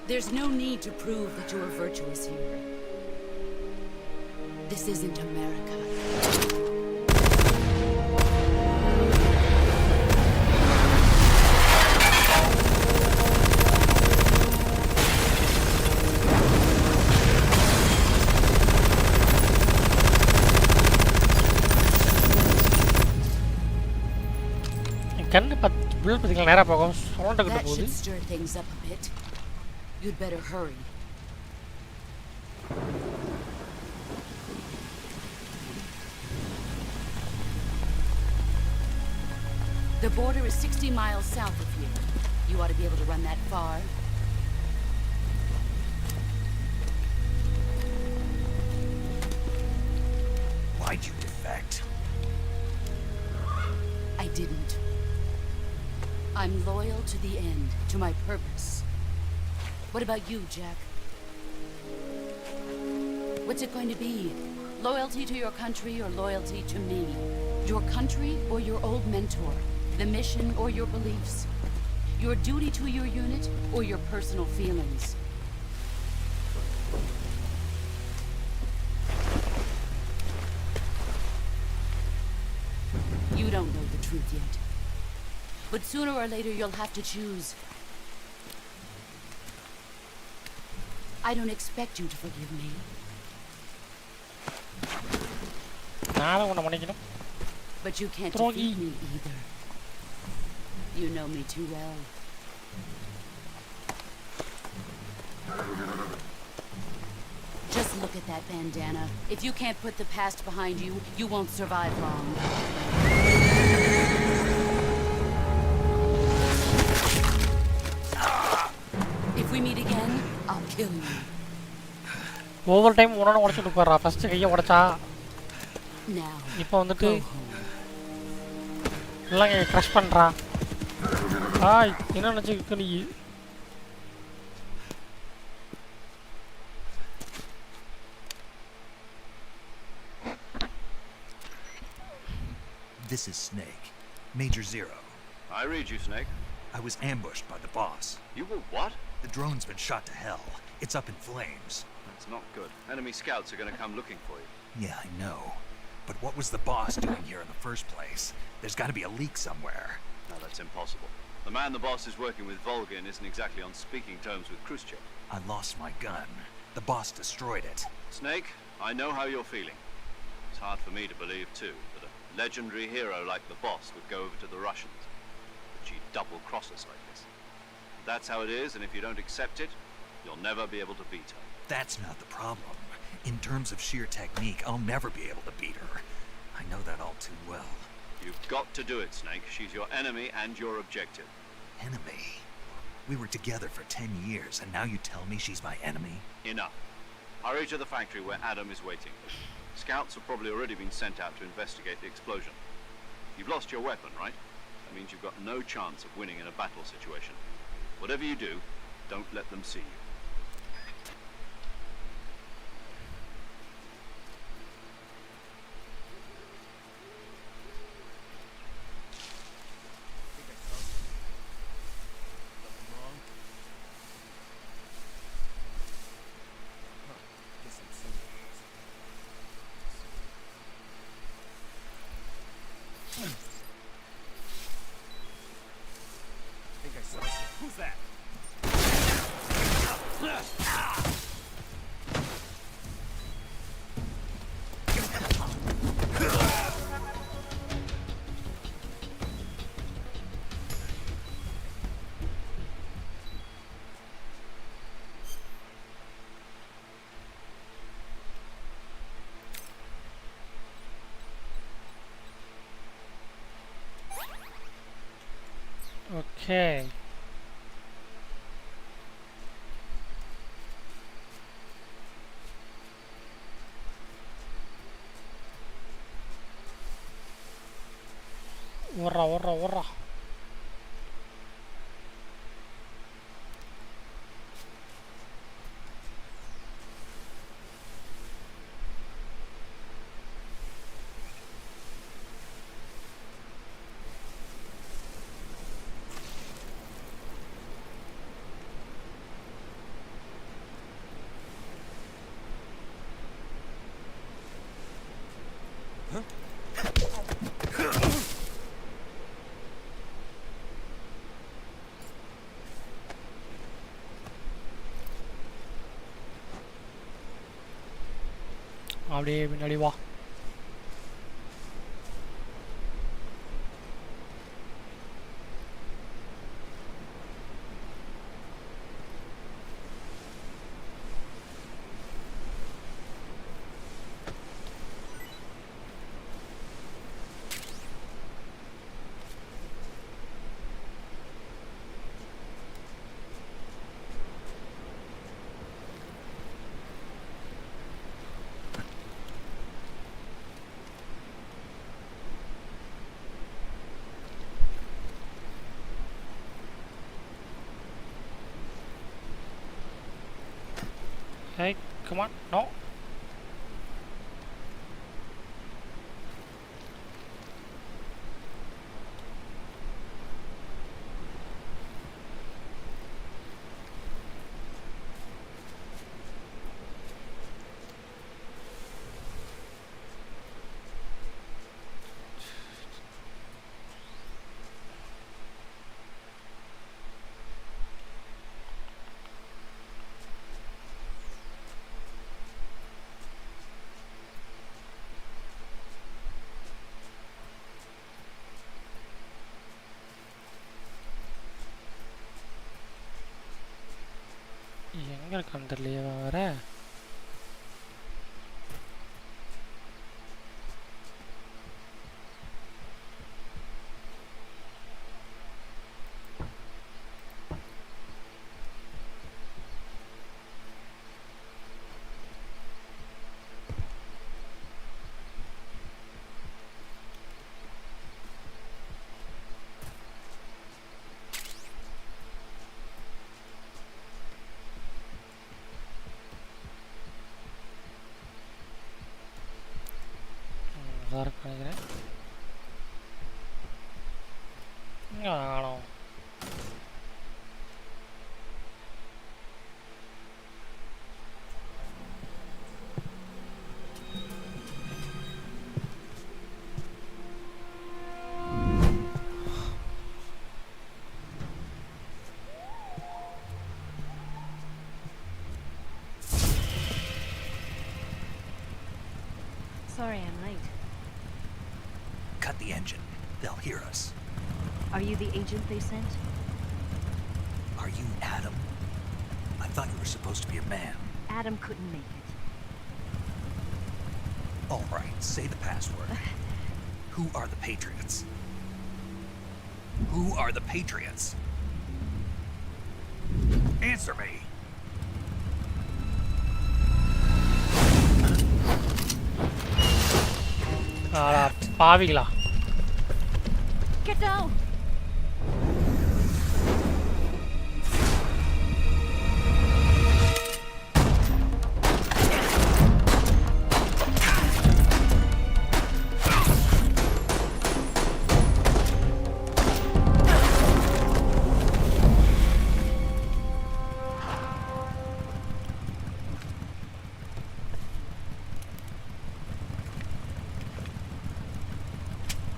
There's no need to prove that you are virtuous here. This isn't America. கண்ணு புல் பார்த்தீங்களா நேராக போகும் சவுண்டை That போகுது. should stir things up a bit. You'd better hurry. The border is 60 miles south of here. You ought to be able to run that far. Why'd you defect? I didn't. I'm loyal to the end, to my purpose. What about you, Jack? What's it going to be? Loyalty to your country or loyalty to me? Your country or your old mentor? The mission or your beliefs? Your duty to your unit or your personal feelings? You don't know the truth yet. But sooner or later you'll have to choose. I don't expect you to forgive me. நானும் உன்னை மன்னிக்கணும். But you can't Drogi. defeat me either. You know me too well. Just look at that bandana. If you can't put the past behind you, you won't survive long. If we meet again, I'll kill you. ஒவ்வொரு time ஒன்று உடச்சிட்டு போடுறா. First கையை உடச்சா Now, இப்போ வந்துட்டு go home. எல்லாம் crush பண்ணுறா. ஆய் என்ன நினச்சிக்க நீ? This is Snake. Major Zero. I read you, Snake. I was ambushed by the boss. You were what? The drone's been shot to hell. It's up in flames. That's not good. Enemy scouts are going to come looking for you. Yeah, I know. But what was the boss doing here in the first place? There's got to be a leak somewhere. No, that's impossible. The man the boss is working with Volgin isn't exactly on speaking terms with Khrushchev. I lost my gun. The boss destroyed it. Snake, I know how you're feeling. It's hard for me to believe, too, that a legendary hero like the boss would go over to the Russians. That she'd double-cross us like this. That's how it is, and if you don't accept it, you'll never be able to beat her. That's not the problem. In terms of sheer technique, I'll never be able to beat her. I know that all too well. You've got to do it, Snake. She's your enemy and your objective. Enemy? We were together for 10 years, and now you tell me she's my enemy? Enough. Hurry to the factory where Adam is waiting. Scouts have probably already been sent out to investigate the explosion. You've lost your weapon, right? That means you've got no chance of winning in a battle situation. Whatever you do, don't let them see you. Who's that? Okay. ورا அப்படியே பின்னாடி வா. Hey, come on, no. எங்க இருக்கான்னு தெரியலையே வேற. நினைக்கிறேன் ஆனோம். Sorry I'm late. Cut the engine. They'll hear us. Are you the agent they sent? Are you Adam? I thought you were supposed to be a man. Adam couldn't make it. All right, say the password. Who are the Patriots? Who are the Patriots? Answer me. பாவிகளா. Get down!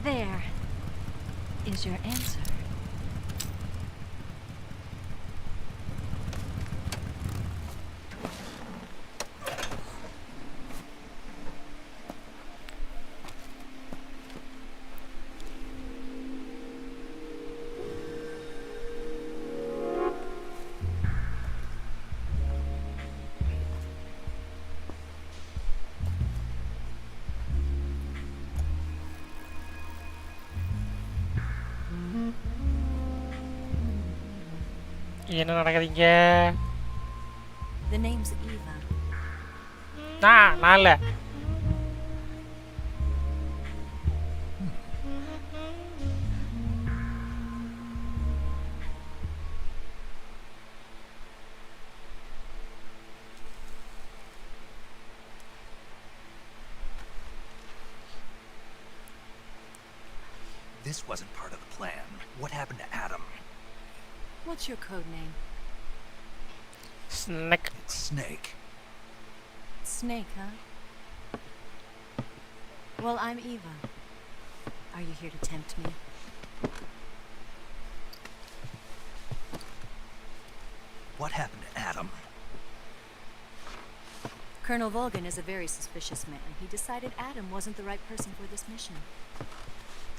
There is your answer. என்ன நடக்குதுங்க? The name's Eva. நான் இல்ல. This wasn't part of the plan. What happened to Adam? What's your code name? Snake. It's Snake. Snake, huh? Well, I'm Eva. Are you here to tempt me? What happened to Adam? Colonel Volgan is a very suspicious man. He decided Adam wasn't the right person for this mission.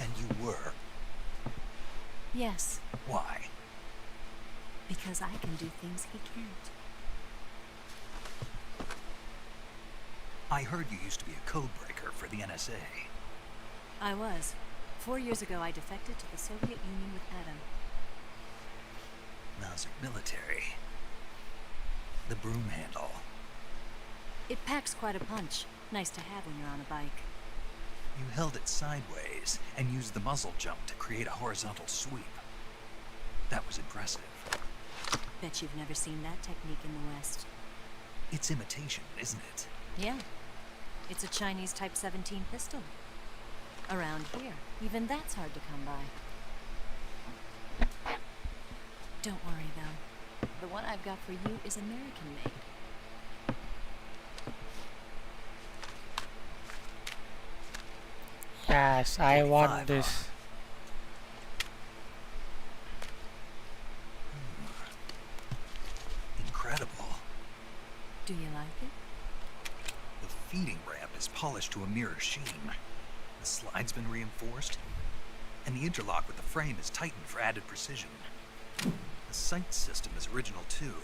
And you were? Yes. Why? Because I can do things he can't. I heard you used to be a code breaker for the NSA. I was. 4 years ago, I defected to the Soviet Union with Adam. Nazi military. The broom handle. It packs quite a punch. Nice to have when you're on a bike. You held it sideways and used the muzzle jump to create a horizontal sweep. That was impressive. Bet you've never seen that technique in the West. It's imitation, isn't it? Yeah. It's a Chinese Type 17 pistol. Around here, even that's hard to come by. Don't worry, though. The one I've got for you is American-made. Yes, I want this. Incredible. Do you like it? The feeding ramp is polished to a mirror sheen. The slide's been reinforced, and the interlock with the frame is tightened for added precision. The sight system is original too.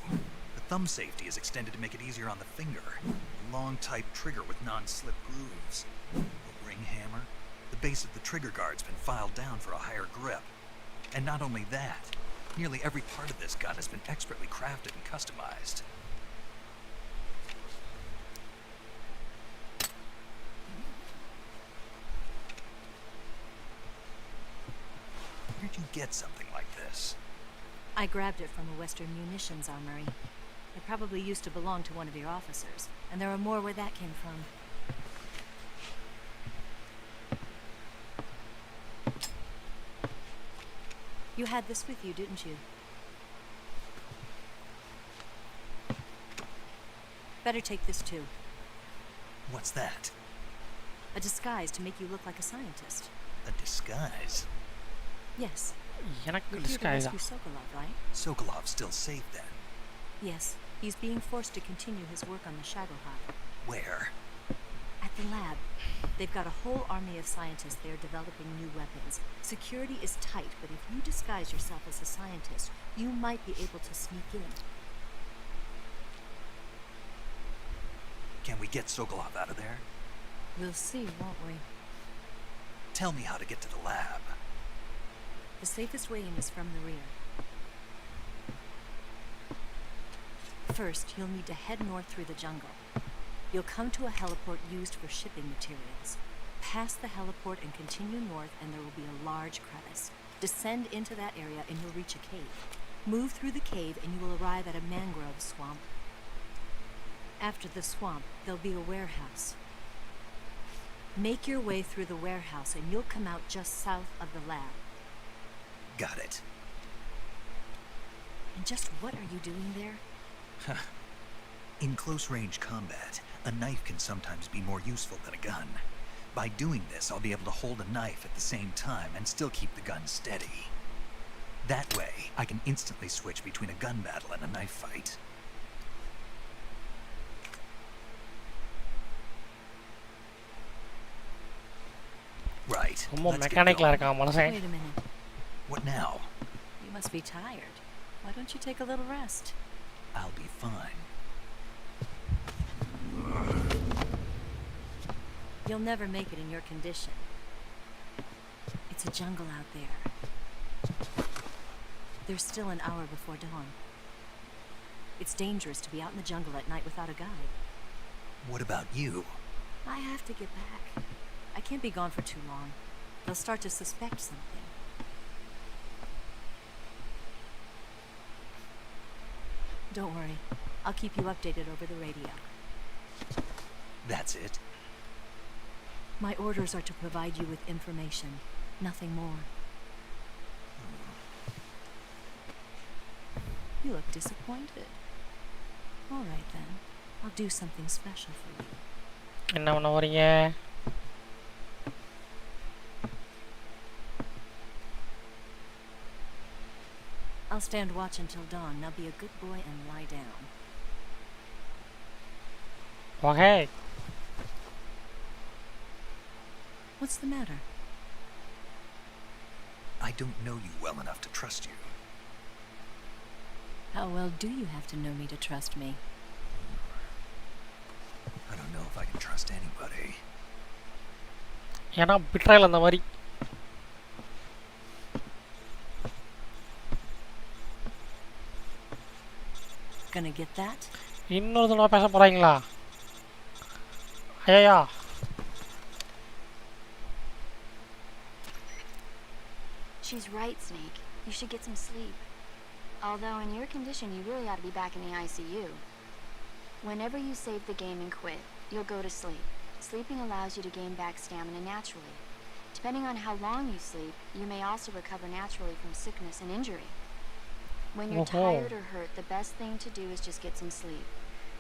The thumb safety is extended to make it easier on the finger. A long type trigger with non-slip grooves. A ring hammer. The base of the trigger guard's been filed down for a higher grip. And not only that, nearly every part of this gun has been expertly crafted and customized. Where'd you get something like this? I grabbed it from a Western munitions armory. It probably used to belong to one of your officers, and there are more where that came from. You had this with you, didn't you? Better take this too. What's that? A disguise to make you look like a scientist. A disguise? Yes. எனக்கு You're here to disguise rescue Sokolov, right? Sokolov's still safe then? Yes. He's being forced to continue his work on the Shagohod. Where? At the lab, they've got a whole army of scientists there developing new weapons. Security is tight, but if you disguise yourself as a scientist, you might be able to sneak in. Can we get Sokolov out of there? We'll see, won't we? Tell me how to get to the lab. The safest way in is from the rear. First, you'll need to head north through the jungle. You'll come to a heliport used for shipping materials. Pass the heliport and continue north, and there will be a large crevice. Descend into that area and you'll reach a cave. Move through the cave and you will arrive at a mangrove swamp. After the swamp, there'll be a warehouse. Make your way through the warehouse and you'll come out just south of the lab. Got it. And just what are you doing there? In close-range combat, a knife can sometimes be more useful than a gun. By doing this, I'll be able to hold a knife at the same time and still keep the gun steady. That way, I can instantly switch between a gun battle and a knife fight. Right. Let's get going. Wait a minute. What now? You must be tired. Why don't you take a little rest? I'll be fine. You'll never make it in your condition. It's a jungle out there. There's still an hour before dawn. It's dangerous to be out in the jungle at night without a guide. What about you? I have to get back. I can't be gone for too long. They'll start to suspect something. Don't worry. I'll keep you updated over the radio. That's it? My orders are to provide you with information, nothing more. You look disappointed. All right then. I'll do something special for you. என்ன பண்ண வரீங்க? I'll stand watch until dawn. Now be a good boy and lie down. Okay. What's the matter? I don't know you well enough to trust you. How well do you have to know me to trust me? I don't know if I can trust anybody. ஏன்னா பிட்ராயல் அந்த மாதிரி. Gonna get that? இன்னொரு தடவை பேச போறாங்களா? ஐயா. She's right, Snake. You should get some sleep. Although in your condition, you really ought to be back in the ICU. Whenever you save the game and quit, you'll go to sleep. Sleeping allows you to gain back stamina naturally. Depending on how long you sleep, you may also recover naturally from sickness and injury. When you're tired or hurt, the best thing to do is just get some sleep.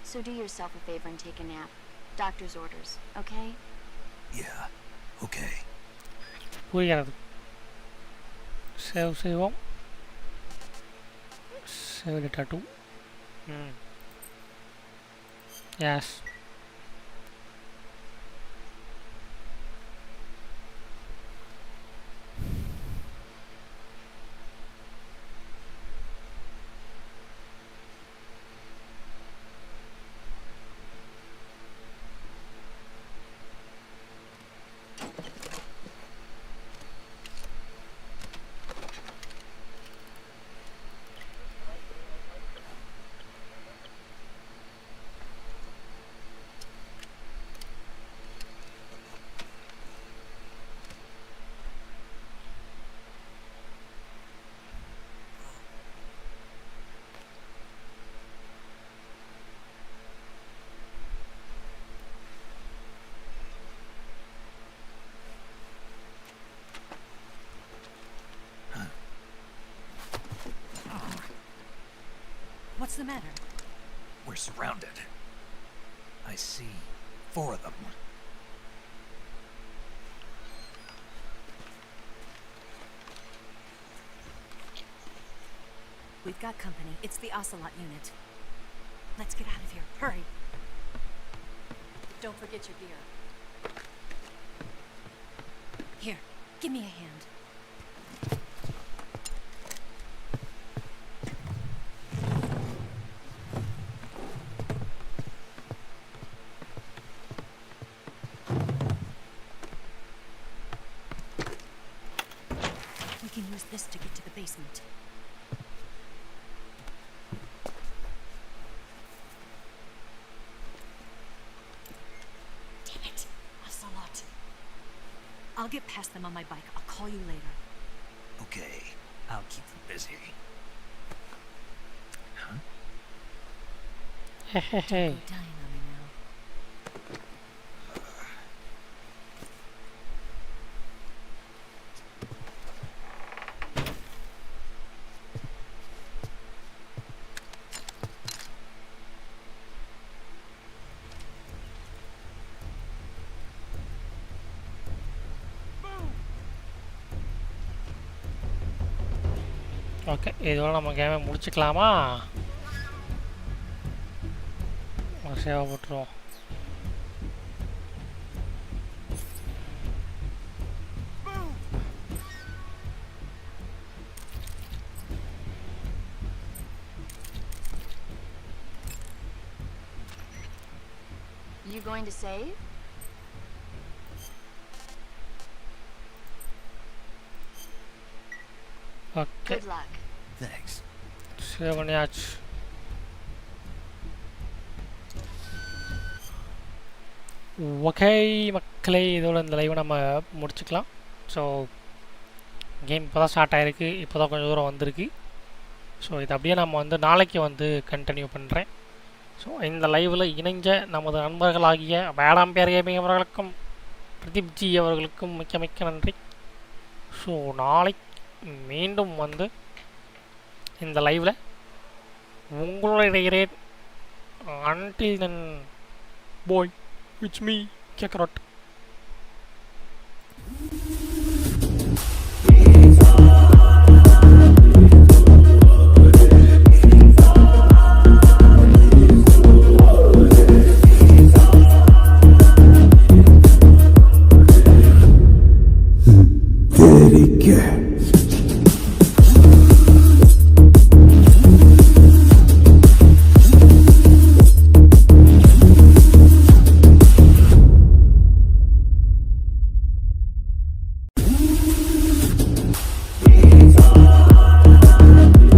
So do yourself a favor and take a nap. Doctor's orders, okay? Yeah, okay. புரிகிறது. செய்வோம். Save data 2. Yes. What's the matter? We're surrounded. I see 4 of them. We've got company. It's the Ocelot unit. Let's get out of here. Hurry. Don't forget your gear. Here, give me a hand. We can use this to get to the basement. Damn it, that's a lot. I'll get past them on my bike. I'll call you later. Okay, I'll keep them busy. Huh? Hey. Don't go dying on me now. Okay, இதோட நம்ம கேமை முடிச்சுக்கலாமா? சேவை போட்டுருவோம். You going to save? Okay, Good luck. Thanks. Save பண்ணியாச்சு. Okay மக்களே, இதோட இந்த லைவை நம்ம முடிச்சுக்கலாம். ஸோ கேம் இப்போ தான் ஸ்டார்ட் ஆகிருக்கு, இப்போ தான் கொஞ்சம் தூரம் வந்திருக்கு. ஸோ இது அப்படியே நம்ம வந்து நாளைக்கு வந்து கண்டினியூ பண்ணுறேன். ஸோ இந்த லைவில் இணைஞ்ச நமது நண்பர்களாகிய வேடாம்பேர் கேமிங் அவர்களுக்கும் பிரதீப் ஜி அவர்களுக்கும் மிக்க மிக்க நன்றி. ஸோ நாளைக்கு மீண்டும் வந்து இந்த லைவில் உங்களுடைய இடையிறேன். Until then bye, it's me கேக்கரோட்.